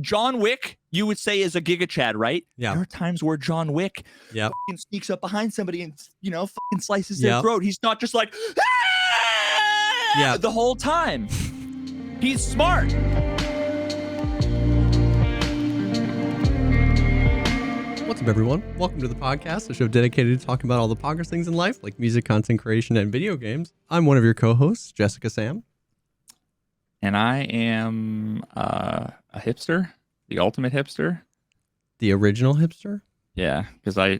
John Wick, you would say, is a Giga Chad, right? Yeah. There are times where John Wick sneaks up behind somebody and, fucking slices their throat. He's not just like, the whole time. He's smart. What's up, everyone? Welcome to the podcast, a show dedicated to talking about all the Pogcast things in life, like music, content creation, and video games. I'm one of your co-hosts, JesseKazam. And I am a hipster, the ultimate hipster. The original hipster? Yeah, because I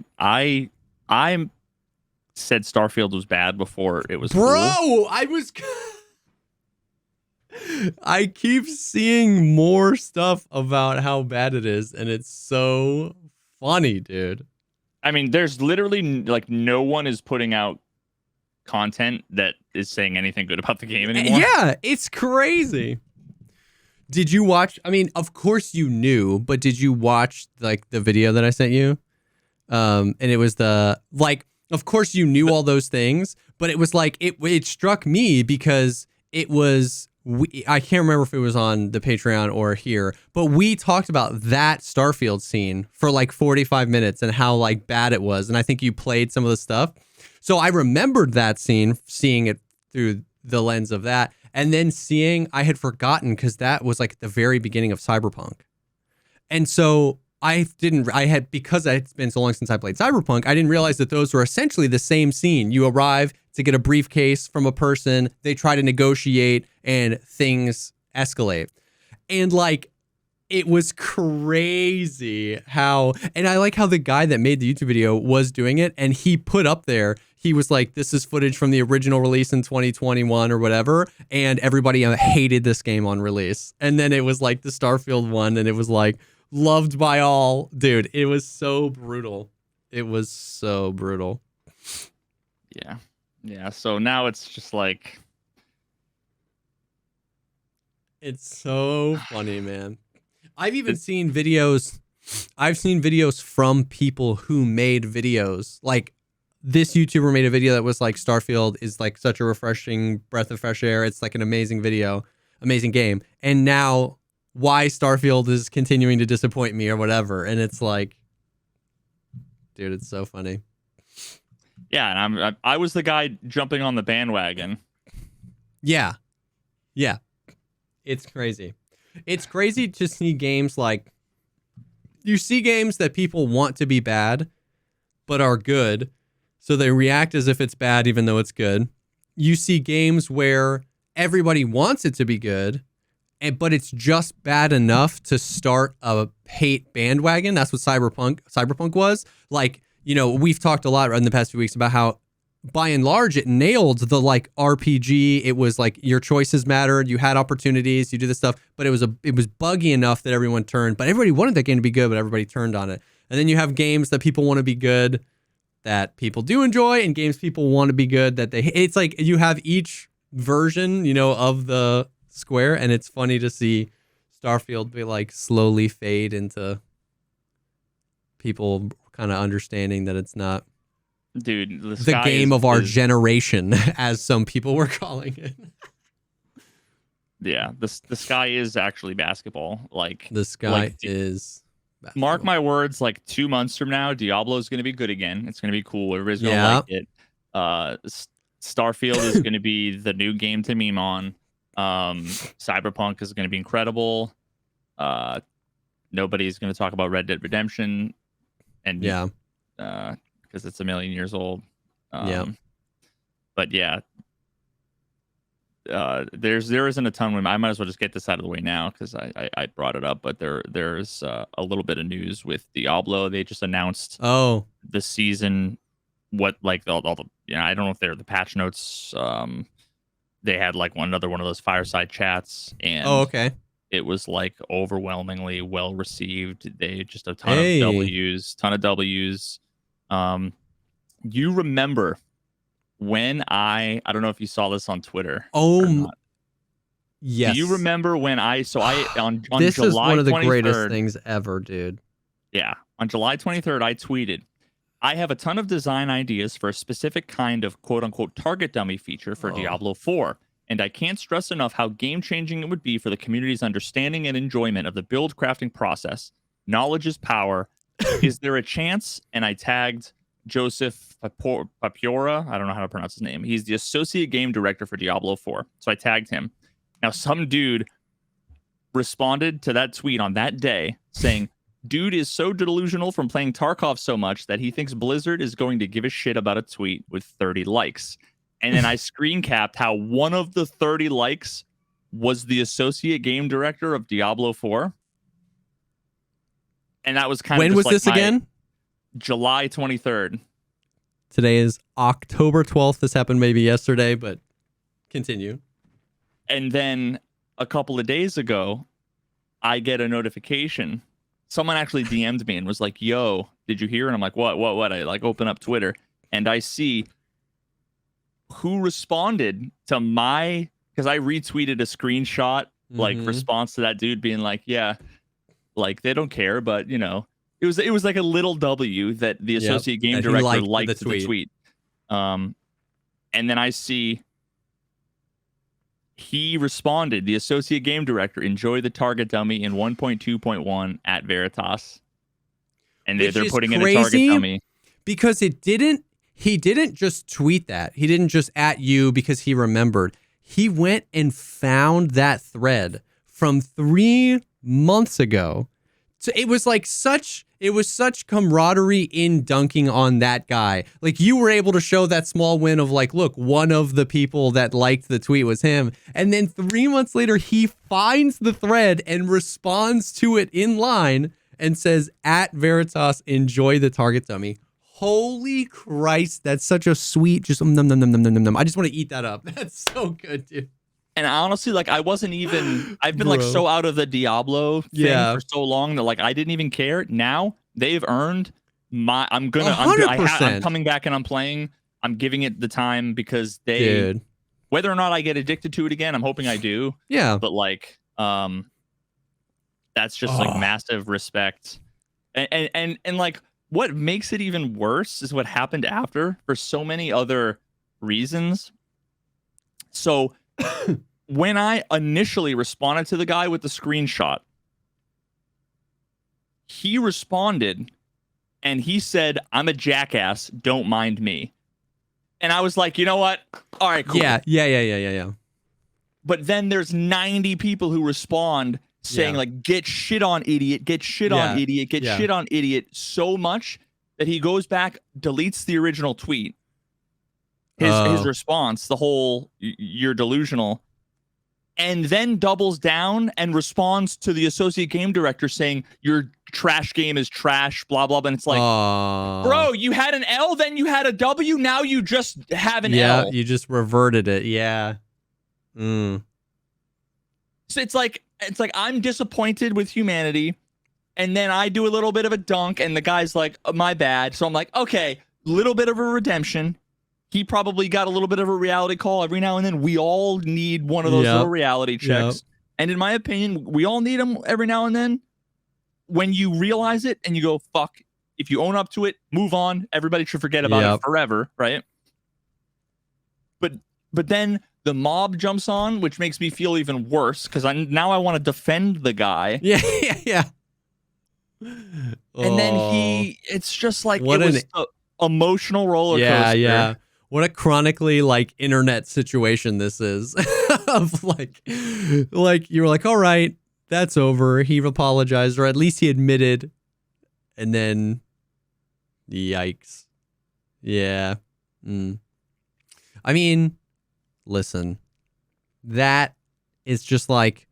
said Starfield was bad before it was cool. I keep seeing more stuff about how bad it is, and it's so funny, dude. I mean, there's literally like no one is putting out content that is saying anything good about the game anymore. Yeah, it's crazy. Did you watch? I mean, of course you knew, but did you watch like the video that I sent you? And it was of course you knew all those things, but it was like it struck me because it was. I can't remember if it was on the Patreon or here, but we talked about that Starfield scene for like 45 minutes and how like bad it was. And I think you played some of the stuff. So I remembered that scene, seeing it through the lens of that. And then I had forgotten because that was like the very beginning of Cyberpunk. And so because it's been so long since I played Cyberpunk, I didn't realize that those were essentially the same scene. You arrive to get a briefcase from a person, they try to negotiate, and things escalate. And like, it was crazy and I like how the guy that made the YouTube video was doing it, and he put up there, he was like, this is footage from the original release in 2021 or whatever, and everybody hated this game on release. And then it was like the Starfield one, and it was like, loved by all. Dude, it was so brutal. It was so brutal. Yeah, so now it's just like... It's so funny, man. I've even seen videos. I've seen videos from people who made videos. Like, this YouTuber made a video that was like, Starfield is like such a refreshing breath of fresh air. It's like an amazing video, amazing game. And now why Starfield is continuing to disappoint me or whatever. And it's like, dude, it's so funny. Yeah, and I was the guy jumping on the bandwagon. Yeah. It's crazy. It's crazy to see games like, you see games that people want to be bad, but are good. So they react as if it's bad, even though it's good. You see games where everybody wants it to be good, but it's just bad enough to start a hate bandwagon. That's what Cyberpunk was. Like, we've talked a lot in the past few weeks about how, by and large, it nailed the like RPG. It was like your choices mattered. You had opportunities. You do this stuff, but it was buggy enough that everyone turned. But everybody wanted that game to be good, but everybody turned on it. And then you have games that people want to be good, that people do enjoy, and games people want to be good that they. It's like you have each version, of the square, and it's funny to see Starfield be like slowly fade into people kind of understanding that it's not. Dude, the game of our generation, as some people were calling it. Yeah, the sky is actually basketball. Like, the sky is basketball. Mark my words, like 2 months from now, Diablo is going to be good again. It's going to be cool. Everybody's going to like it. Starfield is going to be the new game to meme on. Cyberpunk is going to be incredible. Nobody's going to talk about Red Dead Redemption. And because it's 1 million years old. But yeah, there isn't a ton. I might as well just get this out of the way now because I brought it up. But there's a little bit of news with Diablo. They just announced the season. What like all the I don't know if they're the patch notes. They had like another one of those fireside chats, and it was like overwhelmingly well received. They just a ton of W's. You remember when I don't know if you saw this on Twitter. Yes. Do you remember when on this July 23rd? This is one of the greatest things ever, dude. Yeah. On July 23rd, I tweeted, I have a ton of design ideas for a specific kind of quote unquote target dummy feature for Diablo 4. and I can't stress enough how game-changing it would be for the community's understanding and enjoyment of the build crafting process. Knowledge is power. Is there a chance? And I tagged Joseph Papiora. I don't know how to pronounce his name. He's the associate game director for Diablo 4. So I tagged him. Now, some dude responded to that tweet on that day saying, dude is so delusional from playing Tarkov so much that he thinks Blizzard is going to give a shit about a tweet with 30 likes. And then I screen capped how one of the 30 likes was the associate game director of Diablo 4. And that was kind of when was this again? July 23rd. Today is October 12th. This happened maybe yesterday, but continue. And then a couple of days ago, I get a notification. Someone actually DM'd me and was like, yo, did you hear? And I'm like, what? I like open up Twitter and I see who responded to my, because I retweeted a screenshot, like response to that dude being like, yeah, like they don't care, but you know, it was like a little W that the associate game director liked the tweet. And then I see he responded, the associate game director, enjoy the target dummy in 1.2.1 at Veritas. And they're putting in a target dummy. Because he didn't just tweet that. He didn't just at you because he remembered. He went and found that thread from 3 months ago. So it was such camaraderie in dunking on that guy. Like you were able to show that small win of like, look, one of the people that liked the tweet was him. And then 3 months later, he finds the thread and responds to it in line and says, at Veritas, enjoy the target dummy. Holy Christ, that's such a sweet, just nom, nom, nom, nom, nom, nom. I just want to eat that up. That's so good, dude. And honestly, like I wasn't even, I've been like so out of the Diablo thing for so long that like I didn't even care. Now they've earned I'm coming back and I'm playing. I'm giving it the time because whether or not I get addicted to it again, I'm hoping I do. Yeah. But like, that's just like massive respect. And like what makes it even worse is what happened after for so many other reasons. So when I initially responded to the guy with the screenshot, he responded and he said, I'm a jackass. Don't mind me. And I was like, you know what? All right, cool. Yeah. But then there's 90 people who respond saying like, get shit on idiot, get shit on idiot, get shit on idiot so much that he goes back, deletes the original tweet. His response, the whole you're delusional, and then doubles down and responds to the associate game director saying your trash game is trash, blah, blah, blah. And it's like, bro, you had an L, then you had a W, now you just have an L. Yeah, you just reverted it. Yeah. So it's like I'm disappointed with humanity, and then I do a little bit of a dunk, and the guy's like, my bad. So I'm like, okay, little bit of a redemption. He probably got a little bit of a reality call every now and then. We all need one of those little reality checks. And in my opinion, we all need them every now and then. When you realize it and you go, fuck, if you own up to it, move on. Everybody should forget about it forever, right? But then the mob jumps on, which makes me feel even worse because now I want to defend the guy. Yeah. And then it's just like, it was an emotional roller coaster. Yeah. What a chronically like internet situation this is. Of like you were like, all right, that's over. He apologized, or at least he admitted. And then, yikes. Yeah. I mean, listen, that is just like,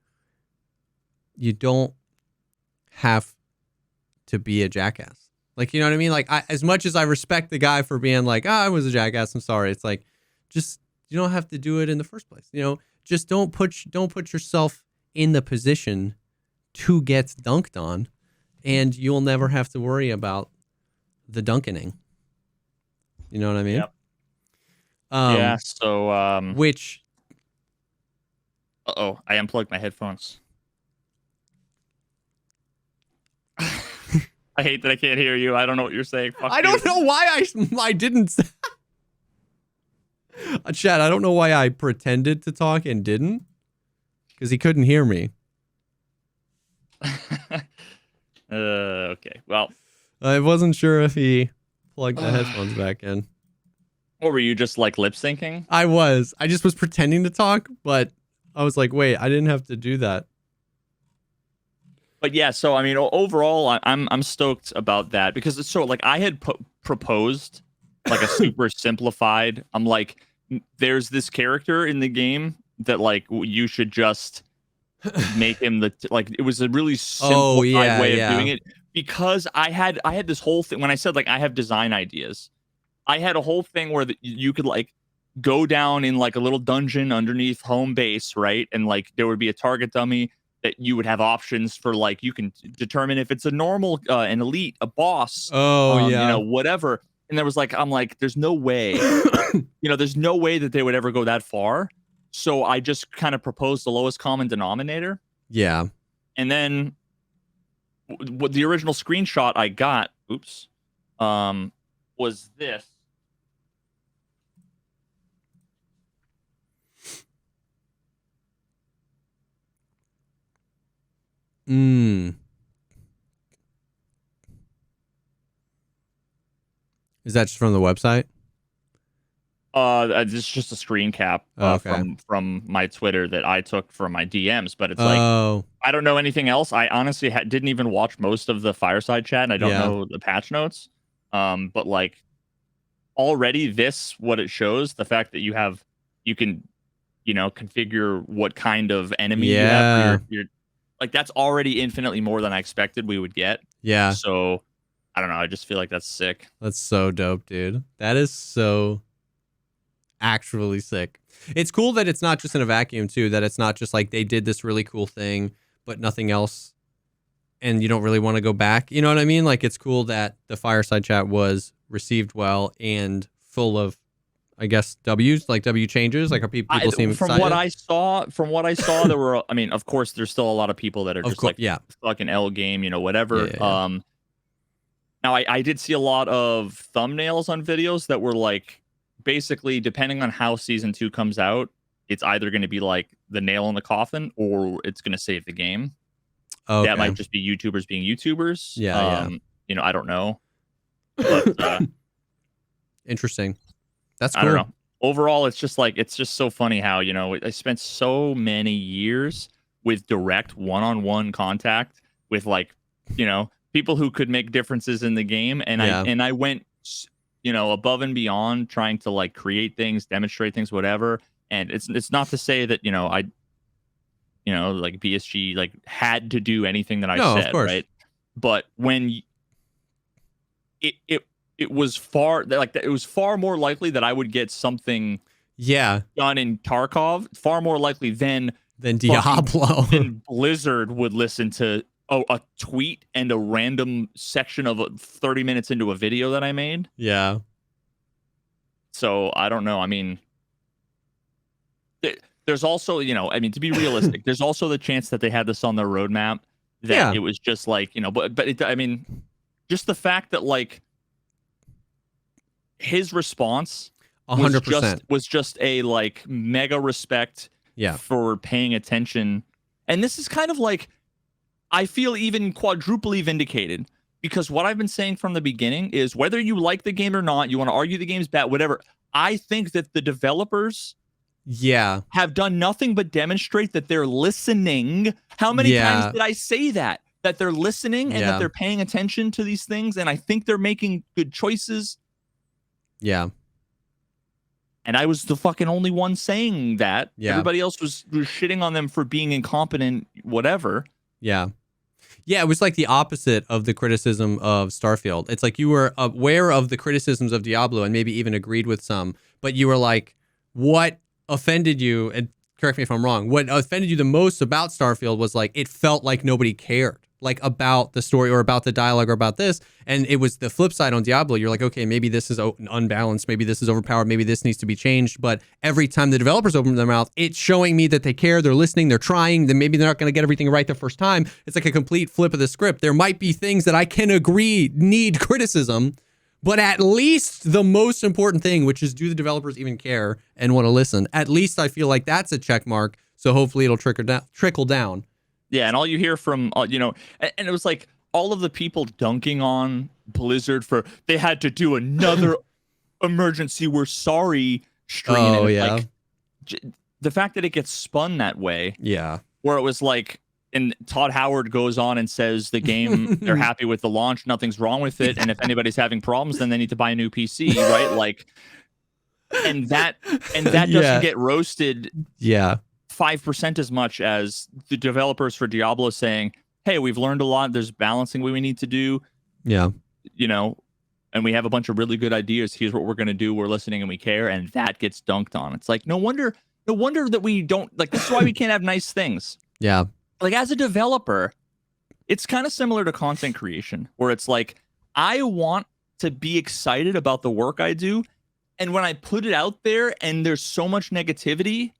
you don't have to be a jackass. Like, you know what I mean? Like, as much as I respect the guy for being like, I was a jackass, I'm sorry. It's like, just, you don't have to do it in the first place. You know, just don't put yourself in the position to get dunked on, and you'll never have to worry about the dunkening. You know what I mean? Yep. Yeah. So, which? I unplugged my headphones. I hate that I can't hear you. I don't know what you're saying. Fuck I don't know why I didn't. Chad, I don't know why I pretended to talk and didn't. Because he couldn't hear me. Okay. Well, I wasn't sure if he plugged the headphones back in. Or were you just like lip syncing? I was. I just was pretending to talk, but I was like, wait, I didn't have to do that. But yeah, so I mean, overall, I'm stoked about that because it's so like I had proposed like a super simplified. I'm like, there's this character in the game that like you should just make him like it was a really simplified way of doing it because I had this whole thing when I said like I have design ideas. I had a whole thing where you could like go down in like a little dungeon underneath home base, right? And like there would be a target dummy that you would have options for, like you can determine if it's a normal, an elite, a boss, you know, whatever. And there was like, I'm like, there's no way, you know, there's no way that they would ever go that far. So I just kind of proposed the lowest common denominator. Yeah. And then what the original screenshot I got, was this. Is that just from the website? It's just a screen cap from my Twitter that I took from my DMs, but it's like I don't know anything else. I honestly didn't even watch most of the fireside chat, and I don't know the patch notes. But like already what it shows, the fact that you can, you know, configure what kind of enemy you have for your like that's already infinitely more than I expected we would get. Yeah. So I don't know. I just feel like that's sick. That's so dope, dude. That is so actually sick. It's cool that it's not just in a vacuum too, that it's not just like they did this really cool thing, but nothing else. And you don't really want to go back. You know what I mean? Like it's cool that the fireside chat was received well and full of, I guess, W's, like W changes. Like are people seem excited? From what I saw, there were. I mean, of course, there's still a lot of people that are just like fucking L game, you know, whatever. Now I did see a lot of thumbnails on videos that were like, basically, depending on how season 2 comes out, it's either going to be like the nail in the coffin or it's going to save the game. Okay. That might just be YouTubers being YouTubers. You know, I don't know. But, interesting. That's cool. I don't know. Overall, it's just so funny how, you know, I spent so many years with direct one-on-one contact with like, you know, people who could make differences in the game. And I went, you know, above and beyond trying to like create things, demonstrate things, whatever. And it's not to say that, you know, you know, like BSG like had to do anything that I said, right? But when it was it was far more likely that I would get something done in Tarkov, far more likely than Diablo. Than Blizzard would listen to a tweet and a random section of 30 minutes into a video that I made. Yeah. So I don't know. I mean, there's also, you know, I mean, to be realistic, there's also the chance that they had this on their roadmap that it was just like, you know, but I mean, just the fact that like his response 100% was just a like mega respect for paying attention. And this is kind of like, I feel even quadruply vindicated because what I've been saying from the beginning is whether you like the game or not, you want to argue the game's bad, whatever. I think that the developers have done nothing but demonstrate that they're listening. How many times did I say that? That they're listening and that they're paying attention to these things. And I think they're making good choices. Yeah. And I was the fucking only one saying that. Everybody else was shitting on them for being incompetent, whatever. Yeah, it was like the opposite of the criticism of Starfield. It's like you were aware of the criticisms of Diablo and maybe even agreed with some, but you were like, what offended you, and correct me if I'm wrong, what offended you the most about Starfield was like, it felt like nobody cared, like about the story or about the dialogue or about this. And it was the flip side on Diablo. You're like, okay, maybe this is unbalanced. Maybe this is overpowered. Maybe this needs to be changed. But every time the developers open their mouth, it's showing me that they care. They're listening. They're trying. Then maybe they're not going to get everything right the first time. It's like a complete flip of the script. There might be things that I can agree need criticism, But at least the most important thing, which is do the developers even care and want to listen? At least I feel like that's a check mark. So hopefully it'll trickle down. Yeah, and all you hear from, and it was like all of the people dunking on Blizzard for they had to do another emergency "we're sorry" stream. Oh, yeah. Like, the fact that it gets spun that way. Yeah. Where it was like, and Todd Howard goes on and says the game, they're happy with the launch, nothing's wrong with it, and if anybody's having problems, then they need to buy a new PC, right? Like, and that doesn't get roasted. Yeah. 5% as much as the developers for Diablo saying, hey, we've learned a lot. There's balancing we need to do. Yeah. And we have a bunch of really good ideas. Here's what we're going to do. We're listening and we care. And that gets dunked on. It's like, no wonder that we don't, like, this is why we can't have nice things. Yeah. Like, as a developer, it's kind of similar to content creation where it's like, I want to be excited about the work I do. And when I put it out there and there's so much negativity,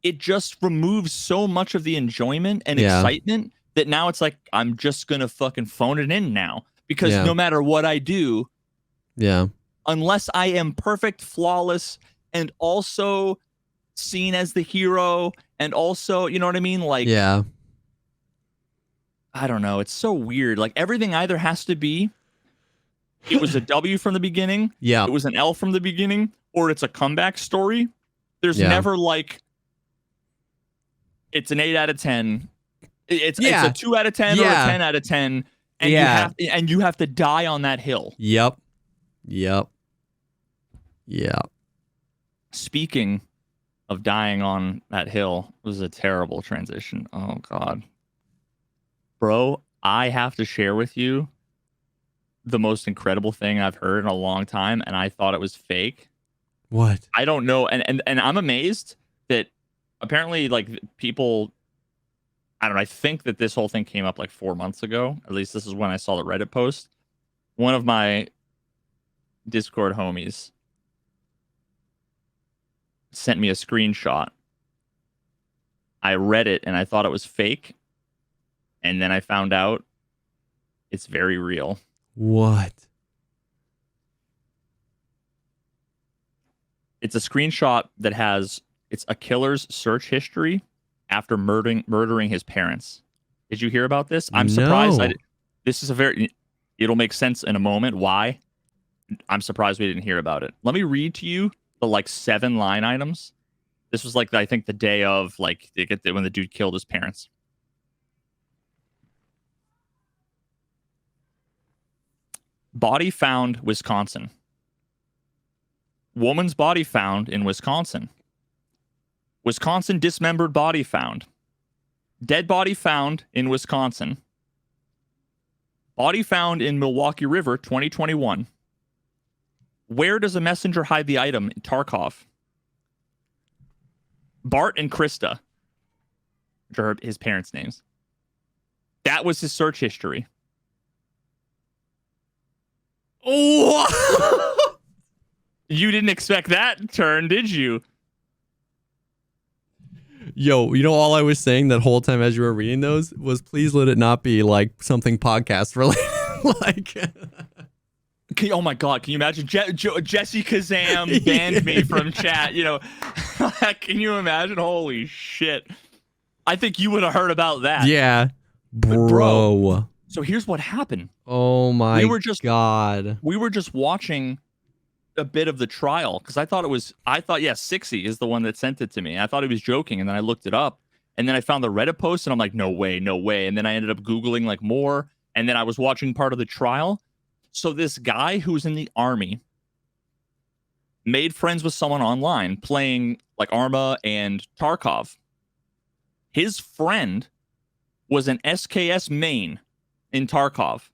it just removes so much of the enjoyment and excitement that now it's like, I'm just going to fucking phone it in now. Because no matter what I do, unless I am perfect, flawless, and also seen as the hero, and also, you know what I mean? Like, I don't know. It's so weird. Like, everything either has to be, it was a W from the beginning, it was an L from the beginning, or it's a comeback story. There's never like, it's an 8 out of 10. It's a 2 out of 10 or a 10 out of 10. And you have to die on that hill. Yep. Speaking of dying on that hill, it was a terrible transition. Oh, God. Bro, I have to share with you the most incredible thing I've heard in a long time, and I thought it was fake. What? I don't know. And I'm amazed that apparently, like, people... I don't know. I think that this whole thing came up like 4 months ago. At least this is when I saw the Reddit post. One of my Discord homies sent me a screenshot. I read it and I thought it was fake. And then I found out it's very real. What? It's a screenshot that has, it's a killer's search history after murdering his parents. Did you hear about this? I'm surprised. This is it'll make sense in a moment why. I'm surprised we didn't hear about it. Let me read to you the like 7 line items. This was like, I think the day of like when the dude killed his parents. Body found Wisconsin. Woman's body found in Wisconsin. Wisconsin dismembered body found. Dead body found in Wisconsin. Body found in Milwaukee River, 2021. Where does a messenger hide the item in Tarkov? Bart and Krista, which are his parents' names. That was his search history. Oh! You didn't expect that turn, did you? Yo, you know, all I was saying that whole time as you were reading those was, please let it not be like something podcast related. Oh my God, can you imagine? JesseKazam banned me from chat. Can you imagine? Holy shit. I think you would have heard about that. Yeah. Bro. So here's what happened. Oh my God. We were just watching a bit of the trial because I thought Sixy is the one that sent it to me. I thought he was joking, and then I looked it up, and then I found the Reddit post, and I'm like, no way. And then I ended up Googling like more, and then I was watching part of the trial. So this guy who's in the army made friends with someone online playing like Arma and Tarkov. His friend was an SKS main in Tarkov.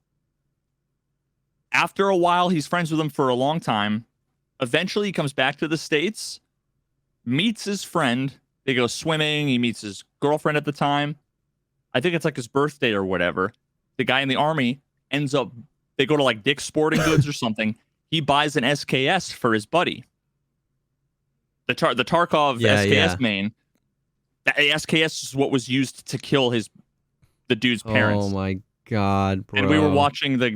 After a while, he's friends with him for a long time. Eventually, he comes back to the States, meets his friend. They go swimming. He meets his girlfriend at the time. I think it's like his birthday or whatever. The guy in the army ends up, they go to like Dick's Sporting Goods or something. He buys an SKS for his buddy. The Tarkov SKS main. The SKS is what was used to kill the dude's parents. Oh my God, bro. And we were watching the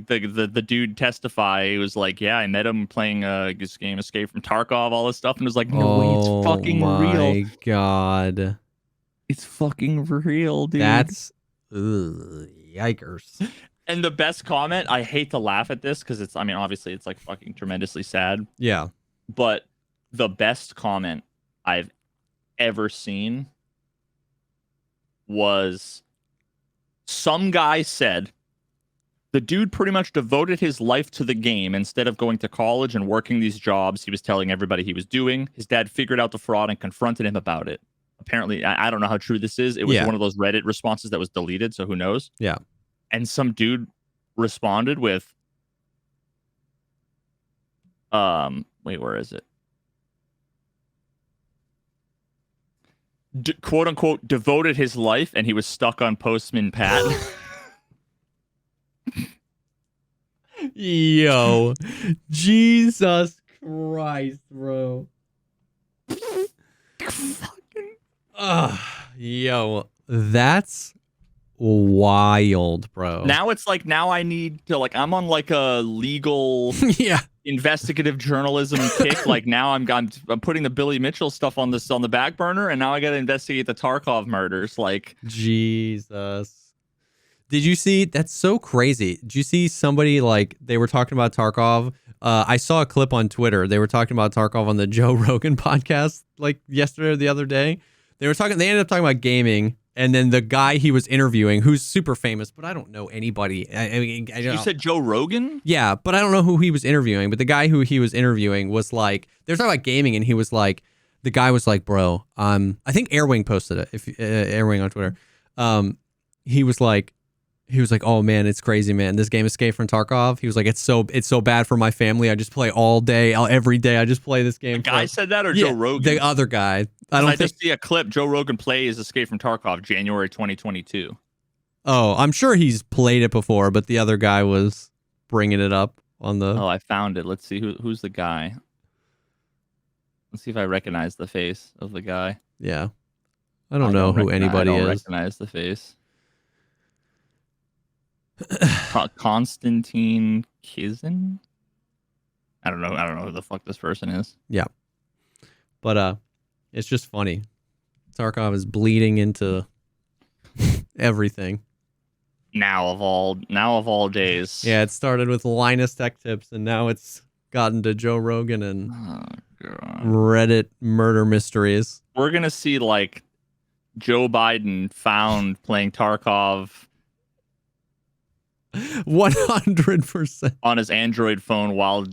dude testify. He was like, "Yeah, I met him playing this game, Escape from Tarkov, all this stuff." And it was like, "No way, it's fucking real." Oh my God. It's fucking real, dude. That's yikers. And the best comment, I hate to laugh at this because it's, I mean, obviously it's like fucking tremendously sad. Yeah. But the best comment I've ever seen was some guy said, the dude pretty much devoted his life to the game instead of going to college and working these jobs he was telling everybody he was doing. His dad figured out the fraud and confronted him about it. Apparently, I don't know how true this is. It was one of those Reddit responses that was deleted, so who knows? Yeah. And some dude responded with, wait, where is it? Quote unquote, devoted his life, and he was stuck on Postman Pat. Yo, Jesus Christ, bro. Yo, that's wild, bro. Now it's like, now I need to, like, I'm on like a legal investigative journalism kick. Like now I'm putting the Billy Mitchell stuff on the back burner, and now I got to investigate the Tarkov murders. Like, Jesus. Did you see? That's so crazy. Did you see somebody, like, they were talking about Tarkov? I saw a clip on Twitter. They were talking about Tarkov on the Joe Rogan podcast, like yesterday or the other day. They ended up talking about gaming, and then the guy he was interviewing, who's super famous, but I don't know anybody. I mean, you said Joe Rogan? Yeah, but I don't know who he was interviewing. But the guy who he was interviewing was like, they were talking about gaming, and he was like, the guy was like, bro, I think Airwing posted it, if Airwing on Twitter. He was like, oh man, it's crazy, man. This game Escape from Tarkov. He was like, it's so bad for my family. I just play all day, every day. I just play this game. The guy said that, or Joe Rogan? The other guy. I just see a clip. Joe Rogan plays Escape from Tarkov, January 2022. Oh, I'm sure he's played it before, but the other guy was bringing it up on the. Oh, I found it. Let's see who's the guy. Let's see if I recognize the face of the guy. Yeah, I don't know who anybody is. I don't recognize the face. Konstantin Kizin? I don't know who the fuck this person is. Yeah. But it's just funny. Tarkov is bleeding into everything. Now of all days. Yeah, it started with Linus Tech Tips, and now it's gotten to Joe Rogan and Reddit murder mysteries. We're gonna see like Joe Biden found playing Tarkov 100% on his Android phone while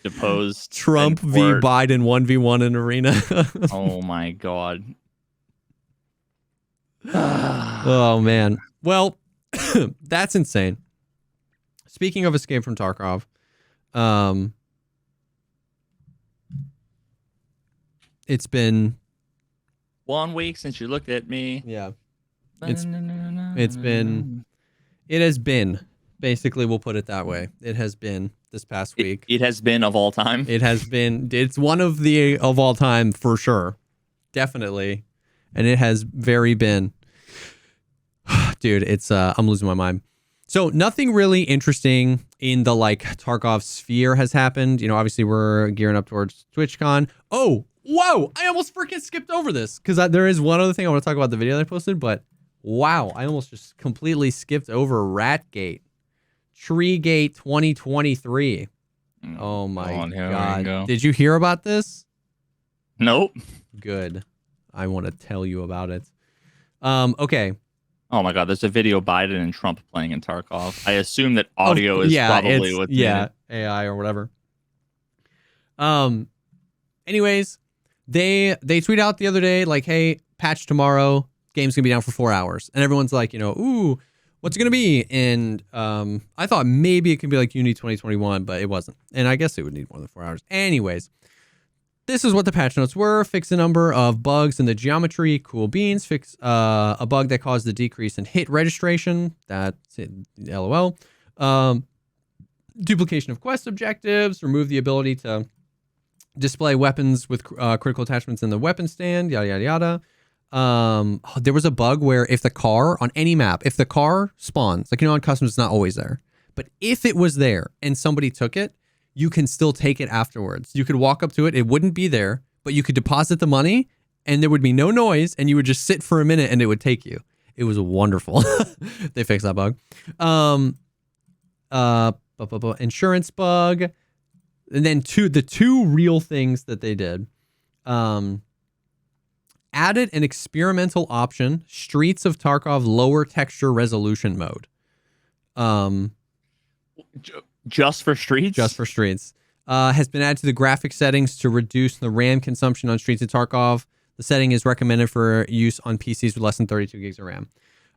deposed. Trump v. Biden 1v1 in arena. Oh my God. Oh man. Well, that's insane. Speaking of Escape from Tarkov, it's been 1 week since you looked at me. Yeah. It has been. Basically, we'll put it that way. It has been this past week. It has been of all time. It has been. It's one of the of all time for sure. Definitely. And it has very been. Dude, it's I'm losing my mind. So nothing really interesting in the like Tarkov sphere has happened. You know, obviously we're gearing up towards TwitchCon. Oh, whoa. I almost freaking skipped over this because there is one other thing I want to talk about the video that I posted, but wow, I almost just completely skipped over Ratgate. Treegate 2023. Oh my God. Did you hear about this? Nope. Good. I want to tell you about it. Okay. Oh my God, there's a video of Biden and Trump playing in Tarkov. I assume that audio is probably what's AI or whatever. Anyways, they tweet out the other day like, hey, patch tomorrow. Game's gonna be down for 4 hours, and everyone's like, you know, ooh, what's it gonna be? And I thought maybe it could be like Uni 2021, but it wasn't, and I guess it would need more than 4 hours. Anyways, this is what the patch notes were: fix a number of bugs in the geometry, cool beans, fix a bug that caused the decrease in hit registration. That's it, LOL. Duplication of quest objectives, remove the ability to display weapons with critical attachments in the weapon stand, yada yada yada. There was a bug where if the car on any map, if the car spawns, like, on custom, it's not always there, but if it was there and somebody took it, you can still take it afterwards. You could walk up to it, it wouldn't be there, but you could deposit the money and there would be no noise and you would just sit for a minute and it would take you. It was wonderful. They fixed that bug. Insurance bug. And then the two real things that they did. Added an experimental option, Streets of Tarkov lower texture resolution mode. Just for Streets? Just for Streets. Has been added to the graphic settings to reduce the RAM consumption on Streets of Tarkov. The setting is recommended for use on PCs with less than 32 gigs of RAM.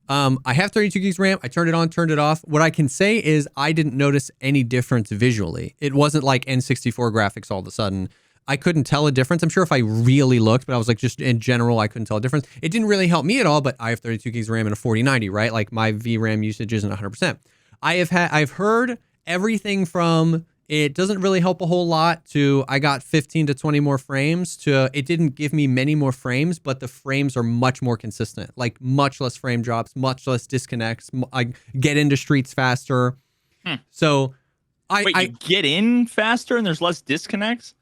I have 32 gigs RAM. I turned it on, turned it off. What I can say is I didn't notice any difference visually. It wasn't like N64 graphics all of a sudden. I couldn't tell a difference. I'm sure if I really looked, but I was like, just in general, I couldn't tell a difference. It didn't really help me at all, but I have 32 gigs of RAM and a 4090, right? Like my VRAM usage isn't 100%. I've heard everything from it doesn't really help a whole lot to I got 15 to 20 more frames to it didn't give me many more frames, but the frames are much more consistent, like much less frame drops, much less disconnects. I get into Streets faster. So you get in faster and there's less disconnects?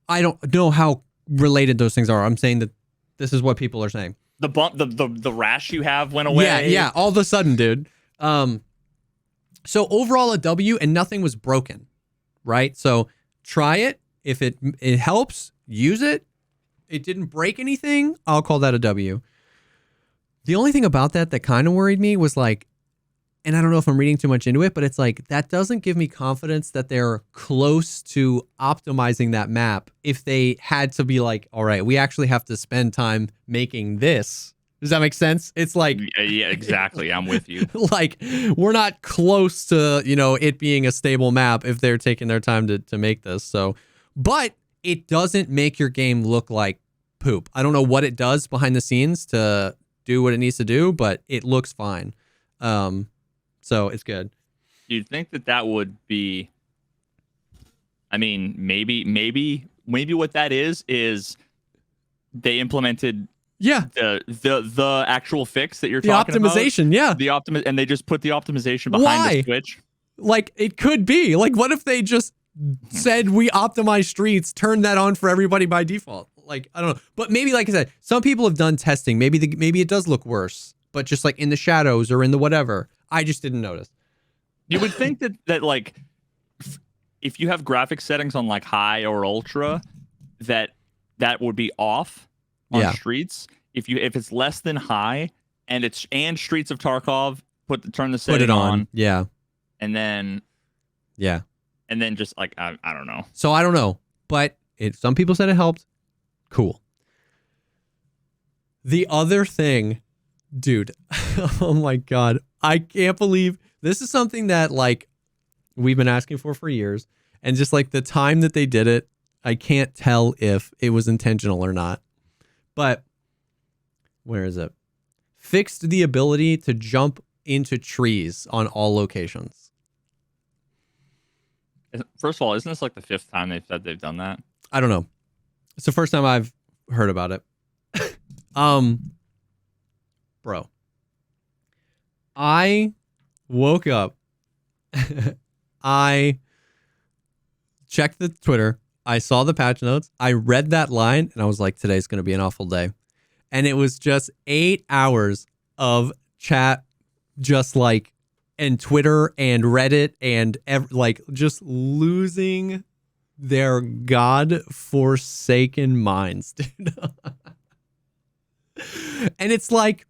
I don't know how related those things are. I'm saying that this is what people are saying. The bump, the rash you have went away. Yeah. All of a sudden, dude. So overall a W and nothing was broken, right? So try it. If it helps, use it. It didn't break anything. I'll call that a W. The only thing about that kind of worried me was like, and I don't know if I'm reading too much into it, but it's like, that doesn't give me confidence that they're close to optimizing that map if they had to be like, all right, we actually have to spend time making this. Does that make sense? It's like... Yeah, exactly. I'm with you. Like, we're not close to, it being a stable map if they're taking their time to make this. So, but it doesn't make your game look like poop. I don't know what it does behind the scenes to do what it needs to do, but it looks fine. So it's good. You'd think that would be... I mean, maybe what that is they implemented... Yeah, the actual fix that you're talking about. The optimization, yeah. And they just put the optimization behind the switch. Like, it could be. Like, what if they just said we optimize Streets, turn that on for everybody by default? Like, I don't know. But maybe, like I said, some people have done testing. Maybe it does look worse, but just like in the shadows or in the whatever. I just didn't notice. You would think that like if you have graphic settings on like high or ultra, that would be off. On Streets, if it's less than high and Streets of Tarkov, turn the setting on, and then just like I don't know. So I don't know, but some people said it helped. Cool. The other thing, dude, oh my god, I can't believe this is something that like we've been asking for years, and just like the time that they did it, I can't tell if it was intentional or not. But where is it? Fixed the ability to jump into trees on all locations. First of all, isn't this like the 5th time they've said they've done that? I don't know. It's the first time I've heard about it. Bro. I woke up. I checked the Twitter. I saw the patch notes. I read that line and I was like, today's going to be an awful day. And it was just 8 hours of chat, just like, and Twitter and Reddit and like just losing their God-forsaken minds, dude. And it's like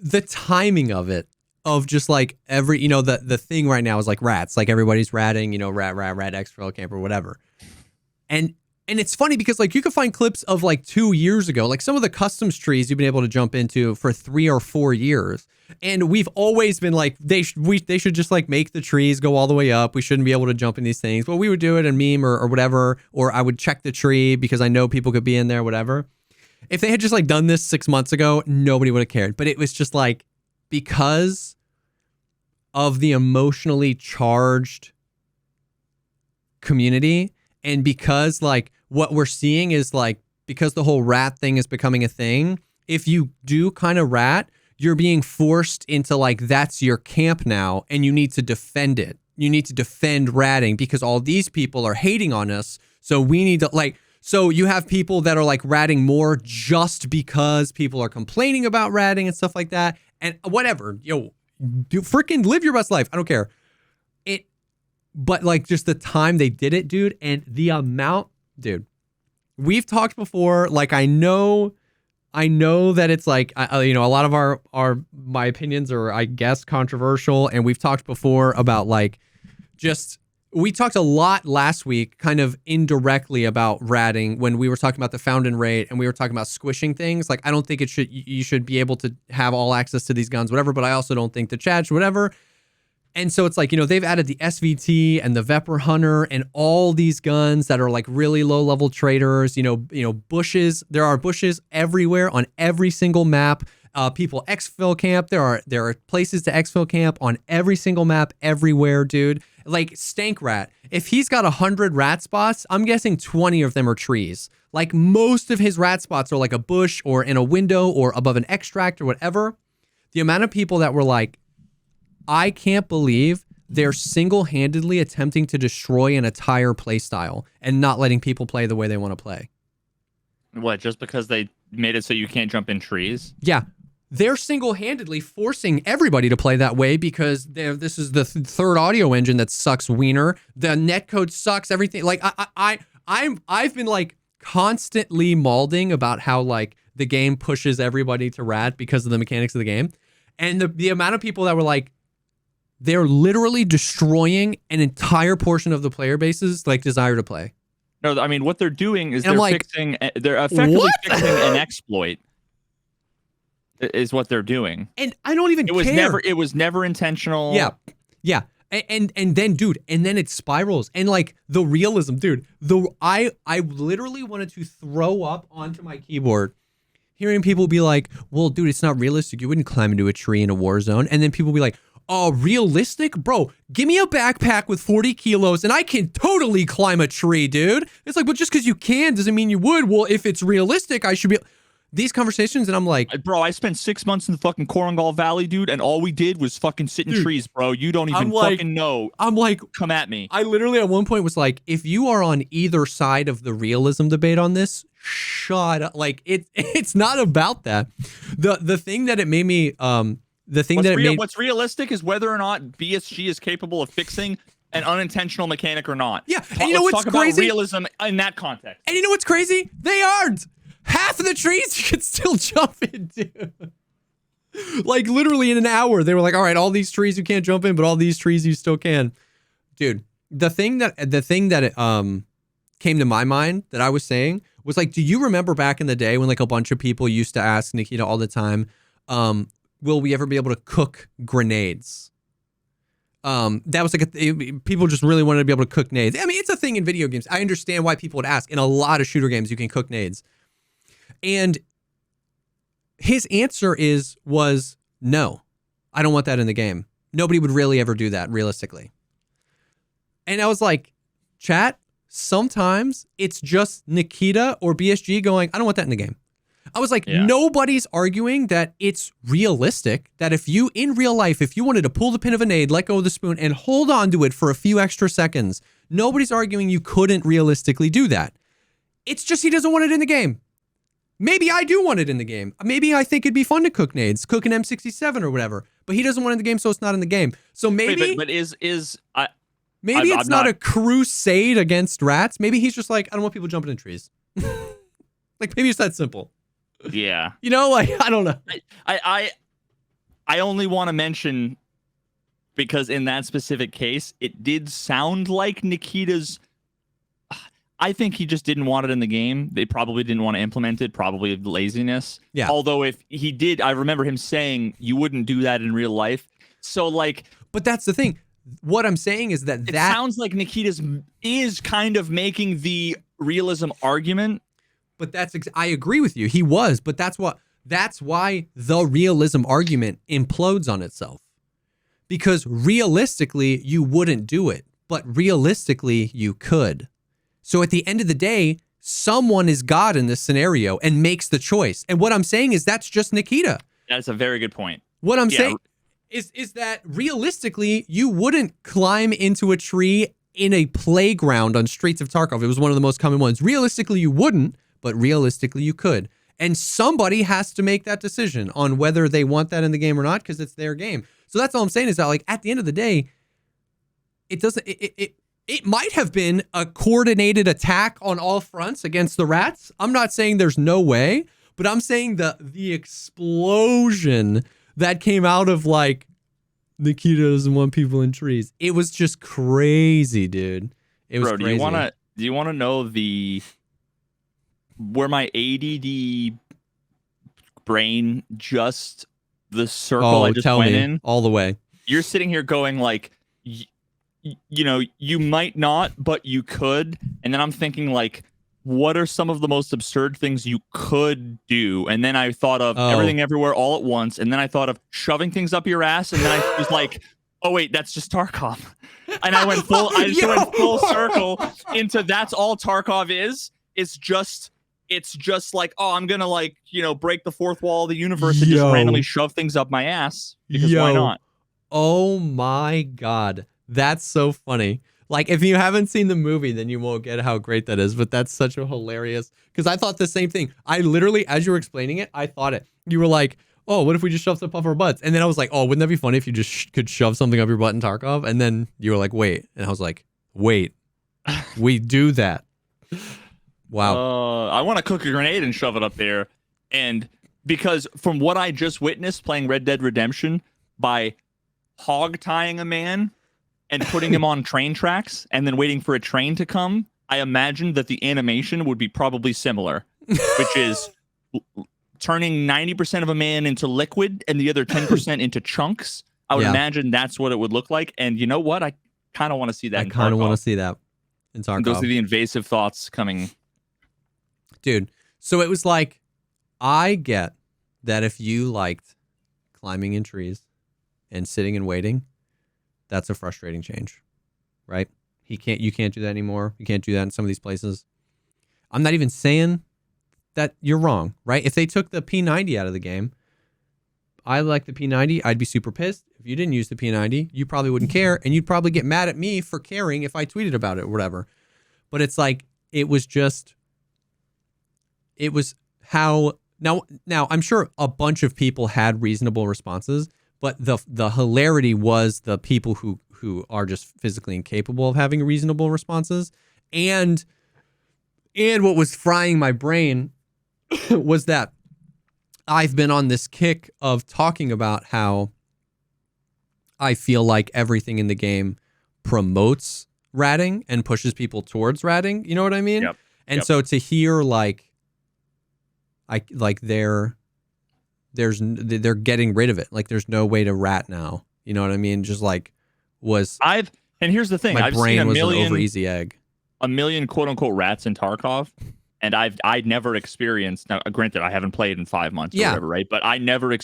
the timing of it, of just like every, the thing right now is like rats, like everybody's ratting, rat, exfil, camper, whatever. And it's funny because like you can find clips of like 2 years ago, like some of the customs trees you've been able to jump into for 3 or 4 years. And we've always been like, they should just like make the trees go all the way up. We shouldn't be able to jump in these things. But we would do it in meme or whatever, or I would check the tree because I know people could be in there, whatever. If they had just like done this 6 months ago, nobody would have cared. But it was just like, because of the emotionally charged community, and because like what we're seeing is like, because the whole rat thing is becoming a thing, if you do kind of rat, you're being forced into like, that's your camp now, and you need to defend it. You need to defend ratting because all these people are hating on us. So we need to like, so you have people that are like ratting more just because people are complaining about ratting and stuff like that. And whatever, do freaking live your best life. I don't care. But like just the time they did it, dude, and the amount, dude, we've talked before. Like, I know that it's like, a lot of my opinions are, I guess, controversial. And we've talked before about like, we talked a lot last week, kind of indirectly about ratting when we were talking about the found and rate and we were talking about squishing things. Like, I don't think you should be able to have all access to these guns, whatever, but I also don't think the Chad should, whatever. And so it's like, they've added the SVT and the Vepr Hunter and all these guns that are like really low level traders, bushes. There are bushes everywhere on every single map. People exfil camp. There are places to exfil camp on every single map everywhere, dude. Like Stank Rat. If he's got 100 rat spots, I'm guessing 20 of them are trees. Like most of his rat spots are like a bush or in a window or above an extract or whatever. The amount of people that were like, I can't believe they're single-handedly attempting to destroy an entire play style and not letting people play the way they want to play. What, just because they made it so you can't jump in trees? Yeah. They're single-handedly forcing everybody to play that way because this is the third audio engine that sucks wiener. The netcode sucks, everything. Like, I've been, like, constantly malding about how, like, the game pushes everybody to rat because of the mechanics of the game. And the amount of people that were like, they're literally destroying an entire portion of the player base's like desire to play. No, I mean what they're doing is they're effectively fixing an exploit. Is what they're doing. And I don't even care. It was never intentional. Yeah. And then dude, and then it spirals. And like the realism, dude. I literally wanted to throw up onto my keyboard hearing people be like, "Well, dude, it's not realistic. You wouldn't climb into a tree in a war zone." And then people be like, "Oh, realistic? Bro, give me a backpack with 40 kilos and I can totally climb a tree, dude." It's like, but just because you can doesn't mean you would. Well, if it's realistic, I should be... These conversations, and I'm like... Bro, I spent 6 months in the fucking Korangal Valley, dude, and all we did was fucking sit in trees, bro. You don't even fucking know. I'm like... Come at me. I literally at one point was like, if you are on either side of the realism debate on this, shut up. Like, it's not about that. The thing that it made me... What's realistic is whether or not BSG is capable of fixing an unintentional mechanic or not. Yeah, and you know what's crazy? About realism in that context. And you know what's crazy? They aren't. Half of the trees you can still jump into. Like literally in an hour, they were like, "All right, all these trees you can't jump in, but all these trees you still can." Dude, the thing that came to my mind that I was saying was like, do you remember back in the day when like a bunch of people used to ask Nikita all the time, will we ever be able to cook grenades? That was like people just really wanted to be able to cook nades. I mean, it's a thing in video games. I understand why people would ask. In a lot of shooter games, you can cook nades. And his answer was no, I don't want that in the game. Nobody would really ever do that realistically. And I was like, chat, sometimes it's just Nikita or BSG going, I don't want that in the game. I was like, Nobody's arguing that it's realistic, that if you, in real life, if you wanted to pull the pin of a nade, let go of the spoon, and hold on to it for a few extra seconds, nobody's arguing you couldn't realistically do that. It's just he doesn't want it in the game. Maybe I do want it in the game. Maybe I think it'd be fun to cook nades, cook an M67 or whatever, but he doesn't want it in the game, so it's not in the game. So maybe... But maybe it's not a crusade against rats. Maybe he's just like, I don't want people jumping in trees. Like, maybe it's that simple. Yeah. You know, like, I don't know. I only want to mention, because in that specific case, it did sound like Nikita's... I think he just didn't want it in the game. They probably didn't want to implement it, probably laziness. Yeah. Although if he did, I remember him saying you wouldn't do that in real life. So like... But that's the thing. What I'm saying is that it sounds like Nikita's is kind of making the realism argument. But I agree with you. He was, but that's why the realism argument implodes on itself. Because realistically, you wouldn't do it, but realistically, you could. So at the end of the day, someone is God in this scenario and makes the choice. And what I'm saying is that's just Nikita. That's a very good point. What I'm saying is that realistically, you wouldn't climb into a tree in a playground on Streets of Tarkov. It was one of the most common ones. Realistically, you wouldn't, but realistically, you could. And somebody has to make that decision on whether they want that in the game or not, because it's their game. So that's all I'm saying is that, like, at the end of the day, it doesn't. It might have been a coordinated attack on all fronts against the rats. I'm not saying there's no way, but I'm saying the explosion that came out of, like, Nikita doesn't want people in trees. It was just crazy, dude. It was crazy. Do you wanna know where my ADD brain just the circle I just went in all the way? You're sitting here going like, you know, you might not, but you could. And then I'm thinking like, what are some of the most absurd things you could do? And then I thought of Everything Everywhere All at Once. And then I thought of shoving things up your ass. And then I was like, oh wait, that's just Tarkov. And I went went full circle into that's all Tarkov is. It's just like, oh, I'm gonna, like, you know, break the fourth wall of the universe and just randomly shove things up my ass, because why not? Oh my God. That's so funny. Like, if you haven't seen the movie, then you won't get how great that is. But that's such a hilarious, because I thought the same thing. I literally, as you were explaining it, I thought it. You were like, oh, what if we just shove stuff up our butts? And then I was like, oh, wouldn't that be funny if you just could shove something up your butt in Tarkov? And then you were like, wait. And I was like, wait, we do that. Wow. I want to cook a grenade and shove it up there. And because from what I just witnessed playing Red Dead Redemption, by hog tying a man and putting him on train tracks and then waiting for a train to come, I imagined that the animation would be probably similar, which is turning 90% of a man into liquid and the other 10% into chunks. I would imagine that's what it would look like. And you know what? I kind of want to see that. I kind of want to see that in Tarkov. And those are the invasive thoughts coming. Dude, so it was like, I get that if you liked climbing in trees and sitting and waiting, that's a frustrating change, right? You can't do that anymore. You can't do that in some of these places. I'm not even saying that you're wrong, right? If they took the P90 out of the game, I like the P90. I'd be super pissed. If you didn't use the P90, you probably wouldn't care, and you'd probably get mad at me for caring if I tweeted about it or whatever. But it's like, it was how now I'm sure a bunch of people had reasonable responses, but the hilarity was the people who are just physically incapable of having reasonable responses. And what was frying my brain was that I've been on this kick of talking about how I feel like everything in the game promotes ratting and pushes people towards ratting. You know what I mean? Yep. And so to hear they're getting rid of it. Like, there's no way to rat now. You know what I mean? Just like and here's the thing. My brain was an over easy egg. A million quote unquote rats in Tarkov. And I'd never experienced, now granted I haven't played in 5 months or whatever, right? But I never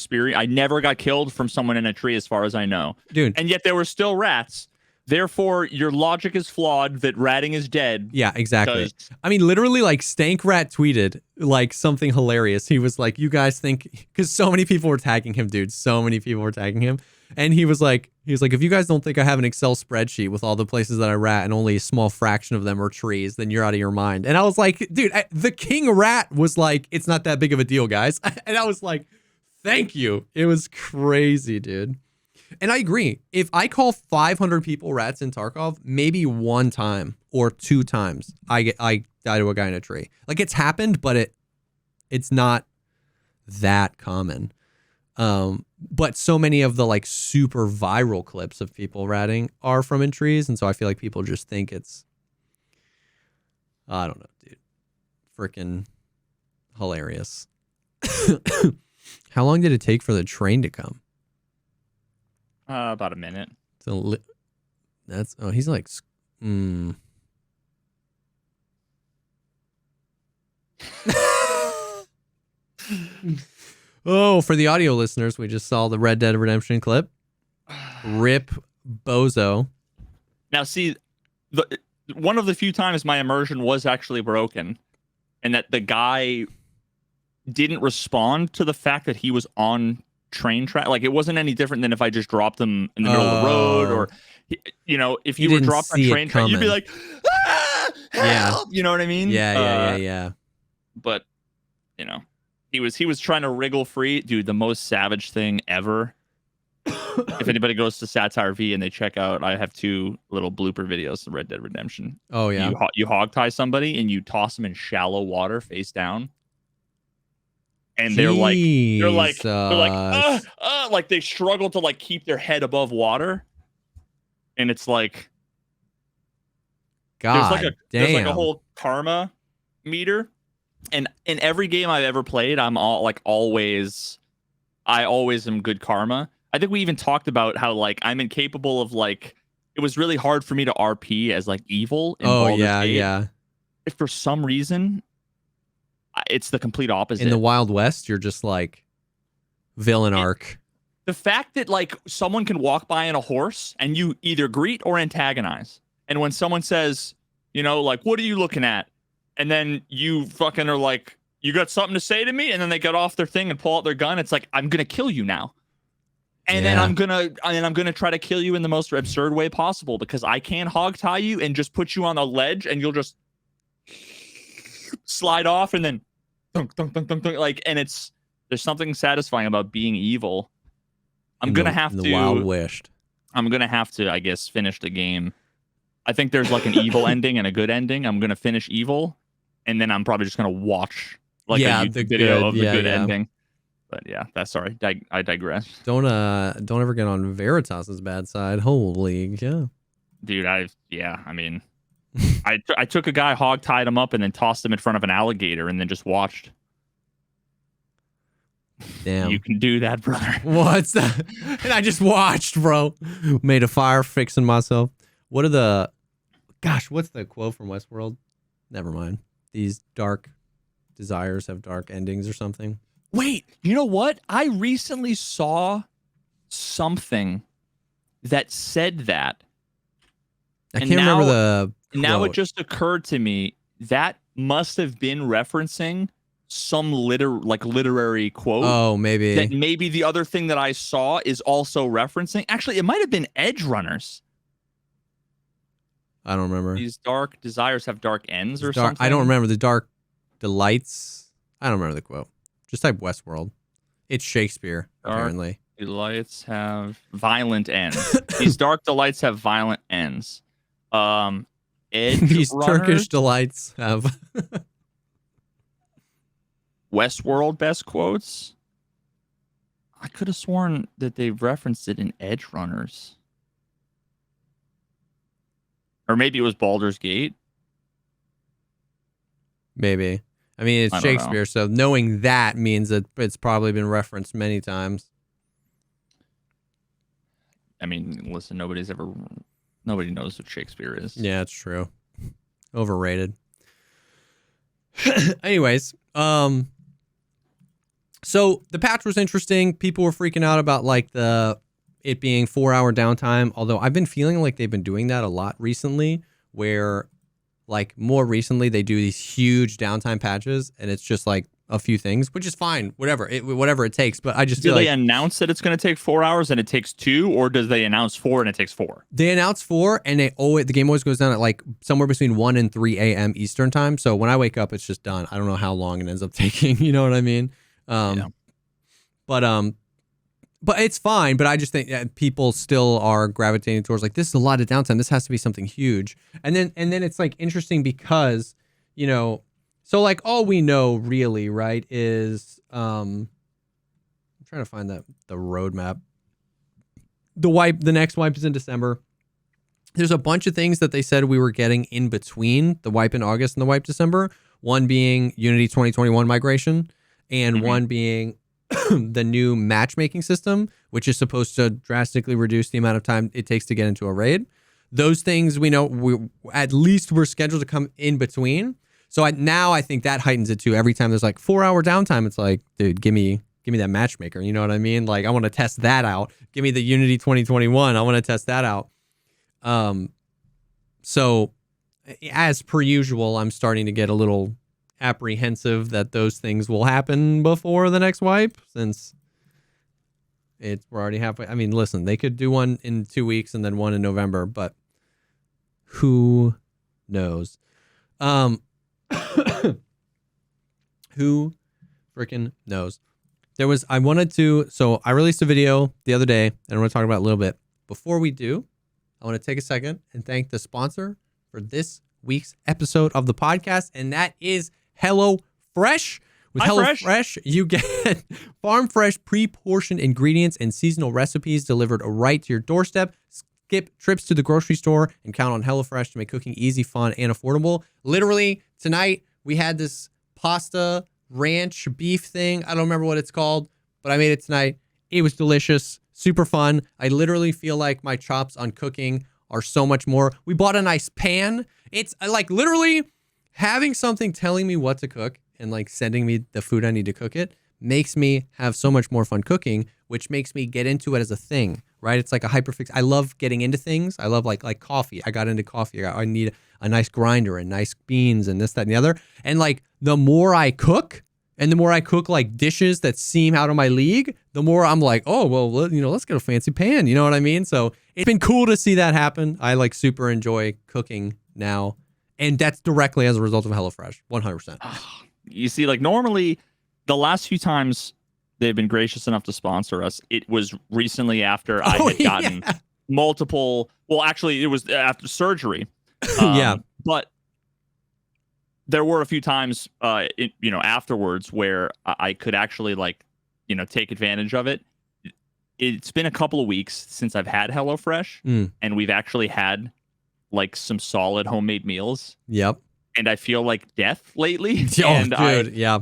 got killed from someone in a tree as far as I know. Dude. And yet there were still rats. Therefore, your logic is flawed that ratting is dead. Yeah, exactly. I mean, literally, like, Stank Rat tweeted like something hilarious. He was like, you guys think, because so many people were tagging him, dude. So many people were tagging him. And he was like, if you guys don't think I have an Excel spreadsheet with all the places that I rat and only a small fraction of them are trees, then you're out of your mind. And I was like, dude, the King Rat was like, it's not that big of a deal, guys. And I was like, thank you. It was crazy, dude. And I agree. If I call 500 people rats in Tarkov, maybe one time or 2 times I die to a guy in a tree. Like, it's happened, but it's not that common. But so many of the, like, super viral clips of people ratting are from in trees, and so I feel like people just think it's, I don't know, dude, freaking hilarious. How long did it take for the train to come? About a minute. So he's like, Oh, for the audio listeners, we just saw the Red Dead Redemption clip. Rip Bozo. Now, see, one of the few times my immersion was actually broken and that the guy didn't respond to the fact that he was on train track. Like, it wasn't any different than if I just dropped him in the middle of the road, or if you were dropped on train track, you'd be like, ah, help! You know what I mean? Yeah. But he was trying to wriggle free, dude. The most savage thing ever. If anybody goes to Satire V and they check out, I have 2 little blooper videos of Red Dead Redemption. Oh yeah, you hog tie somebody and you toss them in shallow water face down, and they're like like they struggle to like keep their head above water, and it's like, God, there's like a whole karma meter, and in every game I've ever played, I always am good karma. I think we even talked about how like I'm incapable of like, it was really hard for me to RP as like evil in Baldur's Gate. Yeah. If for some reason, it's the complete opposite. In the Wild West, you're just like villain arc. The fact that like someone can walk by on a horse and you either greet or antagonize. And when someone says, like, what are you looking at? And then you fucking are like, you got something to say to me? And then they get off their thing and pull out their gun. It's like, I'm going to kill you now. And then I'm gonna try to kill you in the most absurd way possible, because I can hog tie you and just put you on a ledge and you'll just slide off and then dunk, dunk, dunk, dunk, dunk, like, and there's something satisfying about being evil. I'm gonna have to, I guess, finish the game. I think there's like an evil ending and a good ending. I'm gonna finish evil, and then I'm probably just gonna watch like a YouTube video of the good ending. But yeah, sorry. I digress. Don't ever get on Veritas's bad side. Holy yeah. Dude, I mean, I took a guy, hog tied him up, and then tossed him in front of an alligator, and then just watched. Damn. You can do that, brother. What's that? And I just watched, bro. Made a fire fixing myself. What's the quote from Westworld? Never mind. These dark desires have dark endings or something. Wait, you know what? I recently saw something that said that. I can't remember the quote. Now it just occurred to me that must have been referencing some literary quote. Oh, maybe. That maybe the other thing that I saw is also referencing. Actually, it might have been Edge Runners. I don't remember. These dark desires have dark ends or something. I don't remember. The dark delights. I don't remember the quote. Just type Westworld. It's Shakespeare, apparently. Dark delights have violent ends. These dark delights have violent ends. Edge These Runners, Turkish delights have Westworld best quotes. I could have sworn that they referenced it in Edge Runners. Or maybe it was Baldur's Gate. Maybe. I mean, it's Shakespeare, so knowing that means that it's probably been referenced many times. I mean, listen, nobody knows what Shakespeare is. Yeah, it's true. Overrated. Anyways, so the patch was interesting. People were freaking out about like it being 4-hour downtime, although I've been feeling like they've been doing that a lot recently, where like more recently they do these huge downtime patches and it's just like a few things, which is fine, whatever it takes. But I just feel like, do they announce that it's going to take 4 hours and it takes 2, or does they announce 4 and it takes 4? They announce 4 and the game always goes down at like somewhere between 1 and 3 a.m. Eastern time. So when I wake up, it's just done. I don't know how long it ends up taking. You know what I mean? Yeah. But it's fine. But I just think that people still are gravitating towards like, this is a lot of downtime. This has to be something huge. And then it's like interesting because, you know, so like all we know really, right, is I'm trying to find the roadmap. The next wipe is in December. There's a bunch of things that they said we were getting in between the wipe in August and the wipe December. One being Unity 2021 migration, and one being the new matchmaking system, which is supposed to drastically reduce the amount of time it takes to get into a raid. Those things we know at least we're scheduled to come in between. So now I think that heightens it too. Every time there's like 4-hour downtime, it's like, dude, give me that matchmaker. You know what I mean? Like, I want to test that out. Give me the Unity 2021. I want to test that out. So as per usual, I'm starting to get a little apprehensive that those things will happen before the next wipe, since we're already halfway. I mean, listen, they could do one in 2 weeks and then one in November, but who knows? Who freaking knows? So I released a video the other day, and I want to talk about it a little bit. Before we do, I want to take a second and thank the sponsor for this week's episode of the podcast, and that is HelloFresh. With HelloFresh, you get farm fresh, pre-portioned ingredients and seasonal recipes delivered right to your doorstep. Skip trips to the grocery store and count on HelloFresh to make cooking easy, fun, and affordable. Literally, tonight, we had this pasta ranch beef thing. I don't remember what it's called, but I made it tonight. It was delicious, super fun. I literally feel like my chops on cooking are so much more. We bought a nice pan. It's like literally having something telling me what to cook and like sending me the food I need to cook it makes me have so much more fun cooking, which makes me get into it as a thing, right? It's like a hyperfix. I love getting into things. I love like coffee. I got into coffee. I need a nice grinder and nice beans and this, that, and the other. And like the more I cook and the more I cook like dishes that seem out of my league, the more I'm like, oh, well, let's get a fancy pan. You know what I mean? So it's been cool to see that happen. I like super enjoy cooking now. And that's directly as a result of HelloFresh, 100%. You see, like normally the last few times they've been gracious enough to sponsor us, it was recently after I had gotten multiple. Well, actually, it was after surgery. Yeah. But there were a few times, afterwards where I could actually take advantage of it. It's been a couple of weeks since I've had HelloFresh, and we've actually had like some solid homemade meals. Yep. And I feel like death lately. Yeah.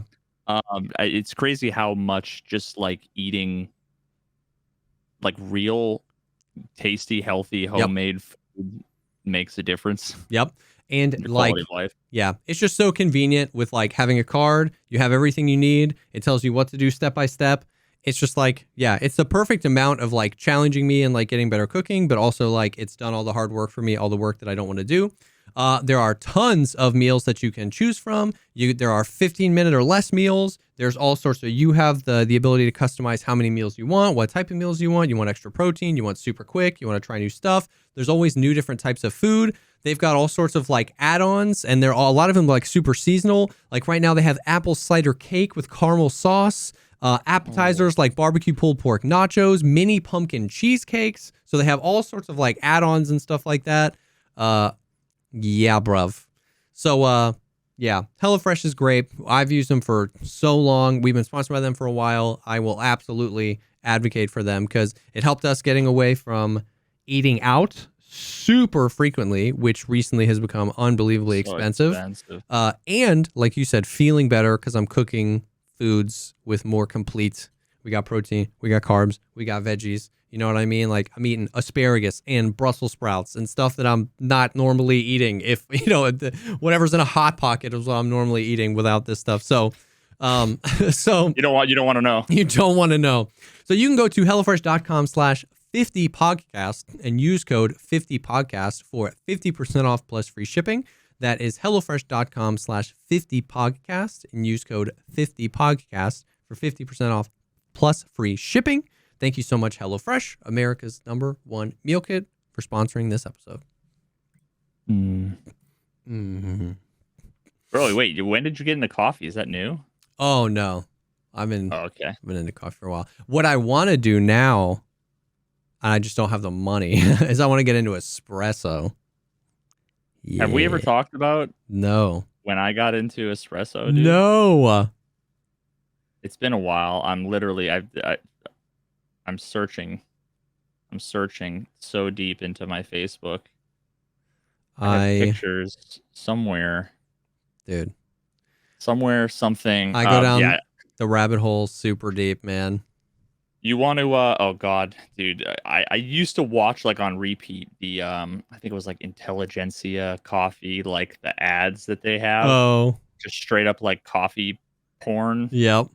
It's crazy how much just like eating like real tasty, healthy, homemade food makes a difference. Yep. And like, quality of life. Yeah, it's just so convenient with like having a card. You have everything you need. It tells you what to do step by step. It's just like, yeah, it's the perfect amount of like challenging me and like getting better cooking, but also like it's done all the hard work for me, all the work that I don't want to do. There are tons of meals that you can choose from. There are 15-minute or less meals. There's all sorts of, you have the ability to customize how many meals you want, what type of meals you want. You want extra protein, you want super quick, you want to try new stuff. There's always new different types of food. They've got all sorts of like add-ons, and a lot of them like super seasonal. Like right now they have apple cider cake with caramel sauce, appetizers like barbecue pulled pork nachos, mini pumpkin cheesecakes. So they have all sorts of like add-ons and stuff like that. Yeah, bruv. So, yeah, HelloFresh is great. I've used them for so long. We've been sponsored by them for a while. I will absolutely advocate for them because it helped us getting away from eating out super frequently, which recently has become unbelievably expensive. And like you said, feeling better because I'm cooking foods with more complete. We got protein, we got carbs, we got veggies. You know what I mean? Like I'm eating asparagus and Brussels sprouts and stuff that I'm not normally eating. If whatever's in a hot pocket is what I'm normally eating without this stuff. So, so you don't want to know. You don't want to know. So you can go to HelloFresh.com/50podcast and use code 50podcast for 50% off plus free shipping. That is HelloFresh.com/50podcast and use code 50podcast for 50% off plus free shipping. Thank you so much, HelloFresh, America's #1 meal kit, for sponsoring this episode. Mm-hmm. Bro, wait, when did you get into coffee? Is that new? Oh, no. I've been into coffee for a while. What I want to do now, and I just don't have the money, is I want to get into espresso. Yeah. Have we ever talked about when I got into espresso, dude? No. It's been a while. I'm searching so deep into my Facebook. I have pictures somewhere. Dude. Somewhere, something. I go down the rabbit hole super deep, man. You want to, oh God, dude. I used to watch like on repeat the, I think it was like Intelligentsia coffee, like the ads that they have. Oh. Just straight up like coffee porn. Yep.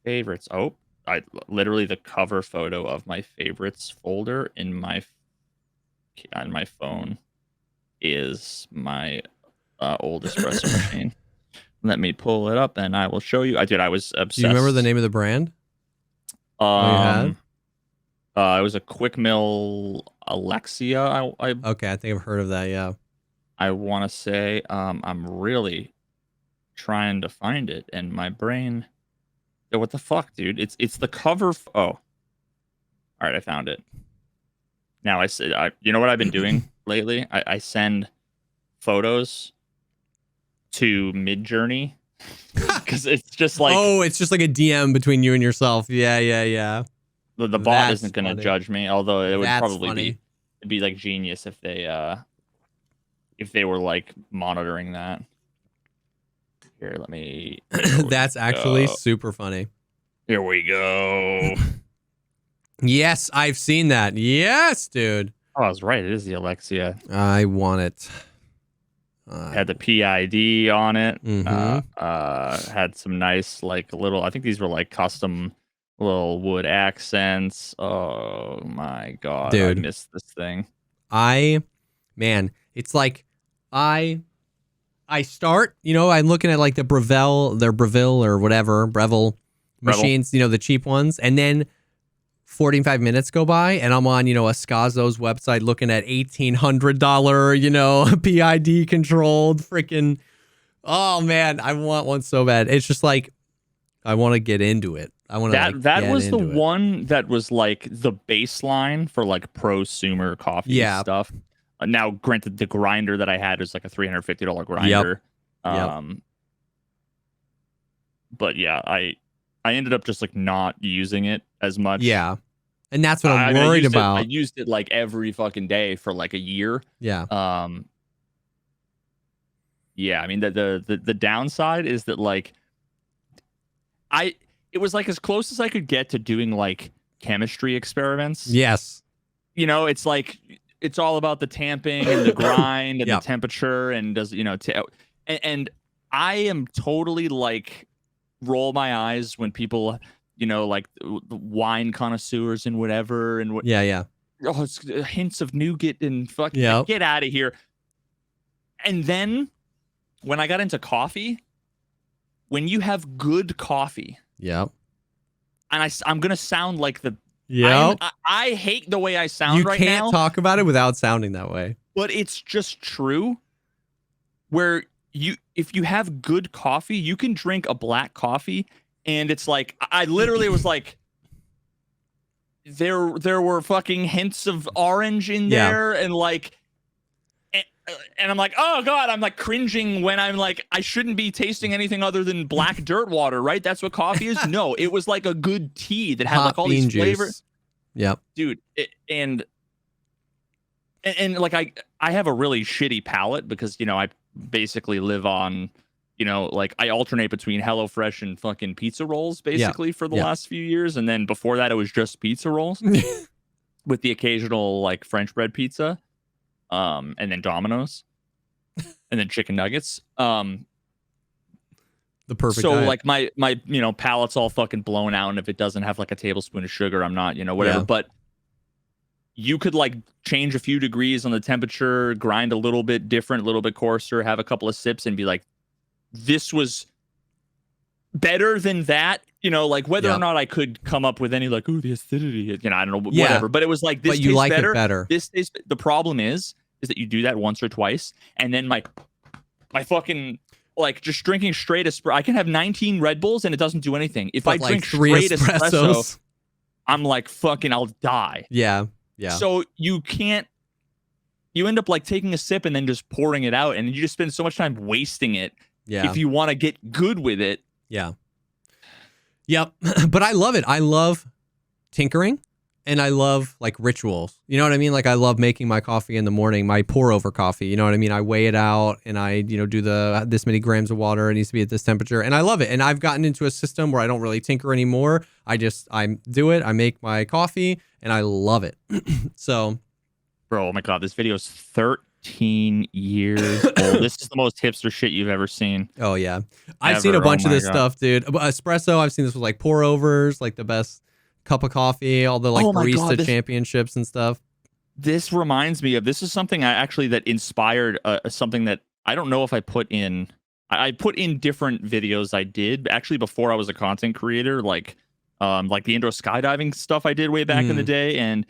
Favorites. Oh. Literally the cover photo of my favorites folder on my phone is my old espresso machine. Let me pull it up and I will show you. I was obsessed. Do you remember the name of the brand? You had? It was a Quick Mill Alexia. Okay, I think I've heard of that. Yeah. I want to say I'm really trying to find it, and my brain. Yeah, what the fuck, dude? It's the cover. Oh, all right, I found it. Now you know what I've been doing lately? I send photos to Midjourney because it's just like it's just like a DM between you and yourself. Yeah. The bot isn't going to judge me, although it would probably be like genius if they were like monitoring that. Here, let me. That's actually super funny. Here we go. Yes, I've seen that. Yes, dude. Oh, I was right. It is the Alexia. I want it. Had the PID on it. Mm-hmm. Had some nice like little. I think these were like custom little wood accents. Oh my god, dude. I missed this thing. It's like I start, I'm looking at like the Breville or whatever, Breville machines, the cheap ones, and then 45 minutes go by and I'm on, a Skazo's website looking at $1,800, PID controlled freaking. Oh man, I want one so bad. It's just like I want to get into it. I want to that was the one that was like the baseline for like prosumer coffee stuff. Now, granted, the grinder that I had was like a $350 grinder. Yep. But yeah, I ended up just like not using it as much. Yeah. And that's what I'm worried about. I used it like every fucking day for like a year. Yeah. Yeah, I mean the downside is that like it was like as close as I could get to doing like chemistry experiments. Yes. It's like it's all about the tamping and the grind and the temperature and does and I am totally like roll my eyes when people like the wine connoisseurs and whatever and what. Yeah. Oh, it's hints of nougat and fucking get out of here. And then when I got into coffee, when you have good coffee, and I'm gonna sound like the. I hate the way I sound right now. You can't talk about it without sounding that way. But it's just true. Where if you have good coffee, you can drink a black coffee, and it's like I literally was like, there were fucking hints of orange in there, and like, and I'm like, oh god, I'm like cringing when I'm like, I shouldn't be tasting anything other than black dirt water, right? That's what coffee is. No, it was like a good tea that had like all these flavors. Yep, dude, and like I have a really shitty palate because I basically live on, like I alternate between HelloFresh and fucking pizza rolls basically for the last few years, and then before that it was just pizza rolls with the occasional like French bread pizza. And then Domino's, and then chicken nuggets. The perfect. So diet. like my palate's all fucking blown out, and if it doesn't have like a tablespoon of sugar, I'm not whatever. Yeah. But you could like change a few degrees on the temperature, grind a little bit different, a little bit coarser, have a couple of sips, and be like, this was better than that. Like whether or not I could come up with any like, oh, the acidity, I don't know, whatever. But it was like this. But you like it better. This tastes. The problem is that you do that once or twice, and then my fucking like just drinking straight espresso. I can have 19 Red Bulls and it doesn't do anything. If I drink straight espresso, I'm like fucking, I'll die. Yeah. So you end up like taking a sip and then just pouring it out, and you just spend so much time wasting it. Yeah. If you want to get good with it. Yeah. Yep. But I love it. I love tinkering. And I love like rituals. You know what I mean? Like I love making my coffee in the morning, my pour over coffee. You know what I mean? I weigh it out and I, do this many grams of water. It needs to be at this temperature. And I love it. And I've gotten into a system where I don't really tinker anymore. I do it. I make my coffee and I love it. So. Bro, oh my God, this video is 13 years old. This is the most hipster shit you've ever seen. Oh yeah. I've seen a bunch of this stuff, dude. Espresso. I've seen this with like pour overs, like the best cup of coffee, all the like barista championships and stuff. This reminds me of, this is something that inspired something that I don't know if I put in. I put in different videos I did actually before I was a content creator, like the indoor skydiving stuff I did way back in the day, and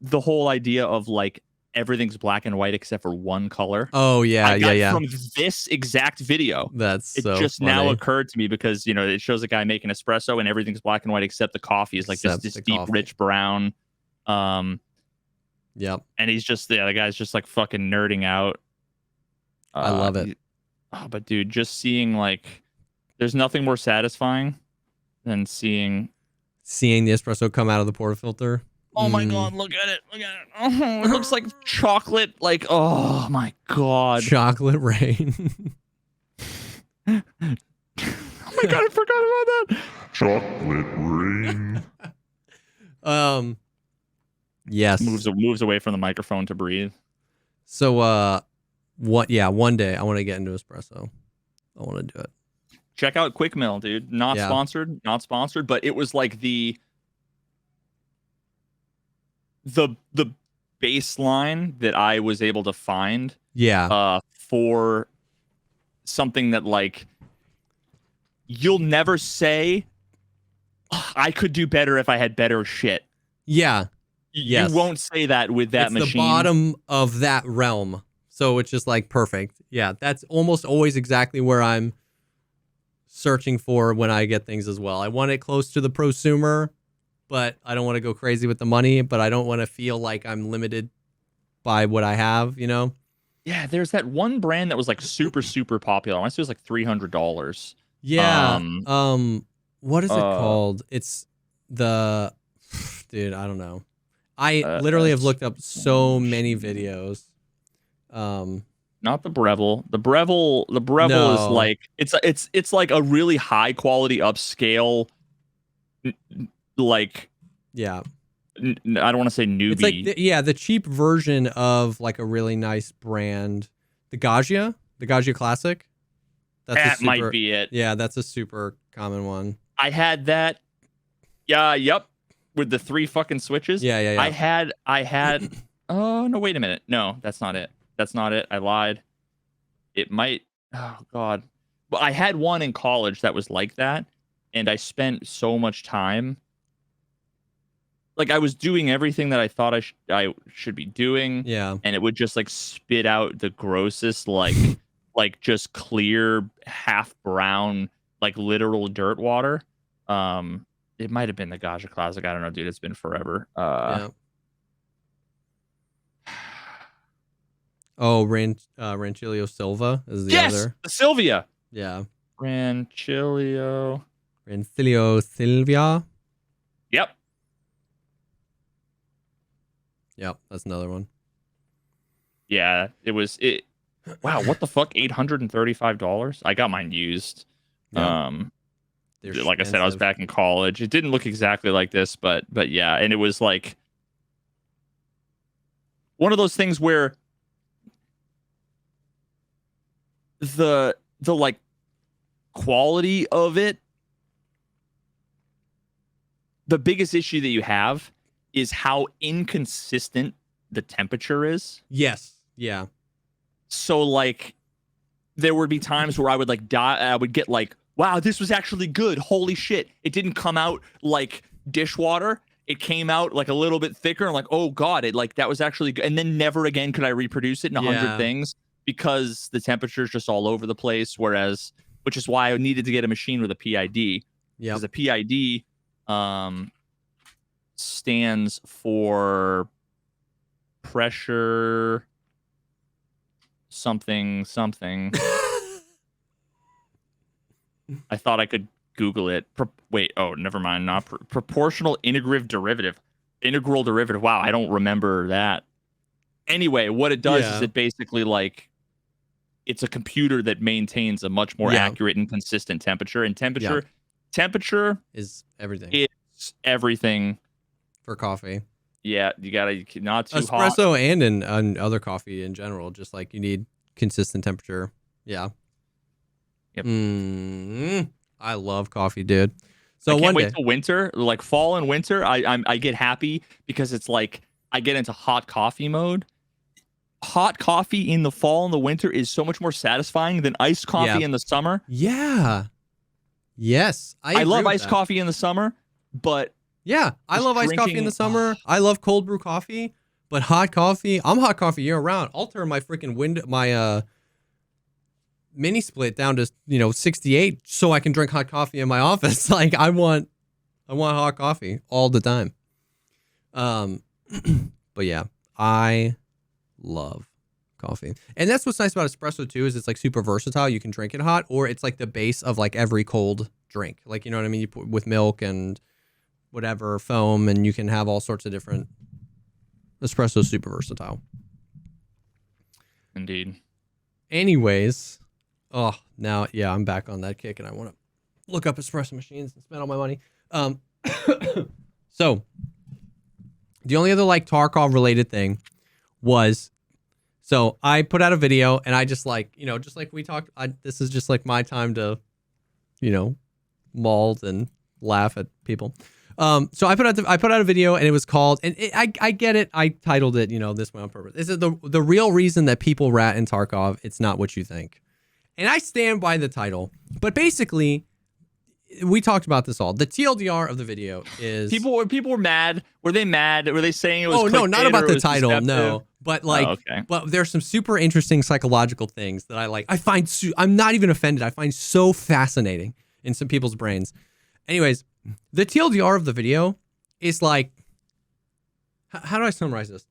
the whole idea of like everything's black and white except for one color. Oh yeah, I got yeah. from this exact video. That's It so just funny. now occurred to me because, you know, it shows a guy making espresso and everything's black and white except the coffee is like Except just this the deep, coffee. rich brown. Yep. And he's just, the guy's just like fucking nerding out. I love it. But dude, just seeing like, there's nothing more satisfying than seeing the espresso come out of the portafilter. Oh my god, look at it. Look at it. Oh, it looks like chocolate. Like, oh my god. Chocolate rain. Oh my god, I forgot about that. Chocolate rain. Yes. Moves away from the microphone to breathe. So one day I want to get into espresso. I want to do it. Check out Quick Mill, dude. Not sponsored, but it was like the baseline that I was able to find for something that like you'll never say I could do better if I had better shit. Yeah. You won't say that with that machine. It's the bottom of that realm. So it's just like perfect. Yeah, that's almost always exactly where I'm searching for when I get things as well. I want it close to the prosumer, but I don't want to go crazy with the money, but I don't want to feel like I'm limited by what I have, you know? Yeah, there's that one brand that was like super, super popular. I want to say it was like $300. Yeah. What is it called? It's the dude, I don't know. I literally have looked up so many videos. Not the Breville. The Breville is like it's like a really high quality upscale like I don't want to say newbie. It's like the cheap version of like a really nice brand. The Gaggia Classic. That might be it. Yeah, that's a super common one. I had that. Yeah, yep. With the 3 fucking switches. Yeah. I had oh no, wait a minute. No, that's not it. I lied. It might oh god. But I had one in college that was like that, and I spent so much time. Like I was doing everything that I thought I should be doing. Yeah. And it would just like spit out the grossest like just clear half brown like literal dirt water. It might have been the Gaggia Classic. I don't know, dude. It's been forever. Oh, Rancilio Silva is the other. The Sylvia. Yeah. Rancilio Silvia. Yep, that's another one. Yeah, it was it. Wow, what the fuck? $835. I got mine used. Yeah. Like I said, I was back in college. It didn't look exactly like this, but yeah, and it was like one of those things where the like quality of it, the biggest issue that you have is how inconsistent the temperature is. Yes. Yeah. So like there would be times where I would like I would get like, wow, this was actually good. Holy shit. It didn't come out like dishwater. It came out like a little bit thicker. I'm like, oh god, it like that was actually good. And then never again could I reproduce it in 100 things because the temperature is just all over the place. Whereas, which is why I needed to get a machine with a PID. Yeah. Because a PID stands for pressure something. I thought I could Google it. Never mind. Not proportional integral derivative. Wow, I don't remember that. Anyway, what it does is it basically like it's a computer that maintains a much more accurate and consistent temperature. And temperature is everything. It's everything for coffee. Yeah, you gotta not too espresso hot. and in other coffee in general. Just like you need consistent temperature. Yeah. Yep. I love coffee, dude. So I can't wait till winter, like fall and winter. I get happy because it's like I get into hot coffee mode. hot coffee in the fall and the winter is so much more satisfying than iced coffee in the summer. Yeah. Yes. I love iced coffee in the summer, but yeah, I love iced coffee in the summer. I love cold brew coffee, but hot coffee, I'm hot coffee year round. I'll turn my freaking my mini split down to 68 so I can drink hot coffee in my office. Like I want hot coffee all the time. But yeah, I love coffee. And that's what's nice about espresso too, is it's like super versatile. You can drink it hot, or it's like the base of like every cold drink. Like, you know what I mean? You put with milk and whatever foam, and you can have all sorts of different. Espresso is super versatile. Indeed. Anyways, now I'm back on that kick, and I want to look up espresso machines and spend all my money. So the only other like Tarkov related thing was, so I put out a video, and I just like, just like we talked, this is just like my time to, maul and laugh at people. So I put out a video, and it was called, and I get it. I titled it, this way on purpose. This is the real reason that people rat in Tarkov. It's not what you think. And I stand by the title, but basically we talked about this all. The TLDR of the video is people were mad. Were they mad? Were they saying it was? Oh no, not about the title. Deceptive? No, but like, okay. But there's some super interesting psychological things that I like. I find I'm not even offended. I find so fascinating in some people's brains. Anyways, the TLDR of the video is like, how do I summarize this?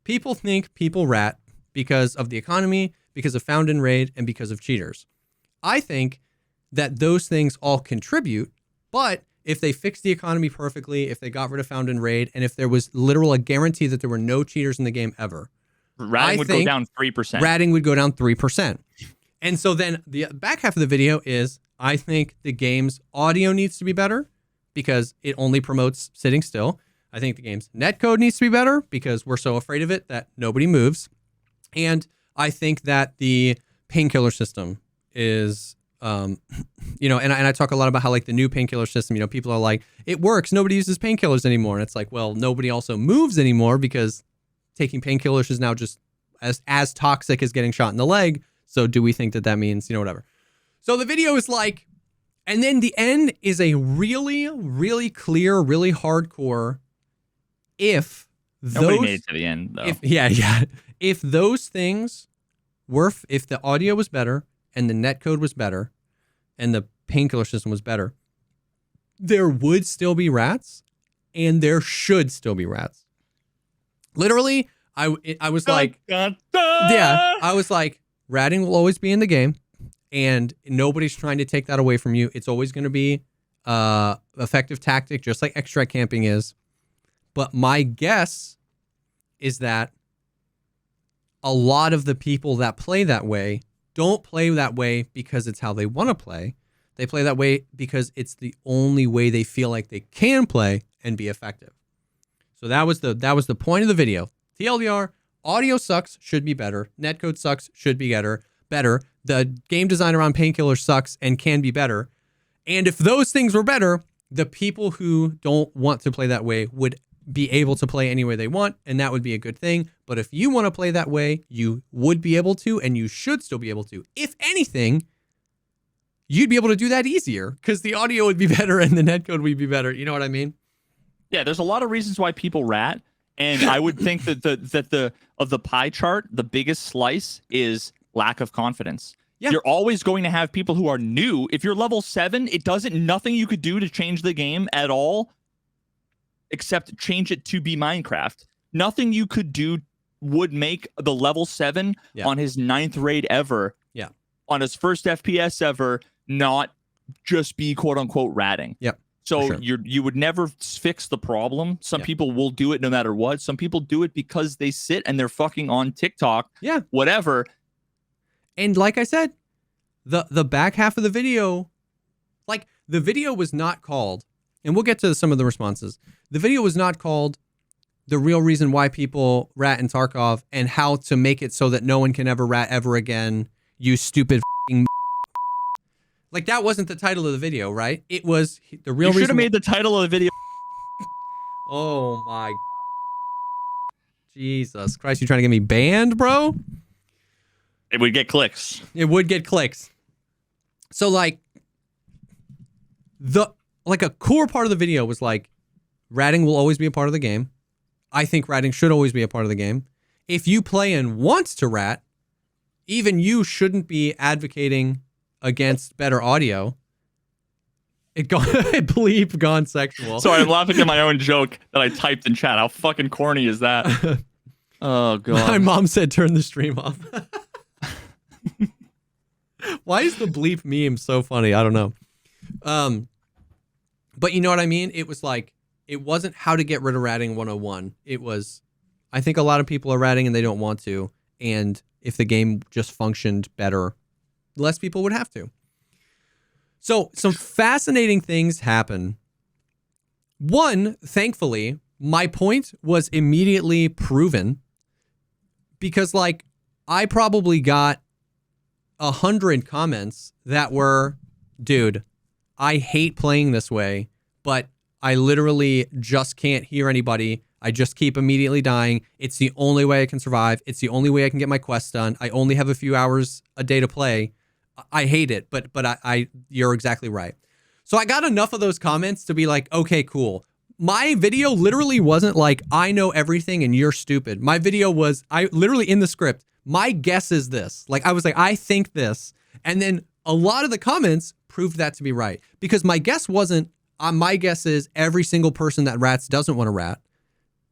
People think people rat because of the economy, because of found and raid, and because of cheaters. I think that those things all contribute, but if they fixed the economy perfectly, if they got rid of found and raid, and if there was literal a guarantee that there were no cheaters in the game ever, ratting would go down 3%. Ratting would go down 3%. And so then the back half of the video is, I think the game's audio needs to be better because it only promotes sitting still. I think the game's netcode needs to be better because we're so afraid of it that nobody moves. And I think that the painkiller system is, and I talk a lot about how like the new painkiller system, people are like, it works. Nobody uses painkillers anymore. And it's like, well, nobody also moves anymore because taking painkillers is now just as toxic as getting shot in the leg. So do we think that means, whatever. So the video is like, and then the end is a really, really clear, really hardcore. If nobody made it to the end, though. If those things were, if the audio was better and the netcode was better and the painkiller system was better, there would still be rats and there should still be rats. Literally, I was like, I was like, ratting will always be in the game. And nobody's trying to take that away from you. It's always going to be effective tactic, just like extract camping is. But my guess is that a lot of the people that play that way don't play that way because it's how they want to play. They play that way because it's the only way they feel like they can play and be effective. So that was the point of the video. TLDR, audio sucks, should be better. Netcode sucks, should be better. The game design around painkillers sucks and can be better. And if those things were better, the people who don't want to play that way would be able to play any way they want, and that would be a good thing. But if you want to play that way, you would be able to, and you should still be able to. If anything, you'd be able to do that easier because the audio would be better and the netcode would be better. You know what I mean? Yeah, there's a lot of reasons why people rat, and I would think that the pie chart, the biggest slice is lack of confidence. Yeah. You're always going to have people who are new. If you're level 7, nothing you could do to change the game at all except change it to be Minecraft. Nothing you could do would make the level 7 on his 9th raid ever, on his first FPS ever, not just be quote unquote ratting. Yep. So you would never fix the problem. Some people will do it no matter what. Some people do it because they sit and they're fucking on TikTok. Yeah. Whatever. And like I said, the back half of the video, like the video was not called, and we'll get to some of the responses. The video was not called the real reason why people rat in Tarkov and how to make it so that no one can ever rat ever again, you stupid f***ing like that wasn't the title of the video, right? It was the real reason. You should have made the title of the video. Oh my Jesus Christ, you trying to get me banned, bro? It would get clicks. It would get clicks. So like a core part of the video was like, ratting will always be a part of the game. I think ratting should always be a part of the game. If you play and want to rat, even you shouldn't be advocating against better audio. It bleep gone sexual. Sorry, I'm laughing at my own joke that I typed in chat. How fucking corny is that? Oh, God. My mom said turn the stream off. Why is the bleep meme so funny? I don't know. But you know what I mean? It was like, it wasn't how to get rid of ratting 101. It was, I think a lot of people are ratting and they don't want to. And if the game just functioned better, less people would have to. So some fascinating things happen. One, thankfully, my point was immediately proven because like I probably got 100 comments that were, dude, I hate playing this way, but I literally just can't hear anybody. I just keep immediately dying. It's the only way I can survive. It's the only way I can get my quests done. I only have a few hours a day to play. I hate it, but you're exactly right. So I got enough of those comments to be like, okay, cool. My video literally wasn't like, I know everything and you're stupid. My video was, I literally in the script, my guess is this. Like, I was like, I think this. And then a lot of the comments proved that to be right. Because my guess wasn't, my guess is every single person that rats doesn't want to rat.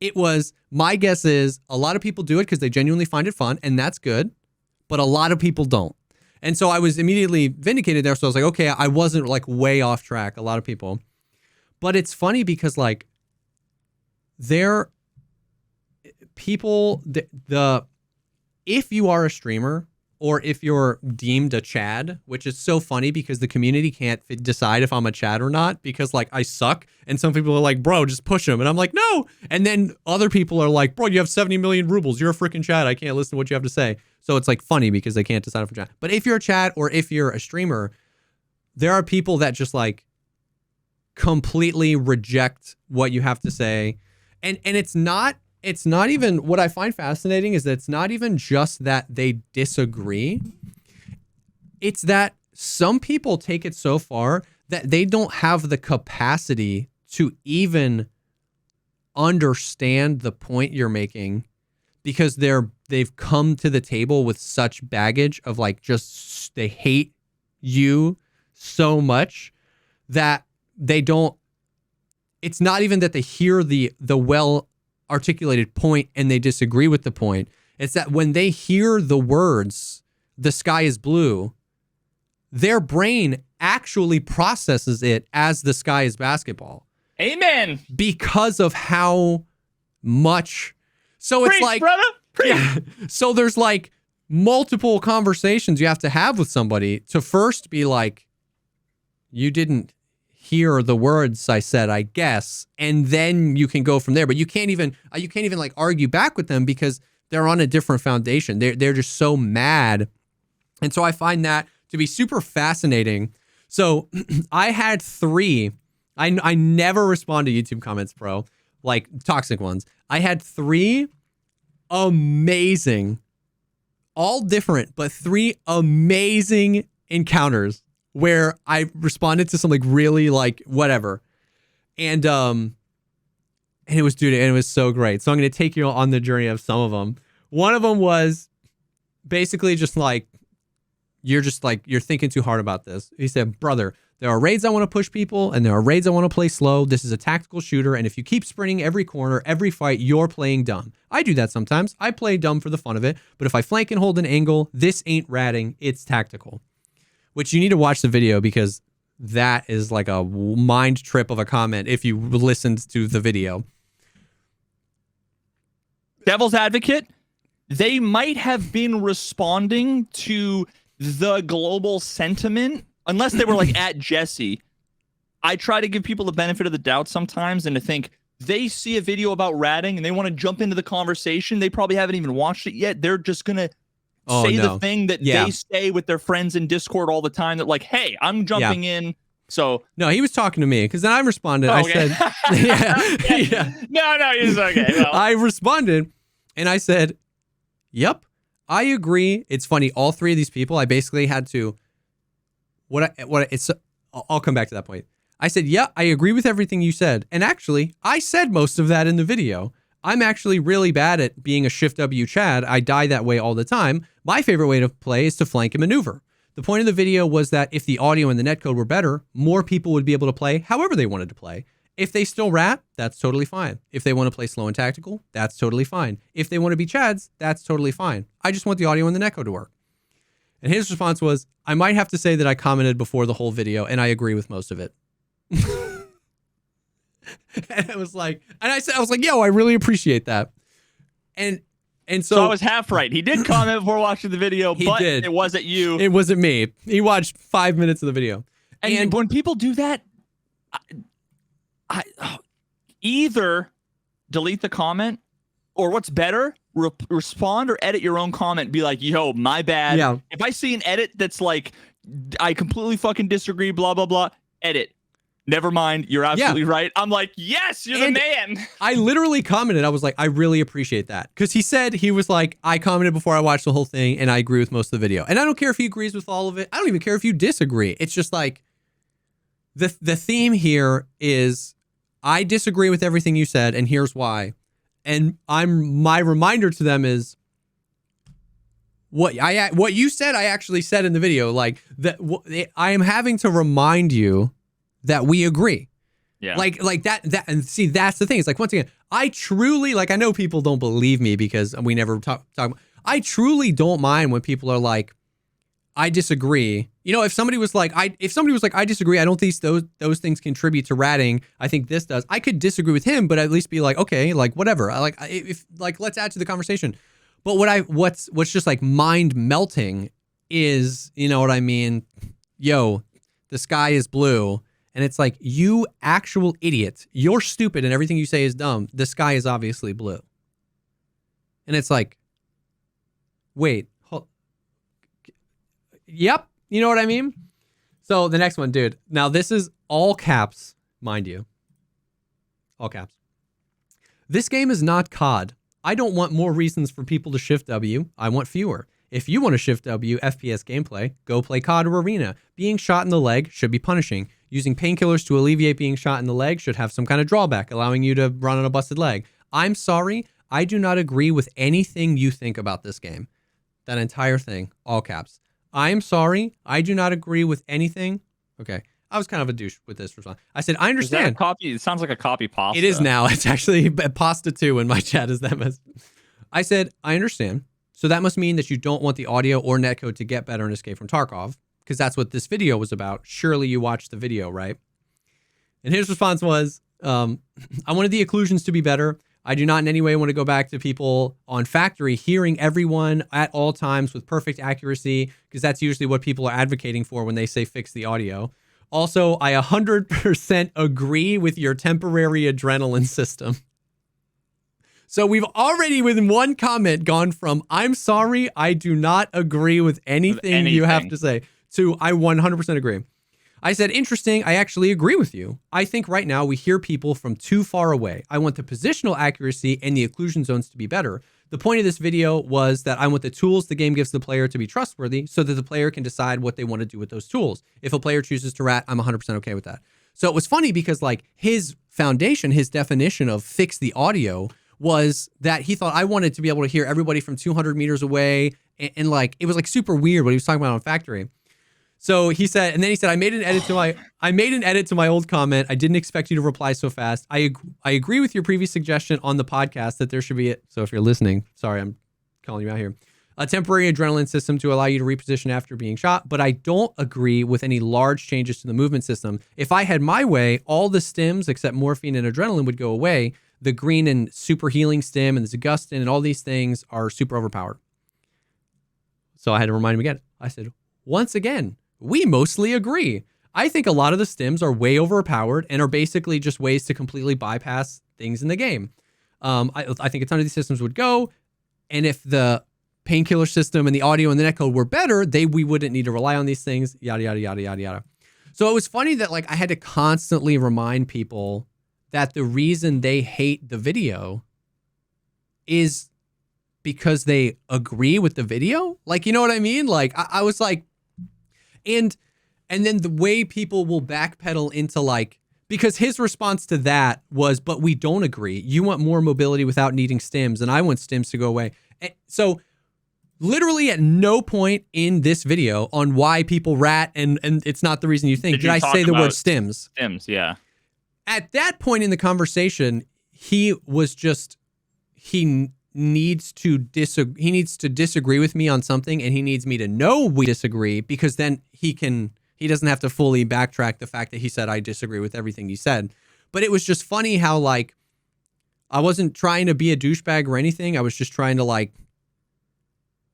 It was, my guess is a lot of people do it because they genuinely find it fun, and that's good. But a lot of people don't. And so I was immediately vindicated there. So I was like, okay, I wasn't like way off track, a lot of people. But it's funny because like if you are a streamer or if you're deemed a Chad, which is so funny because the community can't decide if I'm a Chad or not because like I suck. And some people are like, bro, just push him. And I'm like, no. And then other people are like, bro, you have 70 million rubles. You're a freaking Chad. I can't listen to what you have to say. So it's like funny because they can't decide if you're a Chad. But if you're a Chad or if you're a streamer, there are people that just like completely reject what you have to say. And it's not even, what I find fascinating is that it's not even just that they disagree. It's that some people take it so far that they don't have the capacity to even understand the point you're making because they've come to the table with such baggage of like just they hate you so much that they don't, it's not even that they hear the well articulated point and they disagree with the point. It's that when they hear the words, the sky is blue, their brain actually processes it as the sky is basketball. Amen. Because of how much. So it's Preach, like, brother. Preach. Yeah. So there's like multiple conversations you have to have with somebody to first be like, you didn't hear the words I said, I guess, and then you can go from there. But you can't even like argue back with them because they're on a different foundation. They're just so mad. And so I find that to be super fascinating. So I had 3. I never respond to YouTube comments, bro, like toxic ones. I had 3 amazing, all different, but 3 amazing encounters where I responded to some like really like whatever. And it was, dude, and it was so great. So I'm going to take you on the journey of some of them. One of them was basically just like, you're thinking too hard about this. He said, brother, there are raids I want to push people and there are raids I want to play slow. This is a tactical shooter. And if you keep sprinting every corner, every fight, you're playing dumb. I do that sometimes. I play dumb for the fun of it. But if I flank and hold an angle, this ain't ratting. It's tactical. Which you need to watch the video because that is like a mind trip of a comment if you listened to the video. Devil's advocate, they might have been responding to the global sentiment, unless they were like at Jesse. I try to give people the benefit of the doubt sometimes and to think they see a video about ratting and they want to jump into the conversation. They probably haven't even watched it yet. They're just going to say the thing that they say with their friends in Discord all the time that like, hey, I'm jumping in. So no, he was talking to me because then I responded. I said, No, he's okay. Well. I responded And I said, yep, I agree. It's funny. All three of these people, I basically had to, I'll come back to that point. I said, yeah, I agree with everything you said. And actually, I said most of that in the video. I'm actually really bad at being a Shift W Chad. I die that way all the time. My favorite way to play is to flank and maneuver. The point of the video was that if the audio and the netcode were better, more people would be able to play however they wanted to play. If they still rat, that's totally fine. If they want to play slow and tactical, that's totally fine. If they want to be Chads, that's totally fine. I just want the audio and the netcode to work. And his response was, I might have to say that I commented before the whole video, and I agree with most of it. And it was like, and I was like, yo, I really appreciate that. And so I was half right. He did comment before watching the video, but it wasn't you. It wasn't me. He watched 5 minutes of the video. And when people do that, I either delete the comment, or what's better, respond or edit your own comment. Be like, yo, my bad. Yeah. If I see an edit that's like, I completely fucking disagree, blah, blah, blah, edit. Never mind. You're absolutely right. I'm like, yes, you're the man. I literally commented. I was like, I really appreciate that. Because he was like, I commented before I watched the whole thing and I agree with most of the video. And I don't care if he agrees with all of it. I don't even care if you disagree. It's just like, the theme here is I disagree with everything you said and here's why. And my reminder to them is what you said, I actually said in the video. Like that, I am having to remind you that we agree. Yeah. Like that, and see, that's the thing. It's like, once again, I truly, like, I know people don't believe me because we never talk about, I truly don't mind when people are like, I disagree. You know, if somebody was like, I disagree, I don't think those things contribute to ratting. I think this does. I could disagree with him, but at least be like, okay, like whatever. Let's add to the conversation. But what's just like mind melting is, you know what I mean? Yo, the sky is blue. And it's like, you actual idiot. You're stupid and everything you say is dumb. The sky is obviously blue. And it's like, wait. Yep. You know what I mean? So the next one, dude. Now this is all caps, mind you. All caps. This game is not COD. I don't want more reasons for people to shift W. I want fewer. If you want to shift W FPS gameplay, go play COD or Arena. Being shot in the leg should be punishing. Using painkillers to alleviate being shot in the leg should have some kind of drawback, allowing you to run on a busted leg. I'm sorry, I do not agree with anything you think about this game. That entire thing, all caps. I'm sorry, I do not agree with anything. Okay, I was kind of a douche with this response. I said, I understand. Is that a copy? It sounds like a copy pasta. It is now. It's actually pasta 2 in my chat is that mess. I said, I understand. So that must mean that you don't want the audio or netcode to get better in Escape from Tarkov, because that's what this video was about. Surely you watched the video, right? And his response was, I wanted the occlusions to be better. I do not in any way want to go back to people on factory hearing everyone at all times with perfect accuracy, because that's usually what people are advocating for when they say fix the audio. Also, I 100% agree with your temporary adrenaline system. So we've already, within one comment, gone from I'm sorry, I do not agree with anything you have to say, to I 100% agree. I said, interesting, I actually agree with you. I think right now we hear people from too far away. I want the positional accuracy and the occlusion zones to be better. The point of this video was that I want the tools the game gives the player to be trustworthy so that the player can decide what they want to do with those tools. If a player chooses to rat, I'm 100% okay with that. So it was funny because like his foundation, his definition of fix the audio was that he thought I wanted to be able to hear everybody from 200 meters away. And like, it was like super weird what he was talking about on Factory. So he said, and then he said, I made an edit to my old comment. I didn't expect you to reply so fast. I agree with your previous suggestion on the podcast that there should be, so if you're listening, sorry, I'm calling you out here, a temporary adrenaline system to allow you to reposition after being shot, but I don't agree with any large changes to the movement system. If I had my way, all the stims except morphine and adrenaline would go away. The green and super healing stim and the Zagustin and all these things are super overpowered. So I had to remind him again. I said, once again, we mostly agree. I think a lot of the stims are way overpowered and are basically just ways to completely bypass things in the game. I think a ton of these systems would go, and if the painkiller system and the audio and the netcode were better, we wouldn't need to rely on these things, yada, yada, yada, yada, yada. So it was funny that like I had to constantly remind people that the reason they hate the video is because they agree with the video. Like, you know what I mean? Like, I was like, and then the way people will backpedal into like, because his response to that was, but we don't agree. You want more mobility without needing stims, and I want stims to go away. And so literally at no point in this video on why people rat and it's not the reason you think, did I say the word stims. Stims, yeah. At that point in the conversation, he was just, he needs to disagree with me on something, and he needs me to know we disagree, because then he doesn't have to fully backtrack the fact that he said I disagree with everything you said. But it was just funny how like I wasn't trying to be a douchebag or anything. I was just trying to like,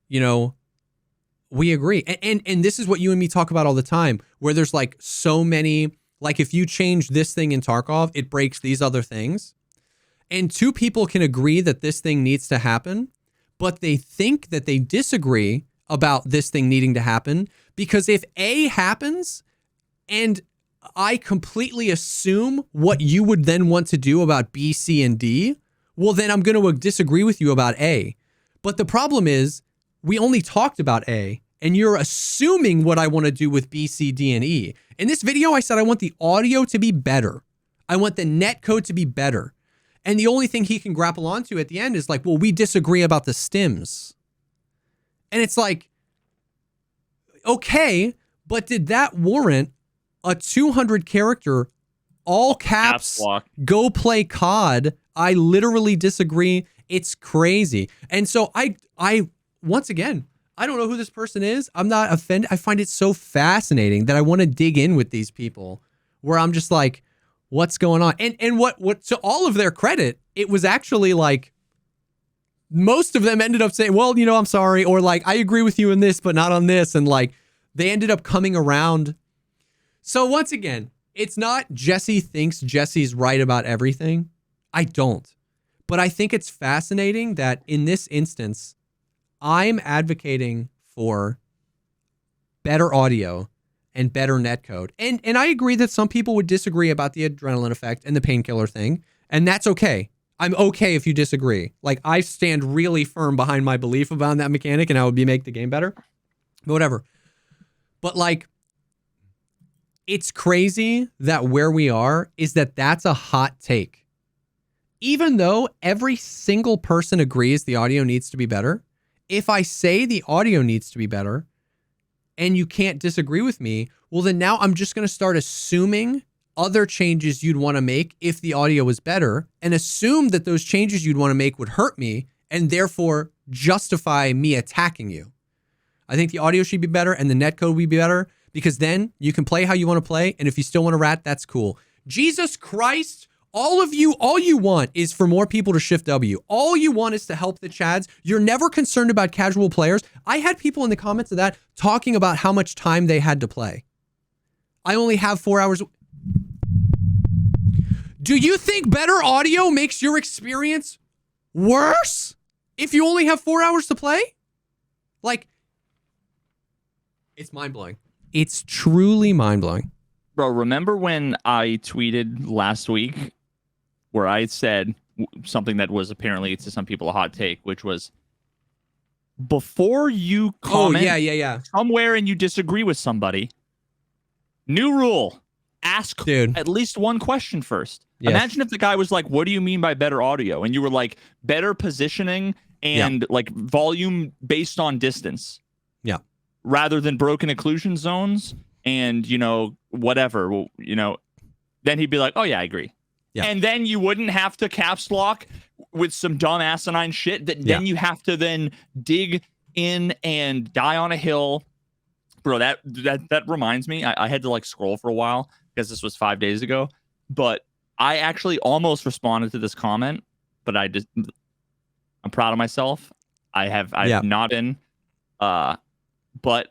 you know, we agree. And this is what you and me talk about all the time, where there's like so many, like if you change this thing in Tarkov, it breaks these other things. And two people can agree that this thing needs to happen, but they think that they disagree about this thing needing to happen, because if A happens and I completely assume what you would then want to do about B, C, and D, well, then I'm going to disagree with you about A. But the problem is we only talked about A, and you're assuming what I want to do with B, C, D, and E. In this video, I said I want the audio to be better. I want the netcode to be better. And the only thing he can grapple onto at the end is like, well, we disagree about the stims. And it's like, okay, but did that warrant a 200 character, all caps, go play COD? I literally disagree. It's crazy. And so I once again, I don't know who this person is. I'm not offended. I find it so fascinating that I want to dig in with these people, where I'm just like, what's going on? And what to all of their credit, it was actually like most of them ended up saying, well, you know, I'm sorry, or like, I agree with you in this, but not on this. And like, they ended up coming around. So once again, it's not Jesse thinks Jesse's right about everything. I don't. But I think it's fascinating that in this instance, I'm advocating for better audio and better netcode. And I agree that some people would disagree about the adrenaline effect and the painkiller thing, and that's okay. I'm okay if you disagree. Like, I stand really firm behind my belief about that mechanic, and I would make the game better. But whatever. But like, it's crazy that where we are is that that's a hot take. Even though every single person agrees the audio needs to be better, if I say the audio needs to be better and you can't disagree with me, well, then now I'm just going to start assuming other changes you'd want to make if the audio was better, and assume that those changes you'd want to make would hurt me and therefore justify me attacking you. I think the audio should be better and the netcode would be better, because then you can play how you want to play. And if you still want to rat, that's cool. Jesus Christ, all you want is for more people to shift W. All you want is to help the Chads. You're never concerned about casual players. I had people in the comments of that talking about how much time they had to play. I only have 4 hours. Do you think better audio makes your experience worse if you only have 4 hours to play? Like, it's mind-blowing. It's truly mind-blowing. Bro, remember when I tweeted last week where I said something that was apparently to some people a hot take, which was, before you comment somewhere and you disagree with somebody, new rule, ask at least one question first. Yes. Imagine if the guy was like, what do you mean by better audio? And you were like, better positioning and like volume based on distance. Yeah. Rather than broken occlusion zones and, you know, whatever, well, you know, then he'd be like, oh yeah, I agree. Yeah. And then you wouldn't have to caps lock with some dumb asinine shit that then you have to then dig in and die on a hill. Bro, that reminds me, I had to like scroll for a while because this was 5 days ago, but I actually almost responded to this comment, but I'm proud of myself. I've not been, but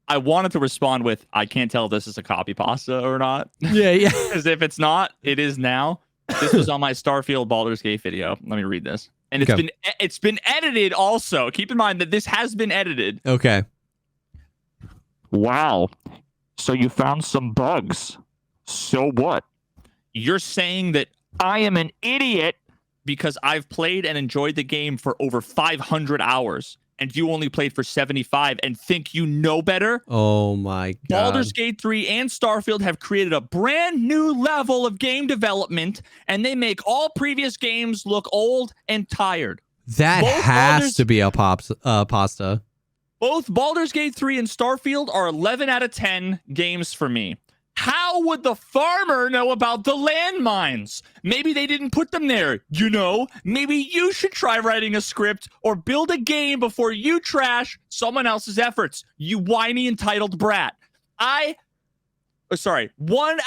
I wanted to respond with, I can't tell if this is a copy pasta or not. Yeah. Because if it's not, it is now. This was on my Starfield Baldur's Gate video. Let me read this. And it's been edited also. Keep in mind that this has been edited. Okay. Wow. So you found some bugs. So what? You're saying that I am an idiot because I've played and enjoyed the game for over 500 hours, and you only played for 75 and think you know better? Oh my God. Baldur's Gate 3 and Starfield have created a brand new level of game development, and they make all previous games look old and tired. That has to be a pasta. Both Baldur's Gate 3 and Starfield are 11 out of 10 games for me. How would the farmer know about the landmines? Maybe they didn't put them there. You know, maybe you should try writing a script or build a game before you trash someone else's efforts, you whiny entitled brat. 1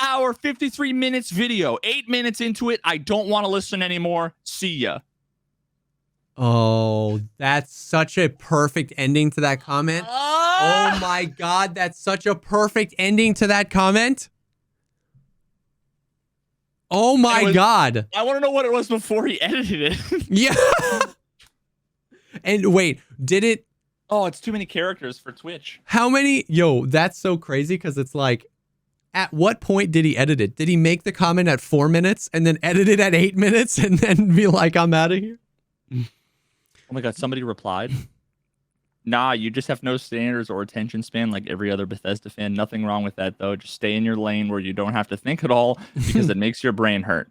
hour, 53 minutes video, 8 minutes into it. I don't want to listen anymore. See ya. Oh, that's such a perfect ending to that comment. Oh my God, that's such a perfect ending to that comment. Oh my God. I want to know what it was before he edited it. Yeah. And wait, did it? Oh, it's too many characters for Twitch. How many? Yo, that's so crazy because it's like, at what point did he edit it? Did he make the comment at 4 minutes and then edit it at 8 minutes and then be like, I'm out of here? Oh my God, somebody replied. Nah, you just have no standards or attention span like every other Bethesda fan. Nothing wrong with that, though. Just stay in your lane where you don't have to think at all because it makes your brain hurt.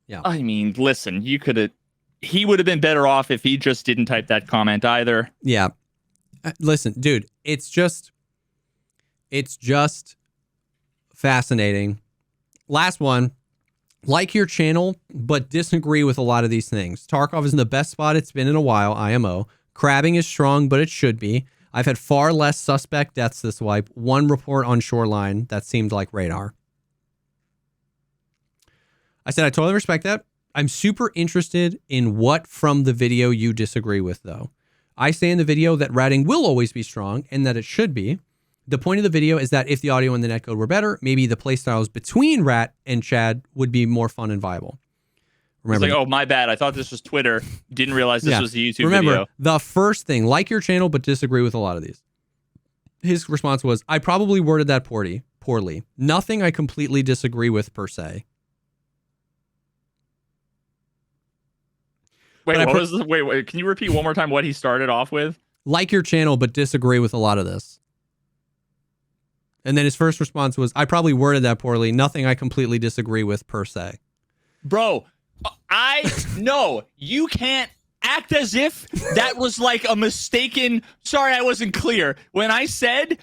Yeah. I mean, listen, he would have been better off if he just didn't type that comment either. Yeah. Listen, dude, it's just fascinating. Last one. Like your channel, but disagree with a lot of these things. Tarkov is in the best spot it's been in a while, IMO. Crabbing is strong, but it should be. I've had far less suspect deaths this wipe. One report on Shoreline that seemed like radar. I said I totally respect that. I'm super interested in what from the video you disagree with, though. I say in the video that ratting will always be strong and that it should be. The point of the video is that if the audio and the netcode were better, maybe the playstyles between Rat and Chad would be more fun and viable. Remember, it's like, oh, my bad. I thought this was Twitter. Didn't realize this was the YouTube video. Remember, the first thing, like your channel, but disagree with a lot of these. His response was, I probably worded that poorly. Nothing I completely disagree with per se. Wait, can you repeat one more time what he started off with? Like your channel, but disagree with a lot of this. And then his first response was, I probably worded that poorly. Nothing I completely disagree with per se. Bro, no, you can't act as if that was like a mistaken, sorry, I wasn't clear. When I said,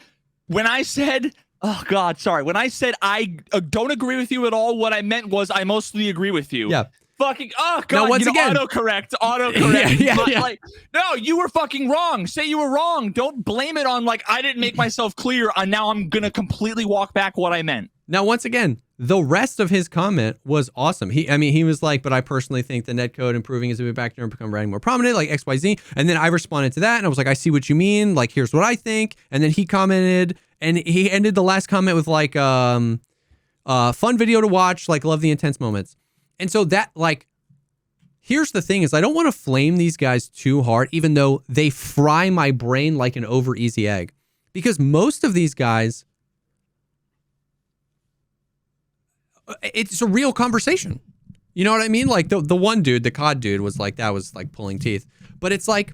oh God, sorry. When I said I don't agree with you at all, what I meant was I mostly agree with you. Yeah. Fucking, oh God, now, once again, autocorrect. Yeah. Like, no, you were fucking wrong. Say you were wrong. Don't blame it on like, I didn't make myself clear and now I'm going to completely walk back what I meant. Now, once again, the rest of his comment was awesome. He was like, but I personally think the netcode improving is a bit back there and become writing more prominent, like XYZ. And then I responded to that and I was like, I see what you mean. Like, here's what I think. And then he commented and he ended the last comment with like, fun video to watch, like, love the intense moments. And so that, like, here's the thing is I don't want to flame these guys too hard, even though they fry my brain like an over easy egg, because most of these guys, it's a real conversation. You know what I mean? Like the one dude, the COD dude was like, that was like pulling teeth, but it's like,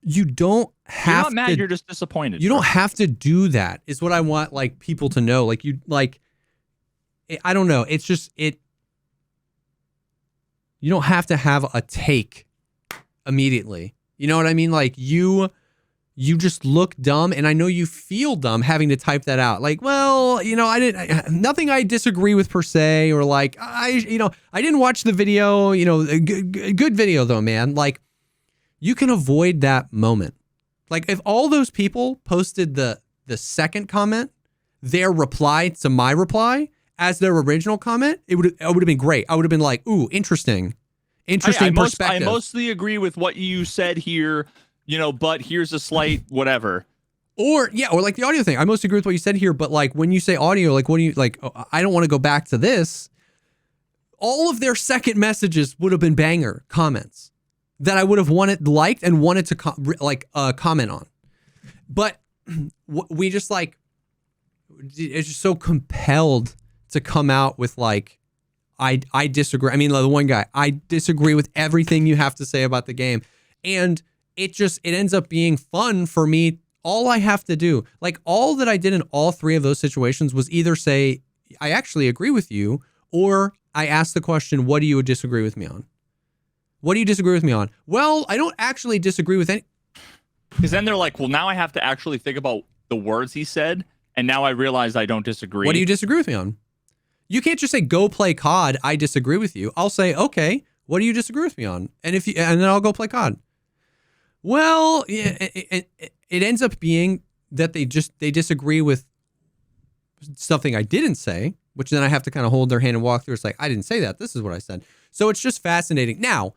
you don't have You're not mad, you're just disappointed. You don't have to do that is what I want like people to know. Like you, like, I don't know. It's just, you don't have to have a take immediately. You know what I mean? Like you just look dumb, and I know you feel dumb having to type that out. Like, well, you know, nothing I disagree with per se, or like, I didn't watch the video, you know, good video though, man. Like you can avoid that moment. Like if all those people posted the second comment, their reply to my reply, as their original comment, it would have been great. I would have been like, ooh, interesting perspective. I mostly agree with what you said here, you know, but here's a slight whatever. Or like the audio thing. I mostly agree with what you said here, but like when you say audio, like what do you like? Oh, I don't want to go back to this. All of their second messages would have been banger comments that I would have liked and wanted to comment on. But we just like, it's just so compelled to come out with like, I disagree. I mean, the one guy, I disagree with everything you have to say about the game. And it ends up being fun for me. All I have to do, like all that I did in all three of those situations was either say, I actually agree with you, or I asked the question, what do you disagree with me on? What do you disagree with me on? Well, I don't actually disagree with any. Because then they're like, well, now I have to actually think about the words he said. And now I realize I don't disagree. What do you disagree with me on? You can't just say, go play COD. I disagree with you. I'll say, okay, what do you disagree with me on? And then I'll go play COD. Well, yeah, it ends up being that they disagree with something I didn't say, which then I have to kind of hold their hand and walk through. It's like, I didn't say that. This is what I said. So it's just fascinating. Now,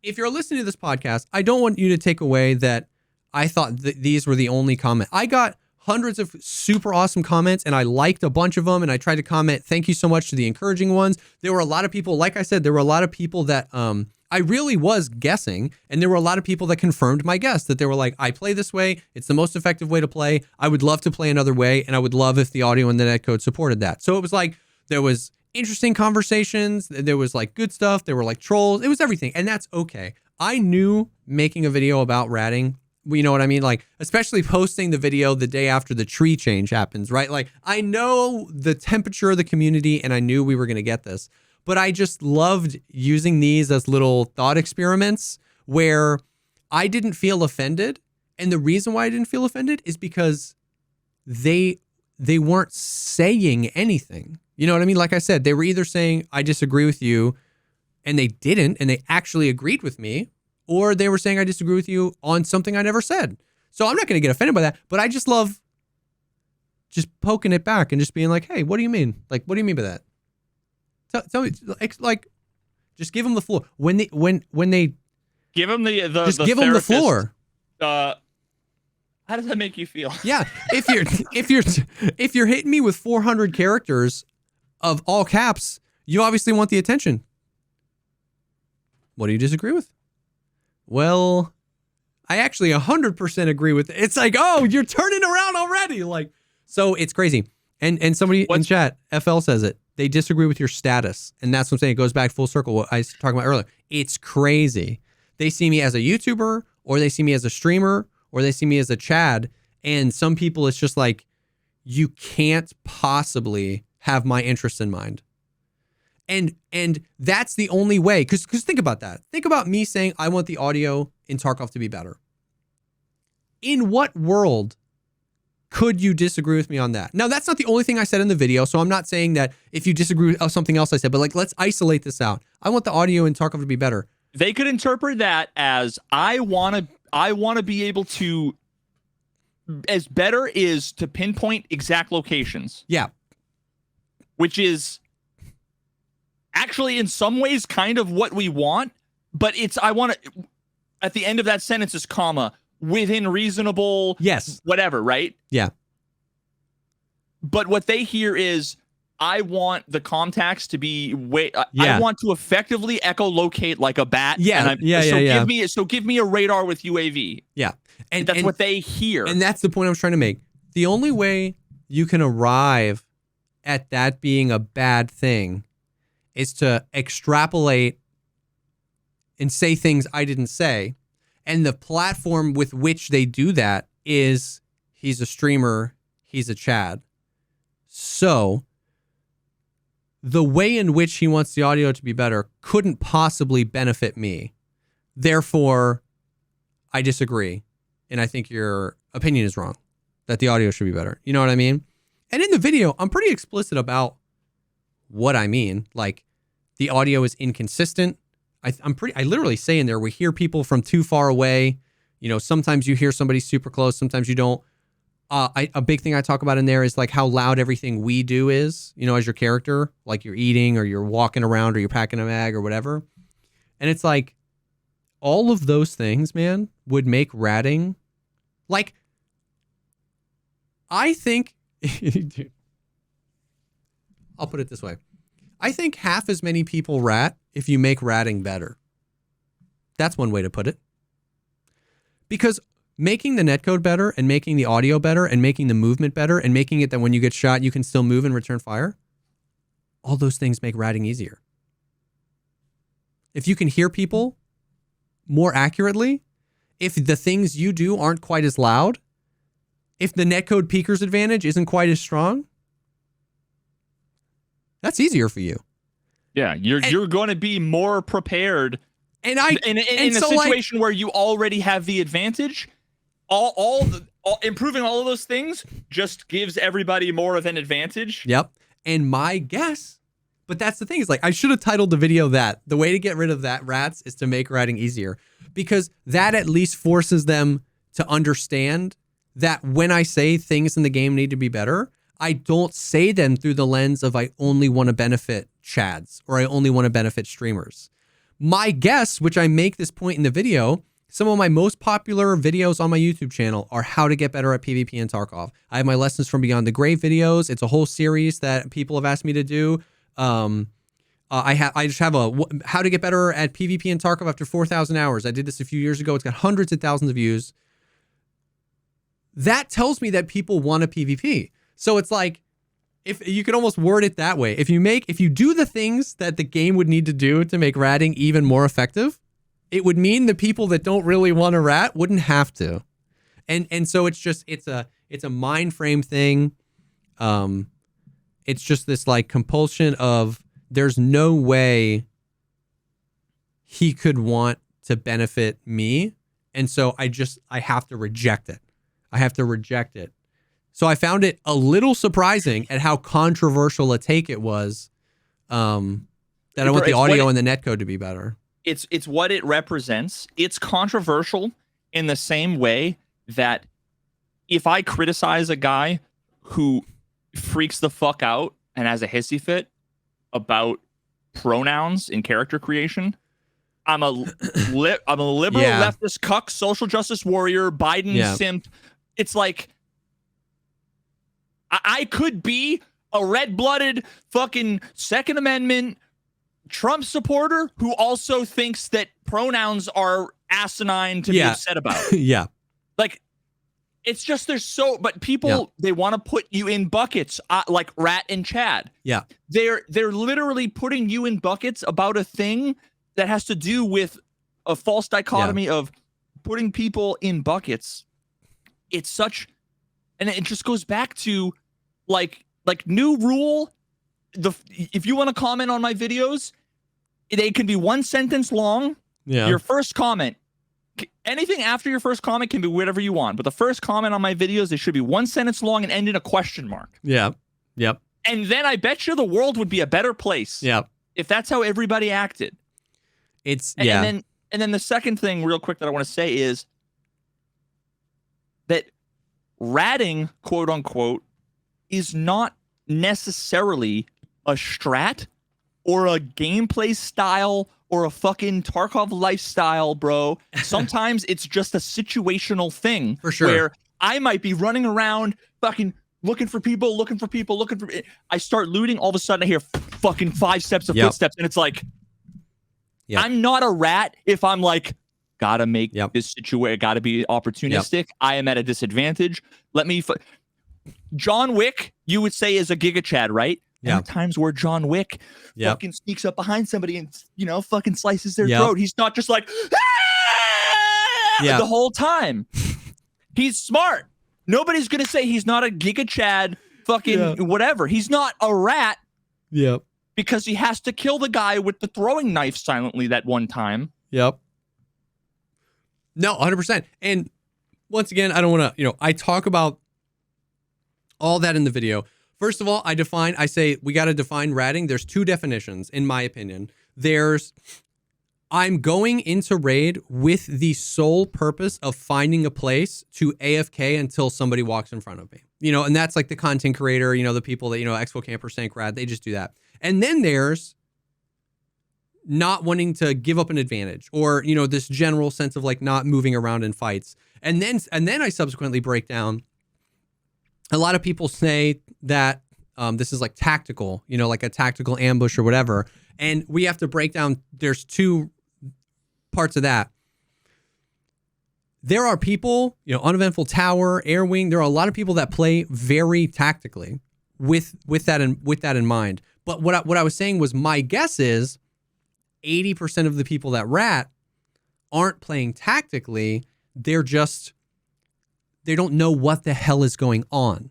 if you're listening to this podcast, I don't want you to take away that I thought these were the only comment. I got hundreds of super awesome comments, and I liked a bunch of them, and I tried to comment, thank you so much to the encouraging ones. There were a lot of people, like I said, there were a lot of people that I really was guessing, and there were a lot of people that confirmed my guess, that they were like, I play this way, it's the most effective way to play, I would love to play another way, and I would love if the audio and the netcode supported that. So it was like, there was interesting conversations, there was like good stuff, there were like trolls, it was everything, and that's okay. I knew making a video about ratting, you know what I mean? Like, especially posting the video the day after the tree change happens, right? Like, I know the temperature of the community, and I knew we were going to get this, but I just loved using these as little thought experiments where I didn't feel offended. And the reason why I didn't feel offended is because they weren't saying anything. You know what I mean? Like I said, they were either saying, I disagree with you, and they didn't, and they actually agreed with me, or they were saying, I disagree with you on something I never said. So I'm not going to get offended by that, but I just love just poking it back and just being like, hey, what do you mean? Like, what do you mean by that? Tell me, like, just give them the floor. When they give them the give them the floor. How does that make you feel? Yeah. If you're hitting me with 400 characters of all caps, you obviously want the attention. What do you disagree with? Well, I actually 100% agree with it. It's like, oh, you're turning around already. Like, so it's crazy. And somebody in chat, FL says it. They disagree with your status. And that's what I'm saying. It goes back full circle, what I was talking about earlier. It's crazy. They see me as a YouTuber, or they see me as a streamer, or they see me as a Chad. And some people, it's just like, you can't possibly have my interest in mind. And that's the only way, because think about that. Think about me saying I want the audio in Tarkov to be better. In what world could you disagree with me on that? Now, that's not the only thing I said in the video, so I'm not saying that if you disagree with something else I said, but like, let's isolate this out. I want the audio in Tarkov to be better. They could interpret that as I want to be able to, as better is to pinpoint exact locations. Yeah. Which is actually in some ways kind of what we want, but it's, I want to, at the end of that sentence is comma, within reasonable, yes, whatever, right? Yeah. But what they hear is, I want the contacts to be yeah. I want to effectively echolocate like a bat. Yeah, Give me a radar with UAV. Yeah, and that's what they hear. And that's the point I was trying to make. The only way you can arrive at that being a bad thing is to extrapolate and say things I didn't say. And the platform with which they do that is he's a streamer, he's a Chad. So the way in which he wants the audio to be better couldn't possibly benefit me. Therefore, I disagree. And I think your opinion is wrong, that the audio should be better. You know what I mean? And in the video, I'm pretty explicit about what I mean. Like, the audio is inconsistent. I literally say in there, we hear people from too far away. You know, sometimes you hear somebody super close, sometimes you don't. A big thing I talk about in there is like how loud everything we do is, you know, as your character, like you're eating or you're walking around or you're packing a bag or whatever. And it's like all of those things, man, would make ratting like, I think, dude, I'll put it this way. I think half as many people rat if you make ratting better. That's one way to put it. Because making the netcode better and making the audio better and making the movement better and making it that when you get shot, you can still move and return fire. all those things make ratting easier. If you can hear people more accurately, if the things you do aren't quite as loud, if the netcode peeker's advantage isn't quite as strong, that's easier for you. Yeah, you're going to be more prepared. And in a situation where you already have the advantage, improving all of those things just gives everybody more of an advantage. Yep. And my guess, but that's the thing, is like, I should have titled the video that the way to get rid of that rats is to make ratting easier, because that at least forces them to understand that when I say things in the game need to be better, I don't say them through the lens of I only want to benefit chads or I only want to benefit streamers. My guess, which I make this point in the video, some of my most popular videos on my YouTube channel are how to get better at PvP and Tarkov. I have my Lessons from Beyond the Grave videos. It's a whole series that people have asked me to do. I just have a how to get better at PvP and Tarkov after 4,000 hours. I did this a few years ago. It's got hundreds of thousands of views. That tells me that people want a PvP. So it's like, if you could almost word it that way, if you do the things that the game would need to do to make ratting even more effective, it would mean the people that don't really want to rat wouldn't have to. And so it's a mind frame thing. It's just this like compulsion of there's no way he could want to benefit me. And so I have to reject it. I have to reject it. So I found it a little surprising at how controversial a take it was, that I want the audio and the netcode to be better. It's what it represents. It's controversial in the same way that if I criticize a guy who freaks the fuck out and has a hissy fit about pronouns in character creation, I'm a liberal leftist cuck, social justice warrior, Biden simp. It's like, I could be a red-blooded fucking Second Amendment Trump supporter who also thinks that pronouns are asinine to be upset about. Yeah. Like, it's just but people, they want to put you in buckets, like Rat and Chad. Yeah. They're literally putting you in buckets about a thing that has to do with a false dichotomy of putting people in buckets. It's such, and it just goes back to like new rule. If you want to comment on my videos, they can be one sentence long. Yeah. Your first comment, anything after your first comment can be whatever you want, but the first comment on my videos, they should be one sentence long and end in a question mark. Yeah. Yep. And then I bet you the world would be a better place. Yep. If that's how everybody acted. And then the second thing real quick that I want to say is that ratting, quote unquote, is not necessarily a strat or a gameplay style or a fucking Tarkov lifestyle, bro. Sometimes it's just a situational thing. For sure. Where I might be running around fucking looking for people. I start looting. All of a sudden I hear fucking 5 steps of footsteps. And it's like, I'm not a rat if I'm like, gotta make this situation, gotta be opportunistic. I am at a disadvantage. Let me... John Wick, you would say, is a Giga Chad, right? Yeah. And the times where John Wick fucking sneaks up behind somebody and, fucking slices their throat. He's not just like, the whole time. He's smart. Nobody's going to say he's not a Giga Chad fucking whatever. He's not a rat. Yep. Because he has to kill the guy with the throwing knife silently that one time. Yep. No, 100%. And once again, I don't want to, I talk about all that in the video. First of all, I say we got to define ratting. There's 2 definitions, in my opinion. There's, I'm going into raid with the sole purpose of finding a place to AFK until somebody walks in front of me. And that's like the content creator, the people that, Expo Camper, Stank Rad, they just do that. And then there's not wanting to give up an advantage or, this general sense of like not moving around in fights. And then I subsequently break down. A lot of people say that this is like tactical, like a tactical ambush or whatever. And we have to break down, there's 2 parts of that. There are people, Uneventful Tower, Airwing, there are a lot of people that play very tactically with that in mind. But what I was saying was my guess is 80% of the people that rat aren't playing tactically. They don't know what the hell is going on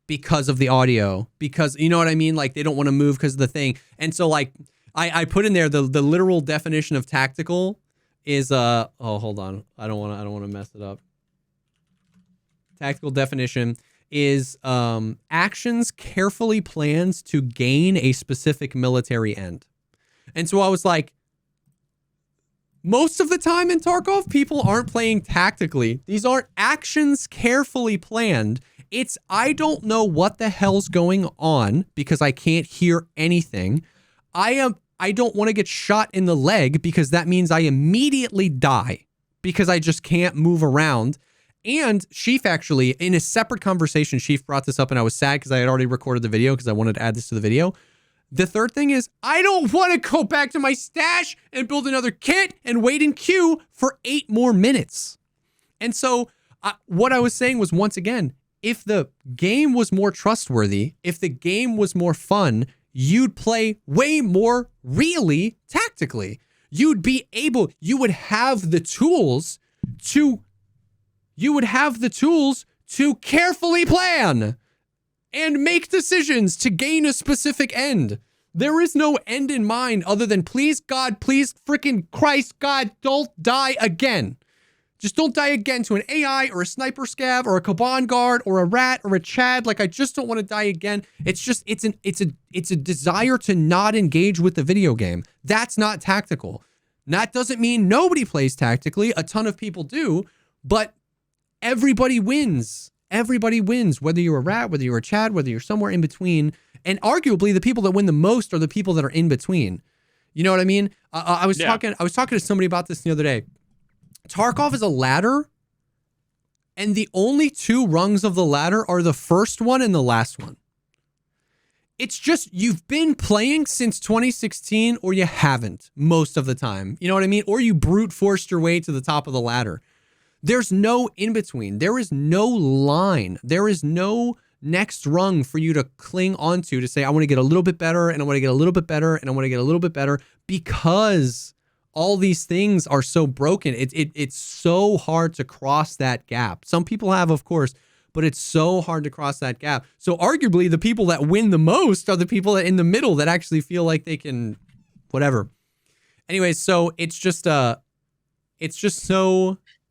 because of the audio, because you know what I mean? Like they don't want to move because of the thing. And so like I put in there the literal definition of tactical is hold on. I don't want to mess it up. Tactical definition is actions carefully planned to gain a specific military end. And so I was like, most of the time in Tarkov, people aren't playing tactically. These aren't actions carefully planned. It's I don't know what the hell's going on because I can't hear anything. I don't want to get shot in the leg because that means I immediately die because I just can't move around. And Sheaf actually, in a separate conversation, Sheaf brought this up and I was sad because I had already recorded the video because I wanted to add this to the video. The third thing is, I don't want to go back to my stash and build another kit and wait in queue for 8 more minutes. And so what I was saying was, once again, if the game was more trustworthy, if the game was more fun, you'd play way more really tactically. You would have the tools to carefully plan and make decisions to gain a specific end. There is no end in mind other than please God, please freaking Christ, God, don't die again. Just don't die again to an AI or a sniper scav or a Kaban guard or a rat or a Chad. Like I just don't want to die again. It's just it's a desire to not engage with the video game. That's not tactical. That doesn't mean nobody plays tactically. A ton of people do, but everybody wins. Everybody wins, whether you're a rat, whether you're a Chad, whether you're somewhere in between. And arguably, the people that win the most are the people that are in between. You know what I mean? I was talking to somebody about this the other day. Tarkov is a ladder, and the only 2 rungs of the ladder are the first one and the last one. It's just you've been playing since 2016, or you haven't most of the time. You know what I mean? Or you brute forced your way to the top of the ladder. There's no in between. There is no line. There is no next rung for you to cling onto to say, I want to get a little bit better and I want to get a little bit better and I want to get a little bit better, because all these things are so broken. It's so hard to cross that gap. Some people have, of course, but it's so hard to cross that gap. So arguably the people that win the most are the people that in the middle that actually feel like they can whatever. Anyways, so it's just so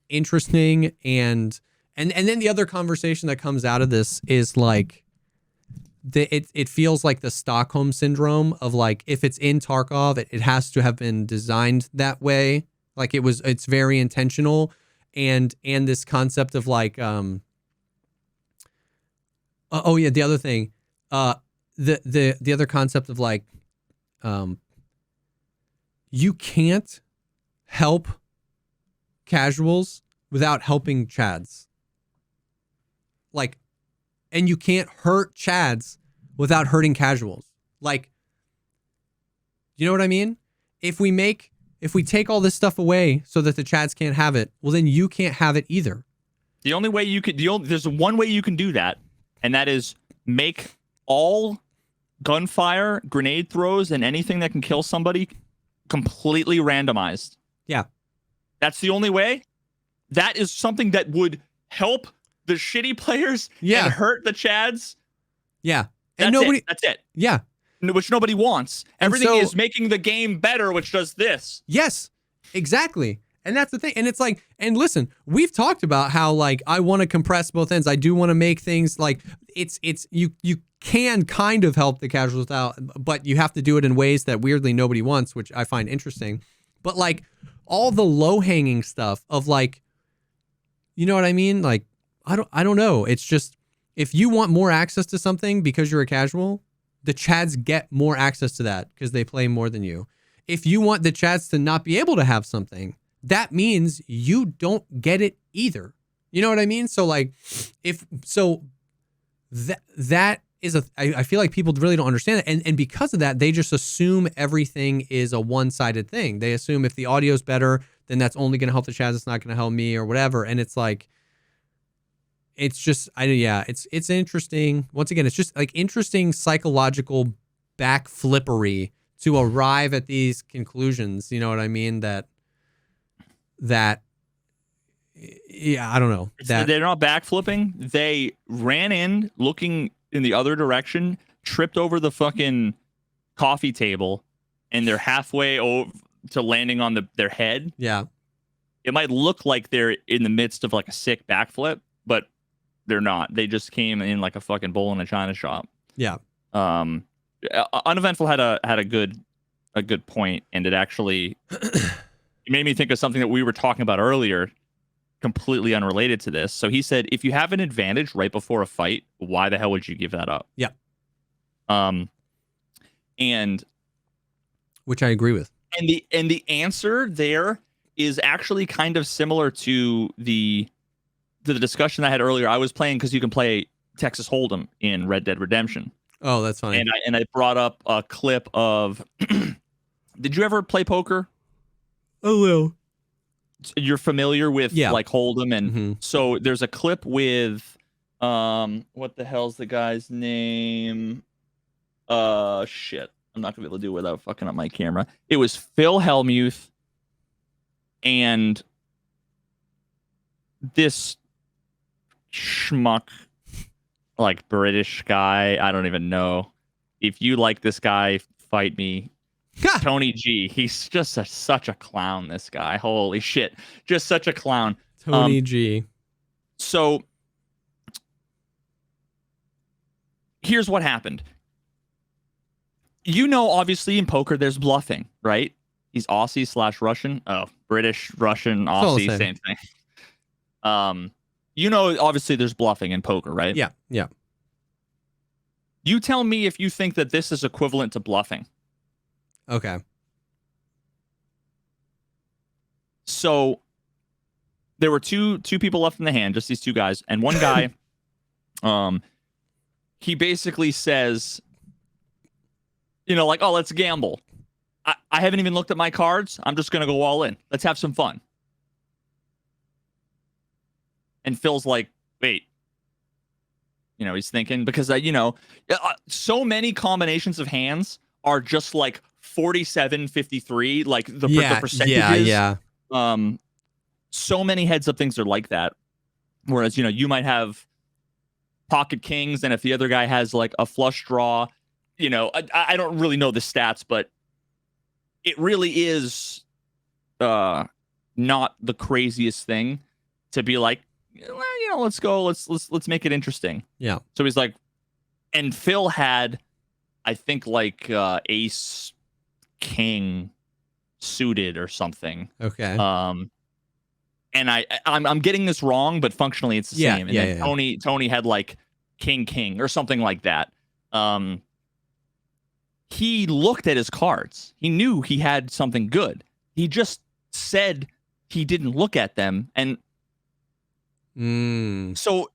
interesting, and then the other conversation that comes out of this is like it feels like the Stockholm syndrome of like, if it's in Tarkov, it has to have been designed that way, like it's very intentional, and this concept of like the other thing, the other concept of like you can't help casuals without helping Chads. Like, and you can't hurt Chads without hurting casuals. Like, you know what I mean? If we take all this stuff away so that the Chads can't have it, well then you can't have it either. The only way you could, there's one way you can do that, and that is make all gunfire, grenade throws, and anything that can kill somebody completely randomized. Yeah. That's the only way. That is something that would help the shitty players and hurt the Chads. Yeah. And that's it. Yeah. Which nobody wants. Everything is making the game better, which does this. Yes, exactly. And that's the thing. And it's like, and listen, we've talked about how like I want to compress both ends. I do want to make things like you can kind of help the casuals out, but you have to do it in ways that weirdly nobody wants, which I find interesting. But like all the low-hanging stuff of like, you know what I mean? Like, I don't know. It's just, if you want more access to something because you're a casual, the Chads get more access to that because they play more than you. If you want the Chads to not be able to have something, that means you don't get it either. You know what I mean? So like, that is I feel like people really don't understand it. And because of that, they just assume everything is a one-sided thing. They assume if the audio's better, then that's only going to help the Chads. It's not going to help me or whatever. And it's like, it's just, it's interesting. Once again, it's just like interesting psychological backflippery to arrive at these conclusions. You know what I mean? That yeah, I don't know. That They're not backflipping. They ran in looking in the other direction, tripped over the fucking coffee table, and they're halfway over to landing on their head. Yeah. It might look like they're in the midst of like a sick backflip, but they're not. They just came in like a fucking bull in a china shop. Yeah. Uneventful had a good point, and it actually it made me think of something that we were talking about earlier, completely unrelated to this. So he said, if you have an advantage right before a fight, why the hell would you give that up? Yeah. And which I agree with. And the answer there is actually kind of similar to the discussion I had earlier. I was playing because you can play Texas Hold'em in Red Dead Redemption. Oh, that's funny. And I brought up a clip of. Did you ever play poker? A little. You're familiar with like Hold'em, and so there's a clip with what the hell's the guy's name? Shit. I'm not gonna be able to do it without fucking up my camera. It was Phil Hellmuth and this schmuck, like British guy. I don't even know. If you like this guy, fight me. Tony G. He's just such a clown, this guy. Holy shit. Just such a clown. Tony G. So here's what happened. You know, obviously in poker, there's bluffing, right? He's Aussie/Russian. Oh, British, Russian, Aussie, same thing. You know, obviously there's bluffing in poker, right? Yeah, yeah. You tell me if you think that this is equivalent to bluffing. Okay. So there were two people left in the hand, just these two guys, and one guy, he basically says, you know, like, oh, let's gamble. I haven't even looked at my cards. I'm just gonna go all in. Let's have some fun. And Phil's like, wait. You know, he's thinking because you know, so many combinations of hands are just like 47-53, like the percentages. Yeah. So many heads up things are like that. Whereas, you know, you might have pocket kings, and if the other guy has like a flush draw, you know, I don't really know the stats, but it really is not the craziest thing to be like, well, you know, let's go, let's make it interesting. Yeah. So he's like, and Phil had, I think, like ace king suited or something. Okay. And I'm getting this wrong, but functionally it's the same. And then Tony had like king or something like that. He looked at his cards. He knew he had something good. He just said he didn't look at them. And so,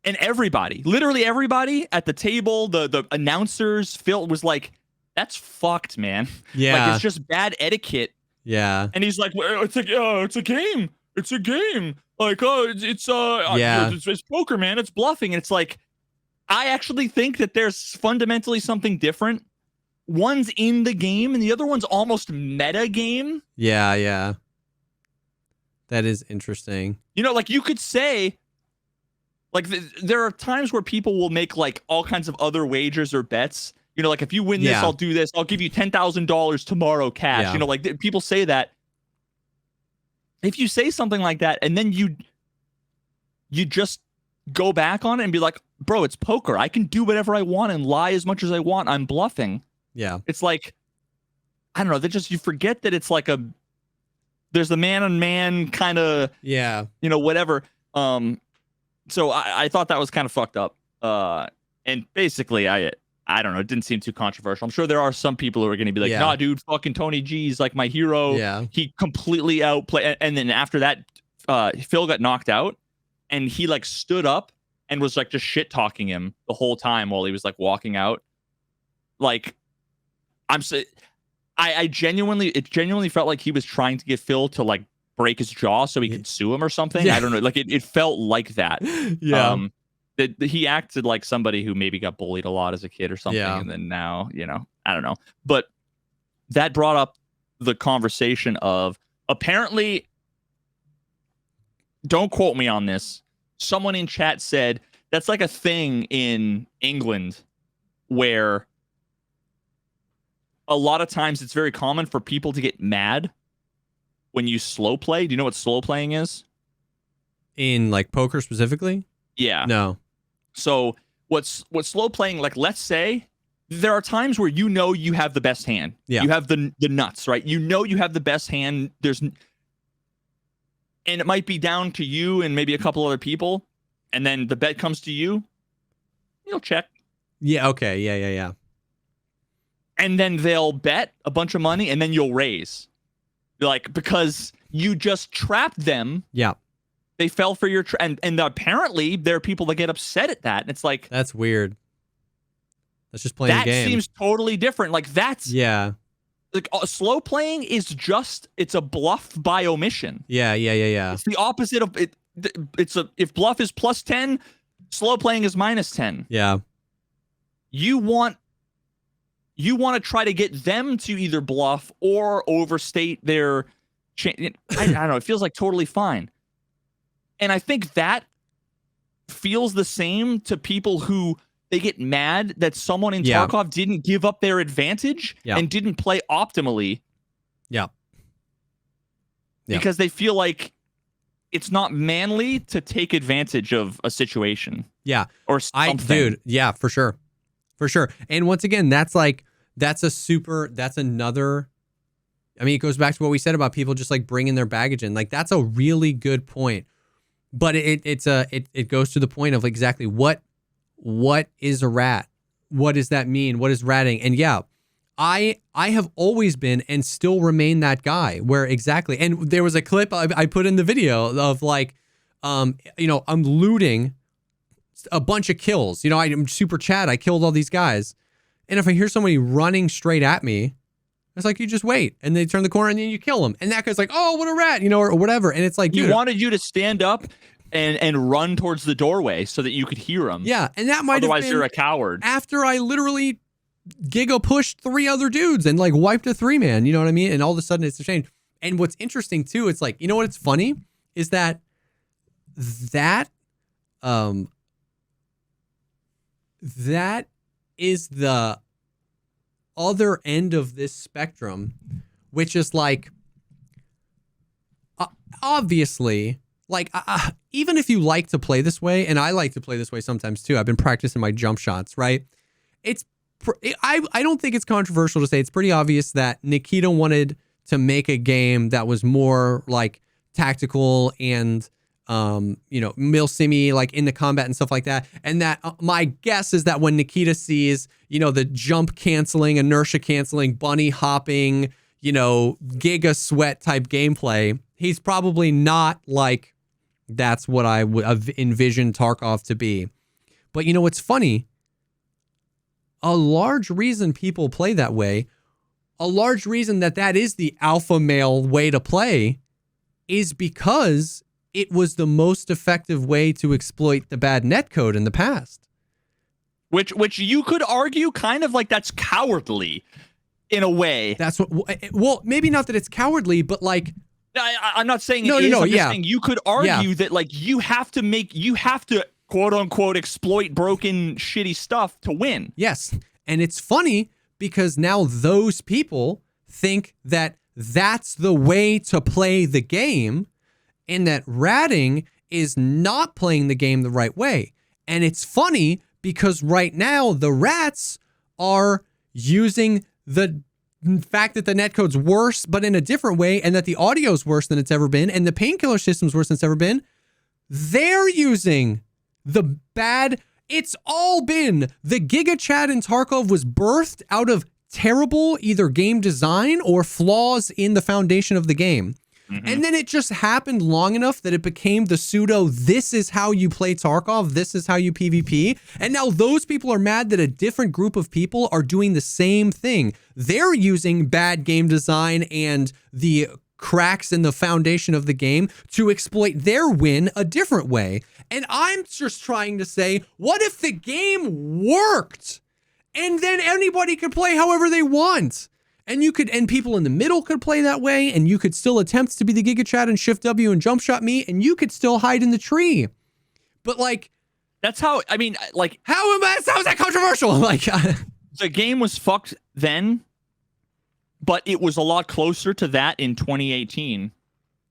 and everybody, literally everybody at the table, the announcers, Phil was like, that's fucked, man. Yeah. Like, it's just bad etiquette. Yeah. And he's like, well, it's a game. It's a game. Like, oh, it's poker, man. It's bluffing. And it's like, I actually think that there's fundamentally something different. One's in the game and the other one's almost meta game. Yeah, yeah. That is interesting. You know, like you could say, like there are times where people will make like all kinds of other wagers or bets. You know, like if you win this, I'll do this. I'll give you $10,000 tomorrow cash. Yeah. You know, like people say that. If you say something like that and then you just go back on it and be like, bro, it's poker. I can do whatever I want and lie as much as I want. I'm bluffing. Yeah. It's like, I don't know. You forget that it's like there's the man on man kind of, you know, whatever. So I thought that was kind of fucked up. And basically I don't know. It didn't seem too controversial. I'm sure there are some people who are going to be like, nah, dude, fucking Tony G's like my hero. Yeah. He completely outplayed. And then after that, Phil got knocked out and he like stood up and was like just shit talking him the whole time while he was like walking out. Like, it genuinely felt like he was trying to get Phil to like break his jaw so he could sue him or something. I don't know. Like it felt like that. Yeah. he acted like somebody who maybe got bullied a lot as a kid or something, and then now, I don't know. But that brought up the conversation of, apparently, don't quote me on this, someone in chat said that's like a thing in England where a lot of times it's very common for people to get mad when you slow play. Do you know what slow playing is? In like poker specifically? Yeah. No. So what's slow playing, like, let's say there are times where you have the best hand. Yeah. You have the nuts, right? You have the best hand. And it might be down to you and maybe a couple other people, and then the bet comes to you. You'll check. Yeah, okay. Yeah. And then they'll bet a bunch of money, and then you'll raise. Like, because you just trapped them. Yeah. They fell for your and apparently there are people that get upset at that. And it's like, that's weird. That's just playing a game. That seems totally different. Like, that's like slow playing is just, it's a bluff by omission. Yeah. It's the opposite of it. If bluff is plus 10, slow playing is minus 10. Yeah. You want to try to get them to either bluff or overstate their I don't know. It feels like totally fine. And I think that feels the same to people who they get mad that someone in Tarkov didn't give up their advantage and didn't play optimally. Yeah. Because they feel like it's not manly to take advantage of a situation. Yeah. Or something. Dude, yeah, for sure. For sure. And once again, that's another, I mean, it goes back to what we said about people just like bringing their baggage in. Like, that's a really good point. But it goes to the point of exactly what is a rat? What does that mean? What is ratting? And yeah, I have always been and still remain that guy where exactly. And there was a clip I put in the video of like, I'm looting a bunch of kills. I'm super Chad. I killed all these guys. And if I hear somebody running straight at me, it's like, you just wait. And they turn the corner and then you kill them. And that guy's like, oh, what a rat, or whatever. And it's like, he wanted you to stand up and run towards the doorway so that you could hear him. Yeah. And that might Otherwise, have been you're a coward. After I literally giga pushed 3 other dudes and like wiped a 3-man, you know what I mean? And all of a sudden it's a change. And what's interesting too, it's like, what's funny is that is the other end of this spectrum, which is like, obviously, like, even if you like to play this way, and I like to play this way sometimes too, I've been practicing my jump shots, right? I don't think it's controversial to say it's pretty obvious that Nikita wanted to make a game that was more like tactical and milsimmy, like in the combat and stuff like that. And that my guess is that when Nikita sees, the jump canceling, inertia canceling, bunny hopping, giga sweat type gameplay, he's probably not like, that's what I would have envisioned Tarkov to be. But what's funny? A large reason people play that way, a large reason that is the alpha male way to play, is because it was the most effective way to exploit the bad netcode in the past. Which you could argue kind of like that's cowardly in a way. That's what, well, maybe not that it's cowardly, but like, I'm not saying it is. I'm just saying you could argue that like you have to quote unquote exploit broken shitty stuff to win. Yes. And it's funny because now those people think that that's the way to play the game, and that ratting is not playing the game the right way. And it's funny because right now the rats are using the fact that the netcode's worse, but in a different way, and that the audio's worse than it's ever been, and the painkiller system's worse than it's ever been. They're using the bad. It's all been the Giga Chat in Tarkov was birthed out of terrible either game design or flaws in the foundation of the game. Mm-hmm. And then it just happened long enough that it became the pseudo, this is how you play Tarkov, this is how you PvP. And now those people are mad that a different group of people are doing the same thing. They're using bad game design and the cracks in the foundation of the game to exploit their win a different way. And I'm just trying to say, what if the game worked and then anybody could play however they want? And people in the middle could play that way, and you could still attempt to be the Giga Chad and Shift W and jump shot me, and you could still hide in the tree. But like, that's how, I mean, like, how is that controversial? Like, the game was fucked then, but it was a lot closer to that in 2018.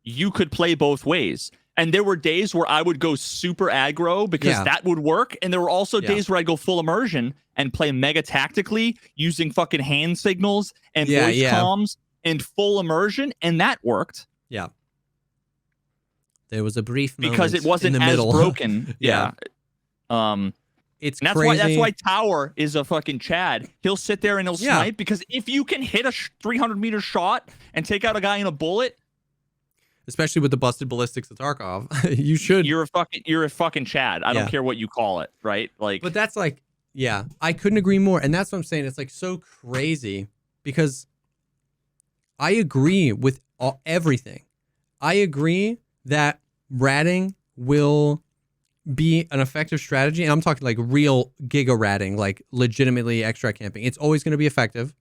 You could play both ways. And there were days where I would go super aggro because that would work. And there were also days where I'd go full immersion and play mega tactically using fucking hand signals and voice comms and full immersion. And that worked. Yeah. There was a brief moment because it wasn't in the as middle. broken. It's and crazy. That's why Tower is a fucking Chad. He'll sit there and he'll snipe because if you can hit a 300-meter shot and take out a guy in a bullet, especially with the busted ballistics of Tarkov, you should. You're a fucking Chad. I don't care what you call it, right? Like, but that's like, I couldn't agree more. And that's what I'm saying. It's like so crazy because I agree with everything. I agree that ratting will be an effective strategy. And I'm talking like real giga ratting, like legitimately extract camping. It's always going to be effective.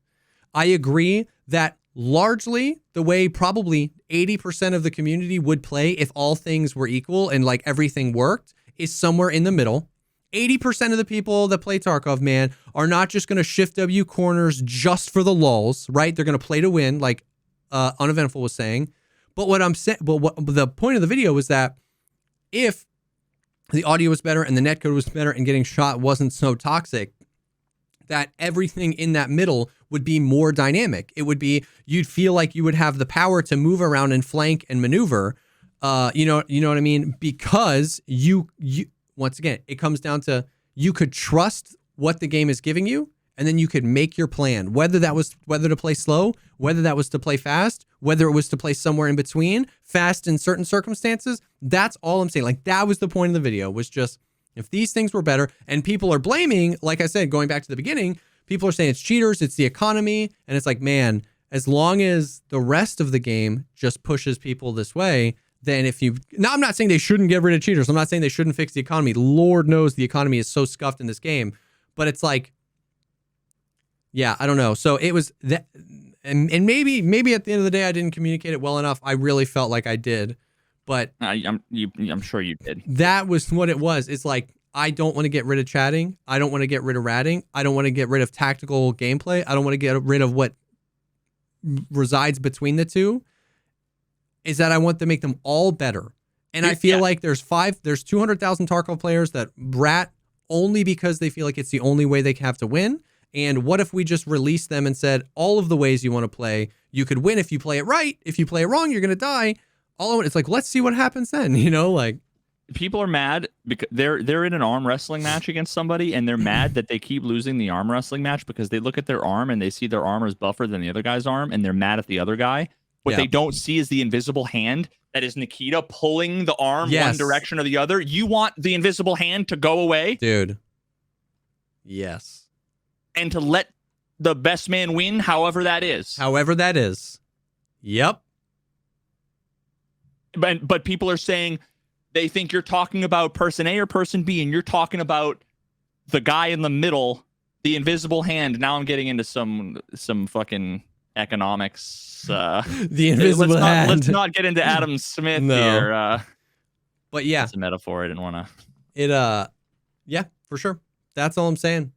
I agree that largely the way probably 80% of the community would play if all things were equal and like everything worked is somewhere in the middle. 80% of the people that play Tarkov, man, are not just going to shift W corners just for the lulz, right? They're going to play to win, like Uneventful was saying. But what I'm saying, what the point of the video was that if the audio was better and the netcode was better and getting shot wasn't so toxic, that everything in that middle would be more dynamic. It would be, you'd feel like you would have the power to move around and flank and maneuver. You know what I mean? Because you once again, it comes down to you could trust what the game is giving you, and then you could make your plan, whether to play slow, whether that was to play fast, whether it was to play somewhere in between, fast in certain circumstances. That's all I'm saying. Like, that was the point of the video, was just, if these things were better, and people are blaming, like I said, going back to the beginning, people are saying it's cheaters, it's the economy, and it's like, man, as long as the rest of the game just pushes people this way, then now I'm not saying they shouldn't get rid of cheaters. I'm not saying they shouldn't fix the economy. Lord knows the economy is so scuffed in this game, but it's like, I don't know. So it was that, and maybe at the end of the day, I didn't communicate it well enough. I really felt like I did, but I'm sure you did. That was what it was. It's like, I don't want to get rid of chatting. I don't want to get rid of ratting. I don't want to get rid of tactical gameplay. I don't want to get rid of what resides between the two. Is that I want to make them all better. And I feel like there's 200,000 Tarkov players that rat only because they feel like it's the only way they have to win. And what if we just released them and said, all of the ways you want to play, you could win if you play it right. If you play it wrong, you're going to die. It's like, let's see what happens then, like. People are mad because they're in an arm wrestling match against somebody, and they're mad that they keep losing the arm wrestling match because they look at their arm and they see their armor is buffer than the other guy's arm, and they're mad at the other guy. What they don't see is the invisible hand that is Nikita pulling the arm one direction or the other. You want the invisible hand to go away, dude. Yes. And to let the best man win, however that is. Yep. But people are saying they think you're talking about person A or person B, and you're talking about the guy in the middle, the invisible hand. Now I'm getting into some fucking economics. The invisible hand. Let's not get into Adam Smith here. But it's a metaphor. I didn't want to. For sure. That's all I'm saying.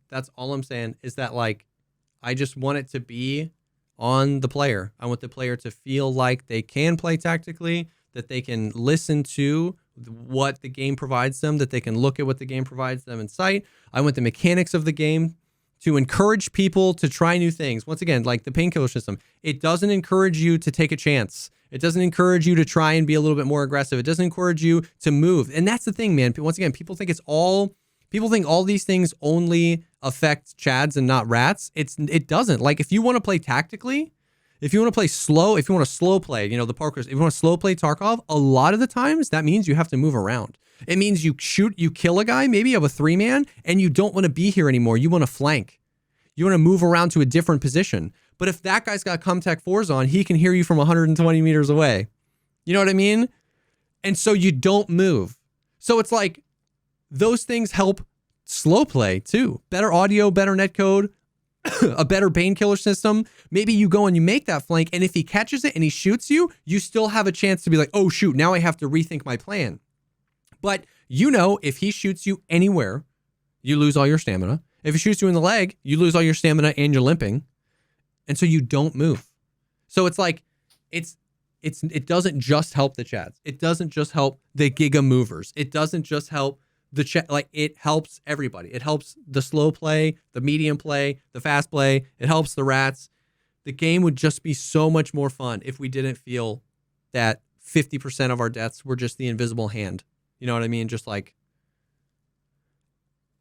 Is that, like, I just want it to be on the player. I want the player to feel like they can play tactically, that they can listen to what the game provides them, that they can look at what the game provides them in sight. I want the mechanics of the game to encourage people to try new things. Once again, like the painkiller system, it doesn't encourage you to take a chance. It doesn't encourage you to try and be a little bit more aggressive. It doesn't encourage you to move. And that's the thing, man. Once again, people think all these things only affect chads and not rats. It doesn't. Like, if you want to play tactically, if you want to play slow, if you want to slow play, the Parkers, if you want to slow play Tarkov, a lot of the times that means you have to move around. It means you kill a guy, maybe of a 3-man, and you don't want to be here anymore. You want to flank. You want to move around to a different position. But if that guy's got Comtech 4s on, he can hear you from 120 meters away. You know what I mean? And so you don't move. So it's like those things help slow play too. Better audio, better netcode, a better painkiller system. Maybe you go and you make that flank, and if he catches it and he shoots you, you still have a chance to be like, oh shoot, now I have to rethink my plan. But you know, if he shoots you anywhere, you lose all your stamina. If he shoots you in the leg, you lose all your stamina and you're limping. And so you don't move. So it's like, it doesn't just help the chads. It doesn't just help the giga movers. It doesn't just help the chat. Like, it helps everybody. It helps the slow play, the medium play, the fast play. It helps the rats. The game would just be so much more fun if we didn't feel that 50% of our deaths were just the invisible hand. You know what I mean? Just like,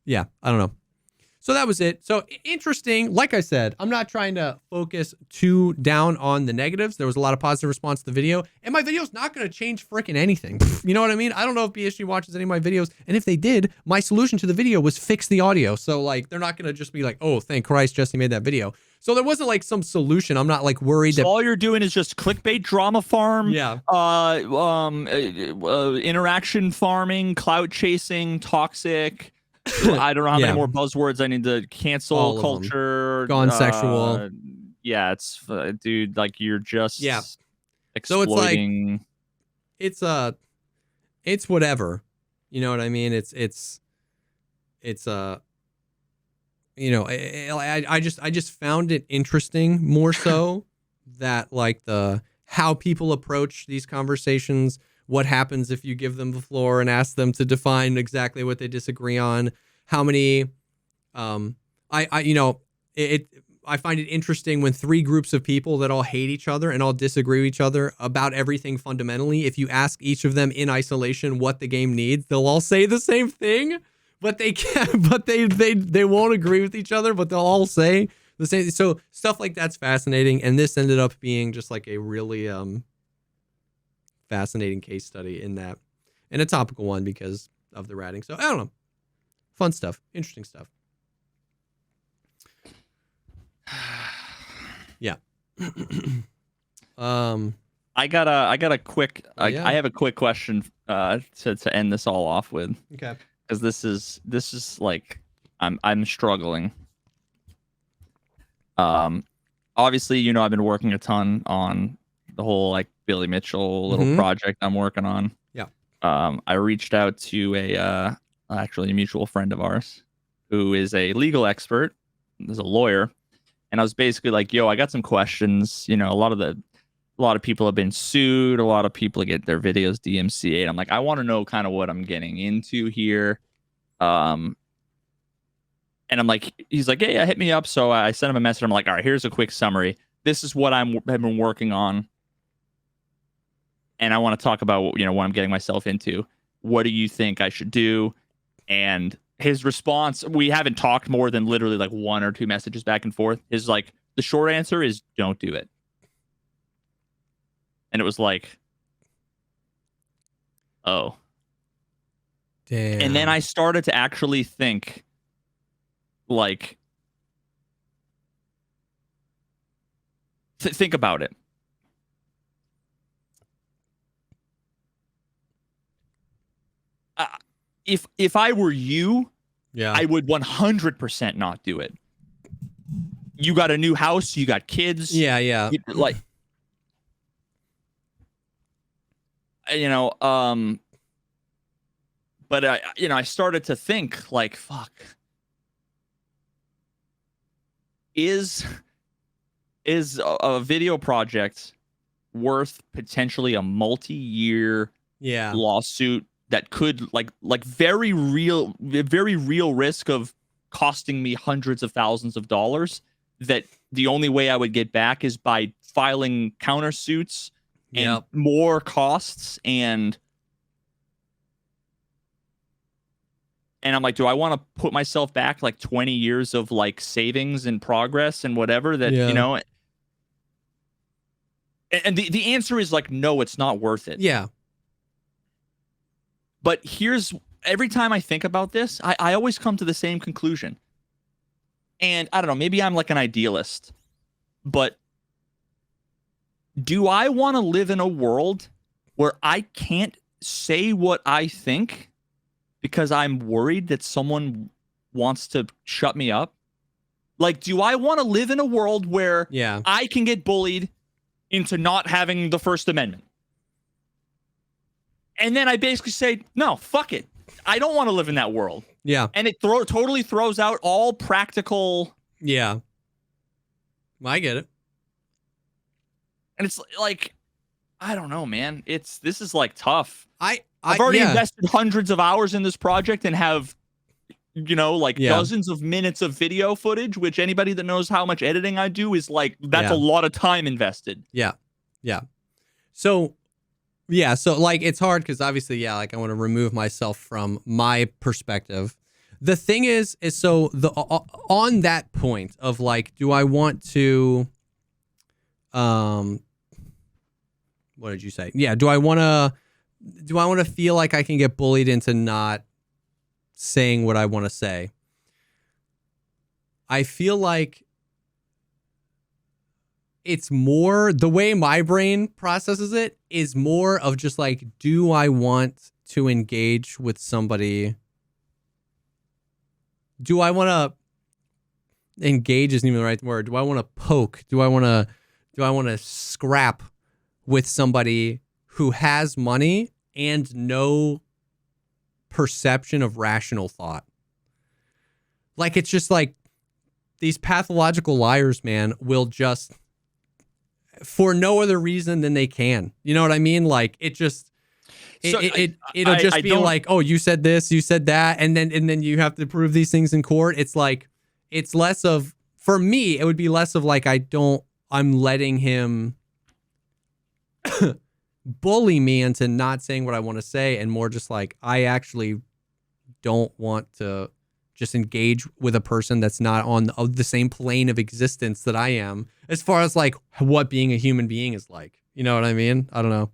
yeah, I don't know. So that was it. So interesting. Like I said, I'm not trying to focus too down on the negatives. There was a lot of positive response to the video, and my video's not going to change freaking anything. You know what I mean? I don't know if BSG watches any of my videos, and if they did, my solution to the video was fix the audio. So like, they're not going to just be like, oh, thank Christ Jesse made that video. So there wasn't like some solution. I'm not like worried that all you're doing is just clickbait drama farm, yeah, interaction farming, clout chasing, toxic. I don't know how many more buzzwords I need to cancel culture. Gone sexual. Yeah, it's dude, like you're just So exploiting. it's whatever. You know what I mean? It's you know, I just found it interesting more so that like how people approach these conversations. What happens if you give them the floor and ask them to define exactly what they disagree on? How many, I find it interesting when three groups of people that all hate each other and all disagree with each other about everything fundamentally. If you ask each of them in isolation what the game needs, they'll all say the same thing, but they can't, but they won't agree with each other, but they'll all say the same. So stuff like that's fascinating. And this ended up being just like a really, fascinating case study in that, and a topical one because of the ratting. So I don't know, fun stuff, interesting stuff. Yeah. I got a quick. I have a quick question to end this all off with. Okay. Because this is like I'm struggling. Obviously, you know, I've been working a ton on the whole like Billy Mitchell little project I'm working on. Yeah. I reached out to actually a mutual friend of ours who is a legal expert, is a lawyer, and I was basically like, yo, I got some questions. You know, a lot of people have been sued, a lot of people get their videos DMCA'd. I'm like, I want to know kind of what I'm getting into here. And I'm like, he's like, yeah, hit me up. So I sent him a message. I'm like, all right, here's a quick summary. This is what I've been working on. And I want to talk about, you know, what I'm getting myself into. What do you think I should do? And his response, we haven't talked more than literally like one or two messages back and forth. His like, the short answer is don't do it. And it was like, oh. Damn. And then I started to actually think, like, think about it. If I were you, I would 100% not do it. You got a new house, you got kids. Yeah. Like, you know, but I started to think like, fuck, is a video project worth potentially a multi-year lawsuit that could like very real risk of costing me hundreds of thousands of dollars, that the only way I would get back is by filing countersuits and more costs, and I'm like, do I want to put myself back like 20 years of like savings and progress and whatever that, you know, and the answer is like, no, it's not worth it. Yeah. But every time I think about this, I always come to the same conclusion. And I don't know, maybe I'm like an idealist, But do I want to live in a world where I can't say what I think because I'm worried that someone wants to shut me up? Like, do I want to live in a world where I can get bullied into not having the First Amendment? And then I basically say, no, fuck it. I don't want to live in that world. Yeah. And it totally throws out all practical. Yeah. I get it. And it's like, I don't know, man. This is like tough. I've already invested hundreds of hours in this project and have, dozens of minutes of video footage, which anybody that knows how much editing I do is like, that's a lot of time invested. Yeah. Yeah. So like it's hard because obviously, I want to remove myself from my perspective. The thing is so on that point of like, do I want to, what did you say? Yeah. Do I want to feel like I can get bullied into not saying what I want to say? I feel like it's more, the way my brain processes it is more of just like, do I want to engage with somebody? Do I want to engage isn't even the right word. Do I want to poke? Do I want to scrap with somebody who has money and no perception of rational thought? Like, it's just like these pathological liars, man, will just, for no other reason than they can. You know what I mean? Like, it just, it'll just be like, oh, you said this, you said that, and then you have to prove these things in court. It's like, it's less of, for me, it would be less of like, I'm letting him bully me into not saying what I want to say, and more just like, I actually don't want to just engage with a person that's not on the same plane of existence that I am, as far as like what being a human being is like. You know what I mean? I don't know.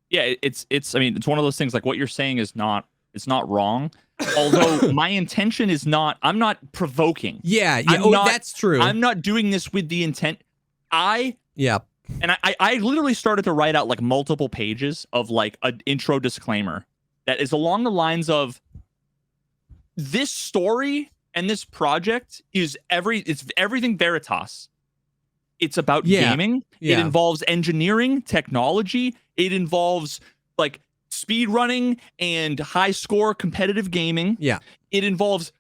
Yeah, it's one of those things, like what you're saying is not, it's not wrong. Although my intention is not, I'm not provoking. Yeah. That's true. I'm not doing this with the intent. And I literally started to write out like multiple pages of like an intro disclaimer that is along the lines of, this story and this project is everything Veritas. It's about gaming. It involves engineering, technology. It involves like speed running and high score competitive gaming. Yeah. It involves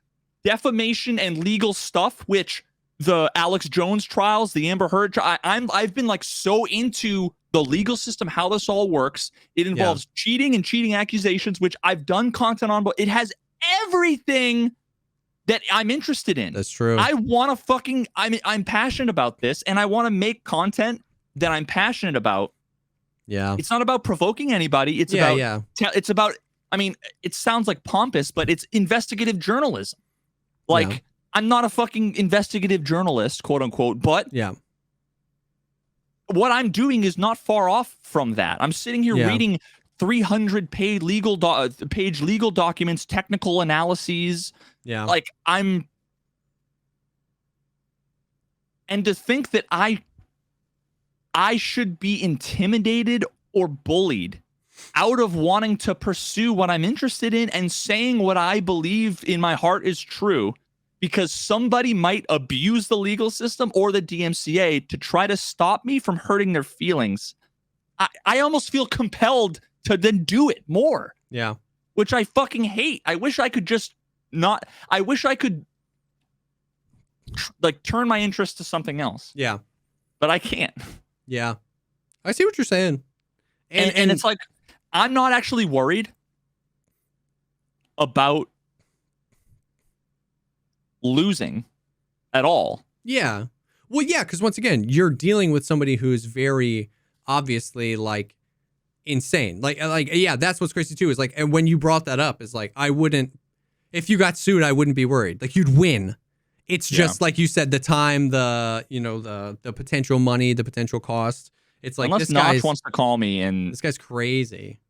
defamation and legal stuff, which the Alex Jones trials, the Amber Heard I've been like so into the legal system, how this all works. It involves cheating and cheating accusations, which I've done content on, but it has everything that I'm interested in. That's true. I want to I'm passionate about this, and I want to make content that I'm passionate about. Yeah. It's not about provoking anybody. It's it's about, I mean, it sounds like pompous, but it's investigative journalism. Like, I'm not a fucking investigative journalist, quote unquote, but what I'm doing is not far off from that. I'm sitting here reading 300-page legal documents, technical analyses. Yeah. Like, and to think that I should be intimidated or bullied out of wanting to pursue what I'm interested in and saying what I believe in my heart is true, because somebody might abuse the legal system or the DMCA to try to stop me from hurting their feelings. I almost feel compelled to then do it more. Yeah. Which I fucking hate. I wish I could just not. I wish I could like turn my interest to something else. Yeah. But I can't. Yeah. I see what you're saying. And it's like, I'm not actually worried about losing at all. Yeah. Well, yeah, because once again, you're dealing with somebody who's very obviously like insane. Like, yeah, that's what's crazy too, is like, and when you brought that up, is like, I wouldn't, if you got sued, I wouldn't be worried. Like, you'd win. It's just like you said, the time, the potential money, the potential cost. It's like, unless this Notch wants to call me, and this guy's crazy.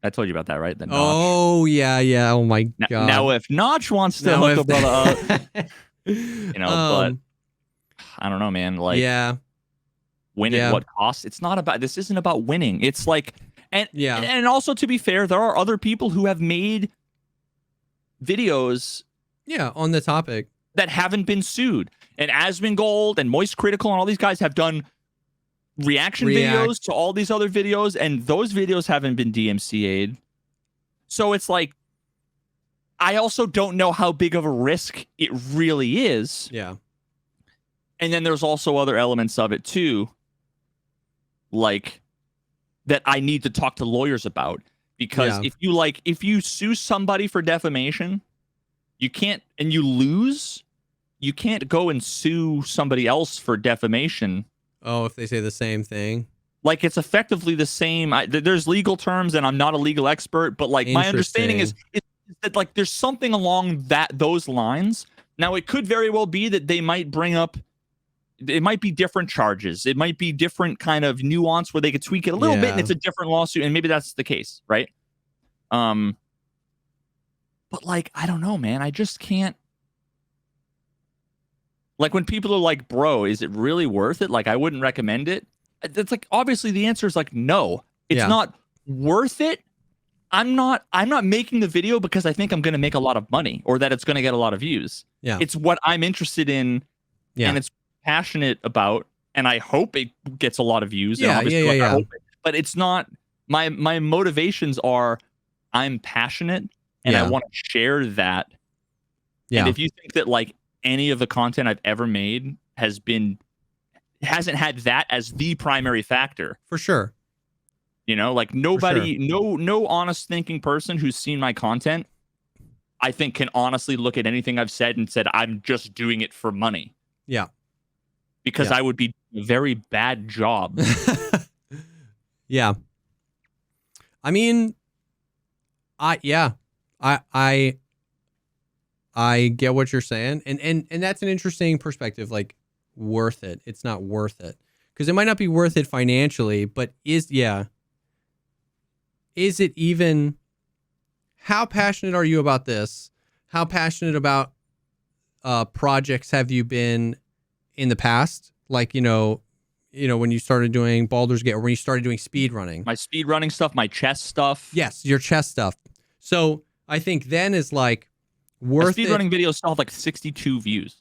I told you about that, right? Oh yeah. Oh my god. Now if Notch wants to hook a brother up, You know, but I don't know, man. Like, yeah, win at what cost? It's not about. This isn't about winning. It's like, and also to be fair, there are other people who have made videos, on the topic that haven't been sued. And Asmongold and Moist Critical and all these guys have done reaction videos to all these other videos, and those videos haven't been DMCA'd. So it's like, I also don't know how big of a risk it really is. Yeah. And then there's also other elements of it too, like that I need to talk to lawyers about, because if you sue somebody for defamation, you can't, and you lose, you can't go and sue somebody else for defamation. Oh, if they say the same thing. Like, it's effectively the same. There's legal terms, and I'm not a legal expert, but like my understanding is that like there's something along those lines. Now, it could very well be that they might bring up, it might be different charges. It might be different kind of nuance where they could tweak it a little bit, and it's a different lawsuit, and maybe that's the case, right? But like, I don't know, man. I just can't. Like, when people are like, bro, is it really worth it? Like, I wouldn't recommend it. It's like, obviously the answer is like, no, it's not worth it. I'm not making the video because I think I'm going to make a lot of money or that it's going to get a lot of views. Yeah. It's what I'm interested in and it's passionate about. And I hope it gets a lot of views. I hope it, but it's not, my motivations are, I'm passionate and I want to share that. Yeah. And if you think that like any of the content I've ever made hasn't had that as the primary factor, for sure. You know, like nobody, no honest thinking person who's seen my content, I think, can honestly look at anything I've said and said, I'm just doing it for money. Yeah. Because I would be doing a very bad job. Yeah. I mean, I get what you're saying. And that's an interesting perspective. Like, worth it. It's not worth it. Because it might not be worth it financially, but is it even, how passionate are you about this? How passionate about projects have you been in the past? Like, you know, when you started doing Baldur's Gate, or when you started doing speed running. My speed running stuff, my chess stuff. Yes, your chess stuff. So I think then is like worth it. Speed running videos still have like 62 views.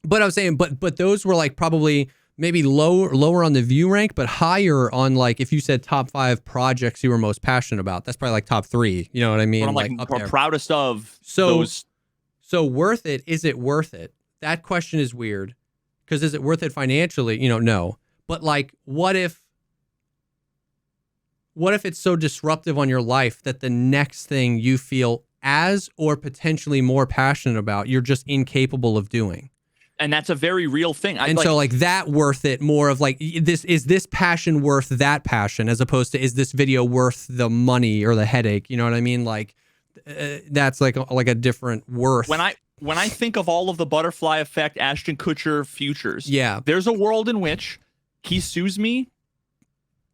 But I was saying, but those were like probably maybe lower on the view rank, but higher on, like, if you said top 5 projects you were most passionate about, that's probably like top 3. You know what I mean? What I'm like up there. Proudest of. So worth it? Is it worth it? That question is weird, because is it worth it financially? You know, no. But like, what if it's so disruptive on your life that the next thing you feel as or potentially more passionate about, you're just incapable of doing? And that's a very real thing. So like that worth it, more of like, this passion worth that passion, as opposed to, is this video worth the money or the headache? You know what I mean? Like, that's like a different worth. When I think of all of the butterfly effect Ashton Kutcher futures, there's a world in which he sues me.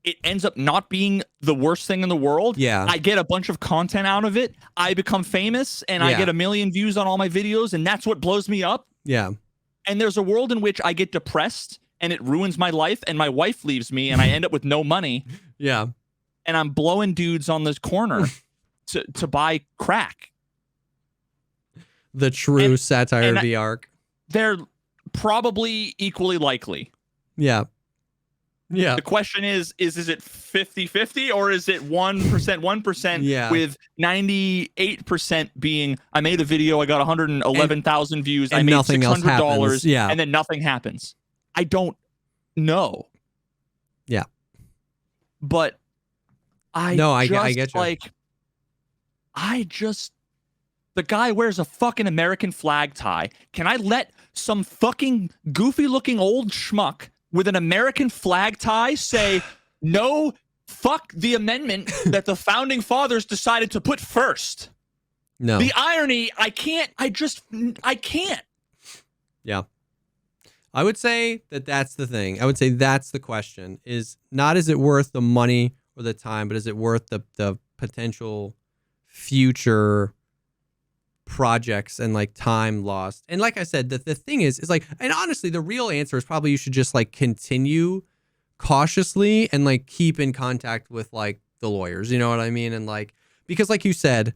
It ends up not being the worst thing in the world. Yeah. I get a bunch of content out of it. I become famous and I get 1 million views on all my videos, and that's what blows me up. Yeah. And there's a world in which I get depressed and it ruins my life, and my wife leaves me and I end up with no money. Yeah. And I'm blowing dudes on this corner to buy crack. The true satire of the arc. They're probably equally likely. Yeah. Yeah. The question is it 50-50, or is it 1%, with 98% being, I made a video, I got 111,000 views, I made $600, and then nothing happens. I don't know. Yeah. But I get you. Like, the guy wears a fucking American flag tie. Can I let some fucking goofy looking old schmuck with an American flag tie say, no, fuck the amendment that the founding fathers decided to put first? No. The irony, I can't. Yeah. I would say that's the thing. I would say that's the question, is not, is it worth the money or the time, but is it worth the potential future projects and like time lost. And like I said, the thing is like, and honestly, the real answer is probably you should just like continue cautiously and like keep in contact with like the lawyers, you know what I mean? And like, because like you said,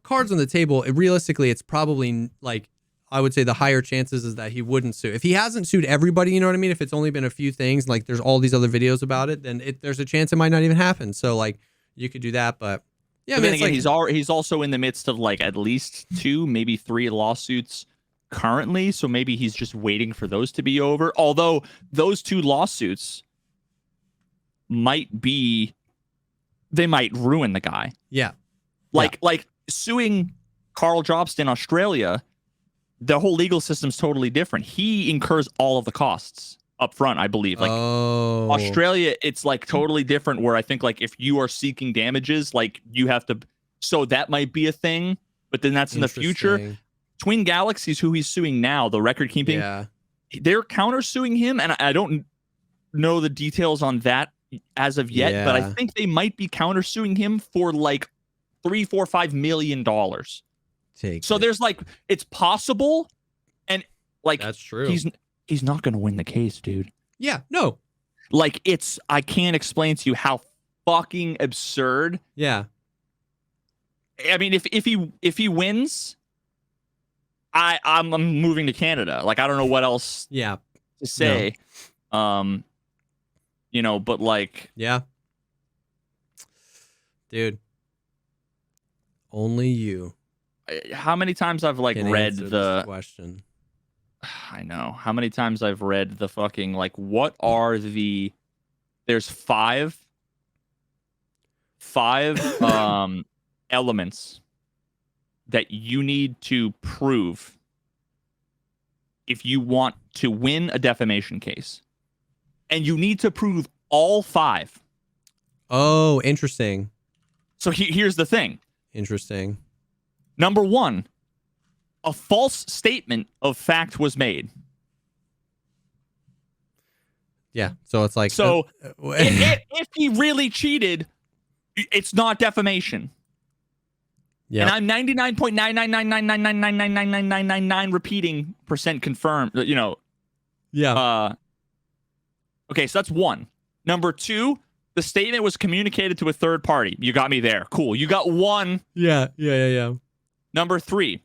cards on the table, realistically, it's probably like, I would say the higher chances is that he wouldn't sue. If he hasn't sued everybody, you know what I mean? If it's only been a few things, like there's all these other videos about it, then there's a chance it might not even happen. So like you could do that, but yeah, but I mean, then again, he's also in the midst of like at least 2, maybe 3 lawsuits currently. So maybe he's just waiting for those to be over. Although those 2 lawsuits might ruin the guy. Yeah. Like suing Carl Jobst in Australia, the whole legal system's totally different. He incurs all of the costs up front, I believe. Like Australia, it's like totally different where I think like if you are seeking damages, like you have to, so that might be a thing, but then that's in the future. Twin Galaxies, who he's suing now, the record keeping, they're countersuing him, and I don't know the details on that as of yet, but I think they might be countersuing him for like $3, $4, $5 million. So there's like, it's possible, and like that's true. He's not going to win the case, dude. Yeah, no. Like I can't explain to you how fucking absurd. Yeah. I mean, if he wins, I'm moving to Canada. Like I don't know what else. To say. No. You know, but like. Yeah. Dude. Only you. How many times I've like read the question. I know how many times I've read the fucking like what are there's five elements that you need to prove if you want to win a defamation case, and you need to prove all 5. Oh, interesting. So here's the thing. Interesting. Number 1, a false statement of fact was made. Yeah, so it's like... So, if he really cheated, it's not defamation. Yeah. And I'm 99.99999999999 repeating % confirmed, you know. Yeah. Okay, so that's 1. Number 2, the statement was communicated to a third party. You got me there. Cool. You got 1. Yeah. Number 3,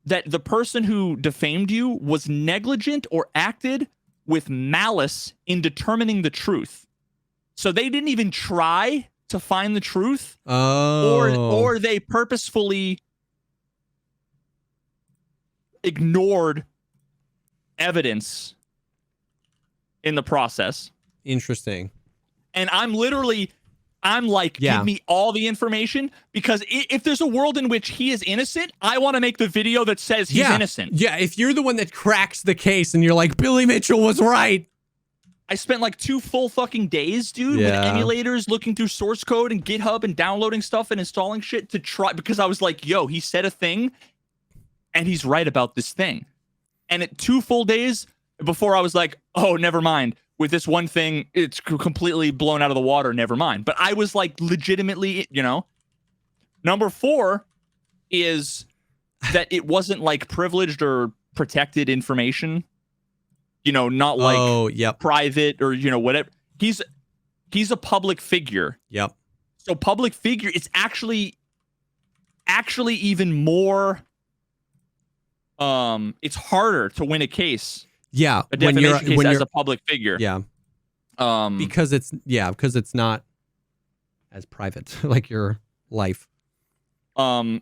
that the person who defamed you was negligent or acted with malice in determining the truth. So they didn't even try to find the truth. Or they purposefully ignored evidence in the process. Interesting. And I'm like, give me all the information, because if there's a world in which he is innocent, I want to make the video that says he's innocent. Yeah, if you're the one that cracks the case and you're like, Billy Mitchell was right. I spent like 2 full fucking days, dude, with emulators, looking through source code and GitHub and downloading stuff and installing shit to try, because I was like, yo, he said a thing and he's right about this thing. And at 2 full days before I was like, oh, never mind. With this one thing, it's completely blown out of the water. Never mind. But I was like legitimately, you know. Number 4 is that it wasn't like privileged or protected information. You know, not like private or, you know, whatever. He's a public figure. Yep. So public figure, it's actually even more. It's harder to win a case. Yeah, a defamation case as a public figure. Yeah, because it's not as private like your life. And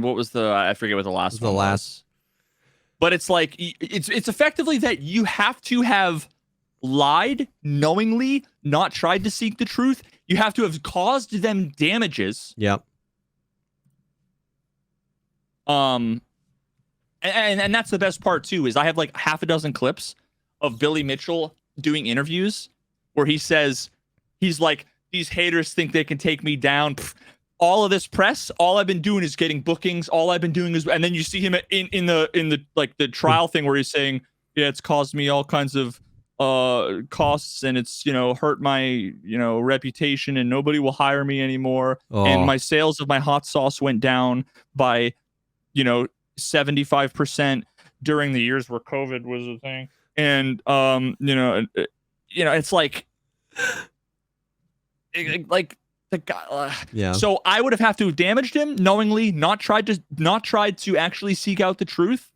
what was I forget what the last one was. But it's like it's effectively that you have to have lied knowingly, not tried to seek the truth. You have to have caused them damages. Yep. And that's the best part too, is I have like half a dozen clips of Billy Mitchell doing interviews where he says, he's like, these haters think they can take me down. Pfft, all of this press, all I've been doing is getting bookings. All I've been doing is, and then you see him in the like the trial thing where he's saying, yeah, it's caused me all kinds of costs, and it's, hurt my, reputation, and nobody will hire me anymore. And my sales of my hot sauce went down by, 75% during the years where COVID was a thing. And it's like the guy. Yeah. So I would have to damaged him knowingly, not tried to actually seek out the truth,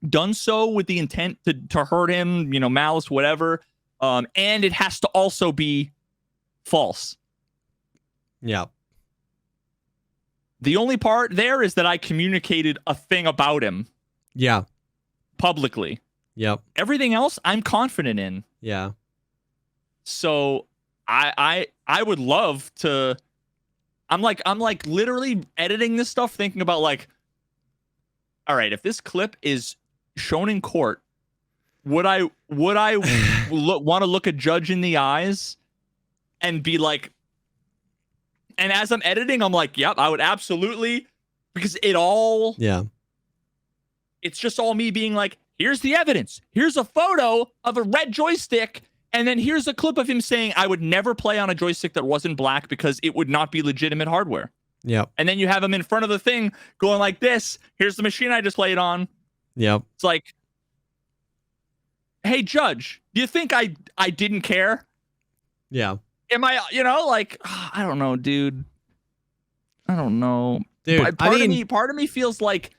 done so with the intent to hurt him, malice, whatever. And it has to also be false. Yeah. The only part there is that I communicated a thing about him. Yeah. Publicly. Yep. Everything else I'm confident in. Yeah. So I would love to. I'm like literally editing this stuff, thinking about like, all right, if this clip is shown in court, would I want to look a judge in the eyes and be like, and as I'm editing, I'm like, yep, I would absolutely, because it's just all me being like, here's the evidence. Here's a photo of a red joystick. And then here's a clip of him saying, I would never play on a joystick that wasn't black because it would not be legitimate hardware. Yep. And then you have him in front of the thing going like this. Here's the machine I just laid on. Yep. It's like, hey, judge, do you think I didn't care? Yeah. Am I, I don't know, dude. I don't know. Dude, part of me feels like,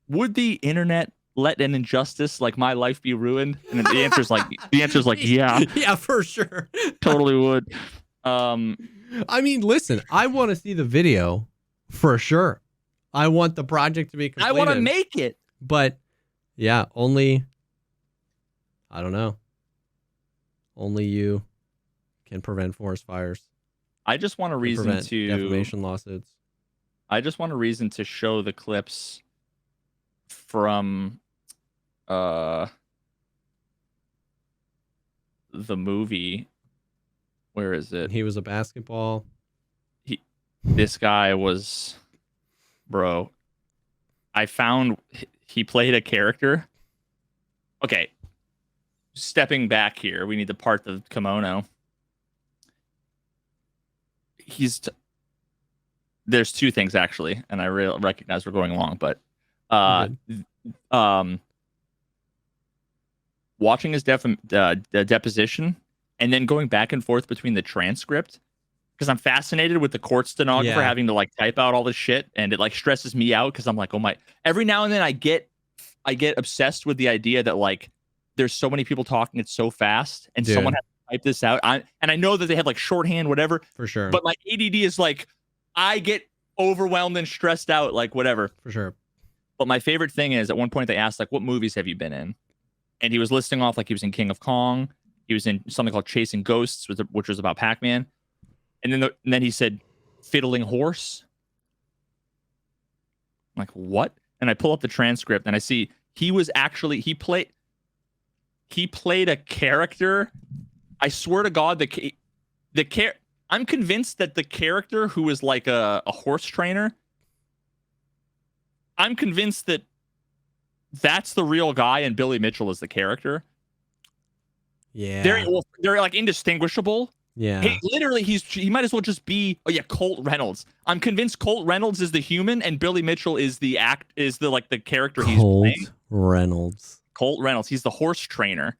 would the internet let an injustice like my life be ruined? And the answer's like yeah. Yeah, for sure. Totally would. Listen, I want to see the video for sure. I want the project to be completed. I want to make it. But yeah, I don't know. Only you can prevent forest fires. I just want a reason to defamation lawsuits. I just want a reason to show the clips from the movie. Where is it? He was a basketball. This guy was, bro. I found he played a character. Okay. Stepping back here, we need to part the kimono. There's two things actually, and I recognize we're going along, but watching his deposition and then going back and forth between the transcript, because I'm fascinated with the court stenographer having to like type out all this shit, and it like stresses me out because I'm like, oh my. Every now and then I get obsessed with the idea that like there's so many people talking, it's so fast, and someone has to type this out. And I know that they have like shorthand, whatever. For sure. But my ADD is like, I get overwhelmed and stressed out, like whatever. For sure. But my favorite thing is at one point they asked like, what movies have you been in? And he was listing off like he was in King of Kong. He was in something called Chasing Ghosts, which was about Pac-Man. And then he said, Fiddling Horse. I'm like, what? And I pull up the transcript and I see he played a character. I swear to God, I'm convinced that the character who was like a horse trainer, I'm convinced that that's the real guy and Billy Mitchell is the character. Yeah. They're like indistinguishable. Yeah. Hey, literally, he might as well just be Colt Reynolds. I'm convinced Colt Reynolds is the human and Billy Mitchell is the character he's playing. Colt Reynolds. He's the horse trainer.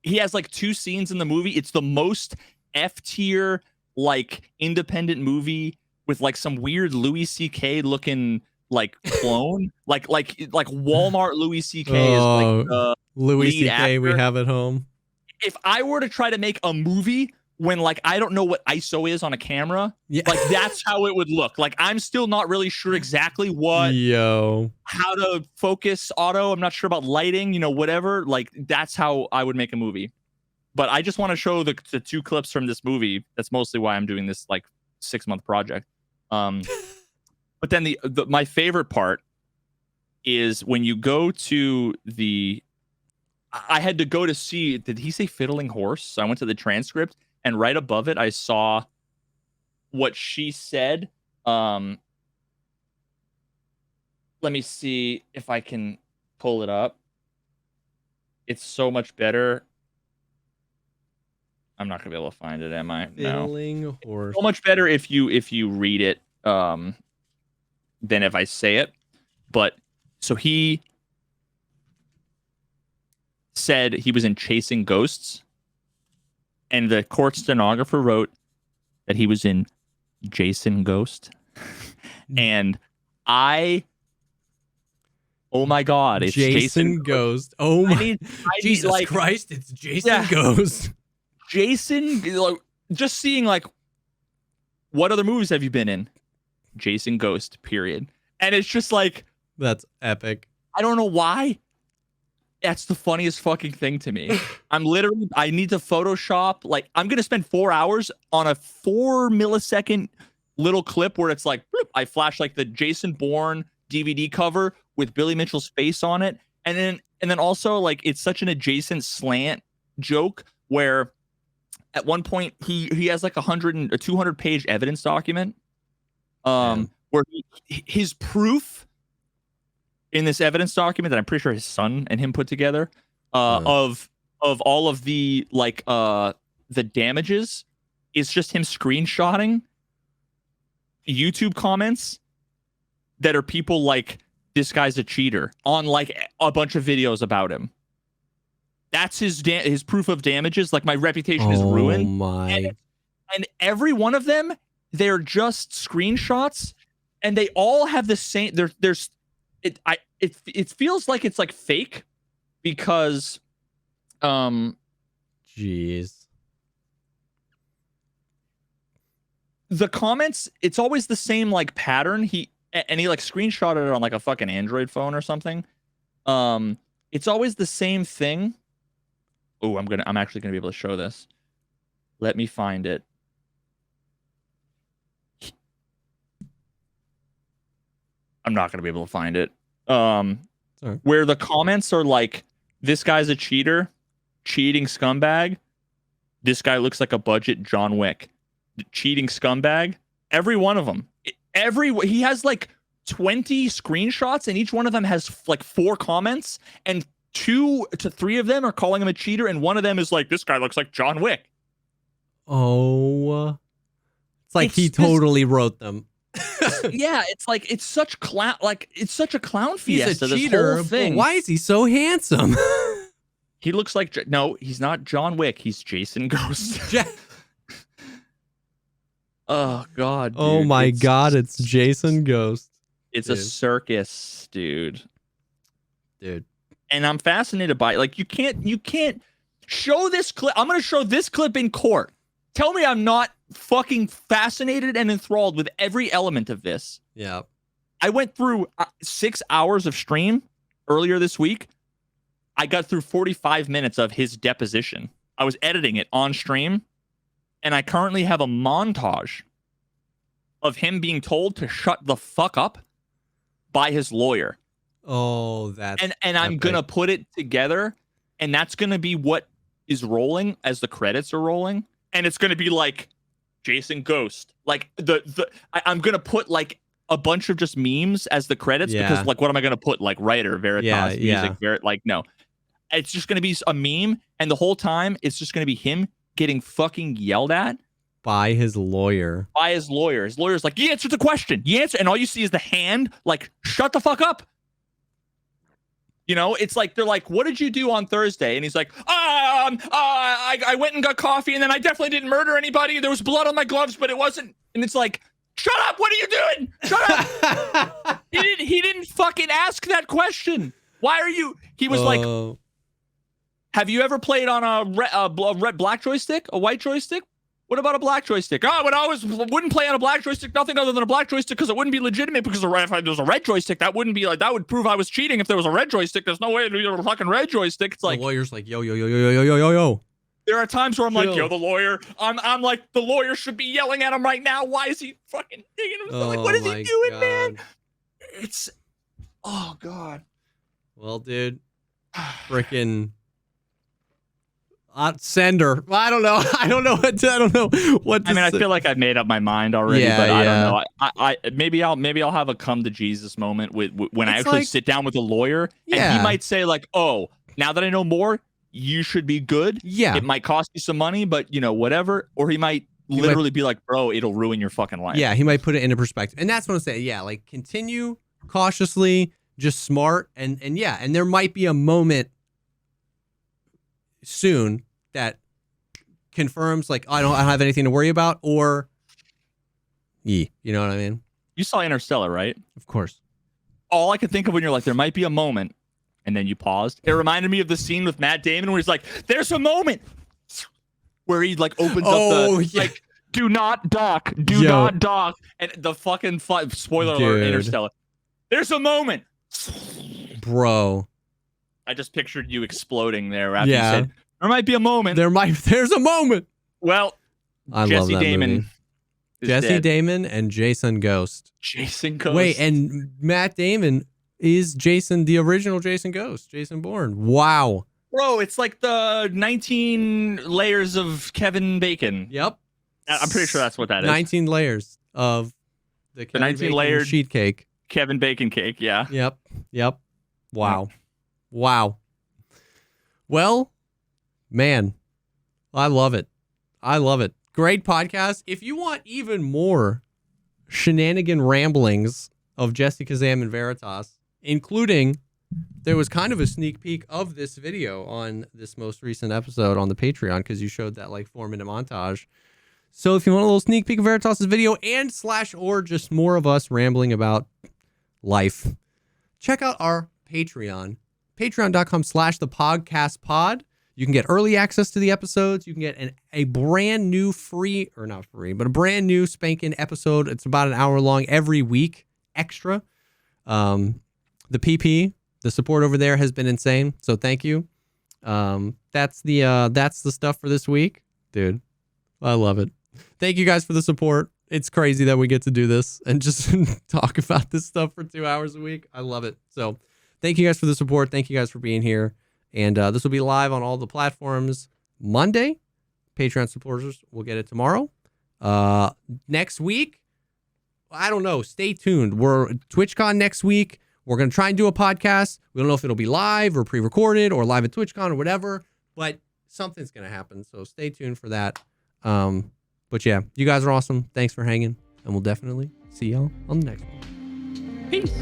He has like 2 scenes in the movie. It's the most F tier like independent movie with like some weird Louis C.K. looking like clone, like Walmart Louis C.K. is like the Louis C.K. actor. We have at home. If I were to try to make a movie when like I don't know what ISO is on a camera, like that's how it would look. Like I'm still not really sure exactly how to focus auto. I'm not sure about lighting, whatever. Like that's how I would make a movie. But I just want to show the 2 clips from this movie. That's mostly why I'm doing this like 6-month project. But then my favorite part is when you go to I had to go to see, did he say Fiddling Horse? So I went to the transcript and right above it, I saw what she said. Let me see if I can pull it up. It's so much better. I'm not gonna be able to find it, am I? Fiddling No. horse. So much better if you read it than if I say it. But so he said he was in Chasing Ghosts, and the court stenographer wrote that he was in Jason Ghost. And oh my God, it's Jason Ghost. Oh my Jesus like, Christ, it's Jason Ghost. Jason, like, just seeing like, what other movies have you been in? Jason Ghost, period. And it's just like, that's epic. I don't know why. That's the funniest fucking thing to me. I need to Photoshop. Like, I'm going to spend 4 hours on a 4 millisecond little clip where it's like, bloop, I flash like the Jason Bourne DVD cover with Billy Mitchell's face on it. And then also like, it's such an adjacent slant joke where at one point he has like a 200 page evidence document where his proof in this evidence document that I'm pretty sure his son and him put together of all of the like the damages is just him screenshotting YouTube comments that are people like, this guy's a cheater, on like a bunch of videos about him. That's his proof of damages. Like, my reputation is ruined. Oh my! And every one of them, they're just screenshots, and they all have the same. It feels like it's like fake because, jeez. The comments, it's always the same like pattern. He like screenshotted it on like a fucking Android phone or something. It's always the same thing. Oh, I'm actually gonna be able to show this. Let me find it. I'm not gonna be able to find it. Where the comments are like, this guy's a cheater, cheating scumbag. This guy looks like a budget John Wick, cheating scumbag. Every one of them. He has like 20 screenshots, and each one of them has like 4 comments, and 2 to 3 of them are calling him a cheater, and one of them is like, this guy looks like John Wick. Oh, it's like he totally wrote them. Yeah, it's like it's such a clown fiesta. He's a cheater. This whole thing. Why is he so handsome? He looks like no, he's not John Wick. He's Jason Ghost. Oh God. Dude. Oh my God, it's Jason Ghost. It's a circus, dude. Dude. And I'm fascinated by it. Like, you can't show this clip. I'm gonna show this clip in court. Tell me I'm not fucking fascinated and enthralled with every element of this. Yeah. I went through 6 hours of stream earlier this week. I got through 45 minutes of his deposition. I was editing it on stream, and I currently have a montage of him being told to shut the fuck up by his lawyer. Oh, that's and I'm gonna put it together, and that's gonna be what is rolling as the credits are rolling, and it's gonna be like Jason Ghost. Like I'm gonna put like a bunch of just memes as the credits because like, what am I gonna put? Like, writer, Veritas, music, like, no. It's just gonna be a meme, and the whole time it's just gonna be him getting fucking yelled at by his lawyer. His lawyer's like, you answered the question. You answer, and all you see is the hand like, shut the fuck up. You know, it's like, they're like, what did you do on Thursday? And he's like, I went and got coffee, and then I definitely didn't murder anybody. There was blood on my gloves, but it wasn't. And it's like, shut up. What are you doing? Shut up. He didn't fucking ask that question. Why are you? He was like, have you ever played on a red black joystick, a white joystick? What about a black joystick? Oh, but I wouldn't play on a black joystick, nothing other than a black joystick, because it wouldn't be legitimate, because if there was a red joystick, that wouldn't be like, that would prove I was cheating. If there was a red joystick, there's no way it'd be a fucking red joystick. It's like, the lawyer's like, yo. There are times where I'm like, yo, the lawyer, I'm like, the lawyer should be yelling at him right now. Why is he fucking digging himself? Like, what is he doing, man? It's, oh God. Well, dude, freaking sender. I don't know. I don't know what to I mean, I feel like I've made up my mind already, but I don't know. I maybe I'll have a come to Jesus moment when I actually sit down with a lawyer, and he might say like, oh, now that I know more, you should be good. Yeah. It might cost you some money, but whatever. Or he might literally be like, bro, it'll ruin your fucking life. Yeah, he might put it into perspective. And that's what I'm saying. Yeah, like continue cautiously, just smart. And there might be a moment soon that confirms like, I don't have anything to worry about, or you know what I mean? You saw Interstellar, right? Of course. All I could think of when you're like, there might be a moment, and then you paused. It reminded me of the scene with Matt Damon where he's like, there's a moment where he like opens up the like, do not dock, not dock, and the fucking spoiler alert, Interstellar. There's a moment, bro. I just pictured you exploding there after you said there might be a moment. There's a moment. Well, Jesse Damon. Movie. Jesse Damon and Jason Ghost. Jason Ghost. Wait, and Matt Damon is Jason, the original Jason Ghost, Jason Bourne. Wow. Bro, it's like the 19 layers of Kevin Bacon. Yep. I'm pretty sure that's what that is. 19 layers of the 19 layered sheet cake. Kevin Bacon cake, yeah. Yep. Wow. Well, man, I love it. Great podcast. If you want even more shenanigan ramblings of JesseKazam and Veritas, including there was kind of a sneak peek of this video on this most recent episode on the Patreon because you showed that like 4-minute montage. So if you want a little sneak peek of Veritas' video and / or just more of us rambling about life, check out our Patreon, patreon.com/thepodcastpod. You can get early access to the episodes. You can get a brand new free, or not free, but a brand new spanking episode. It's about an hour long every week, extra. The PP, the support over there has been insane. So thank you. That's the stuff for this week, dude. I love it. Thank you guys for the support. It's crazy that we get to do this and just talk about this stuff for 2 hours a week. I love it. So thank you guys for the support. Thank you guys for being here. And this will be live on all the platforms Monday. Patreon supporters will get it tomorrow. Next week, I don't know. Stay tuned. We're TwitchCon next week. We're going to try and do a podcast. We don't know if it'll be live or pre-recorded or live at TwitchCon or whatever, but something's going to happen. So stay tuned for that. But yeah, you guys are awesome. Thanks for hanging, and we'll definitely see y'all on the next one. Peace.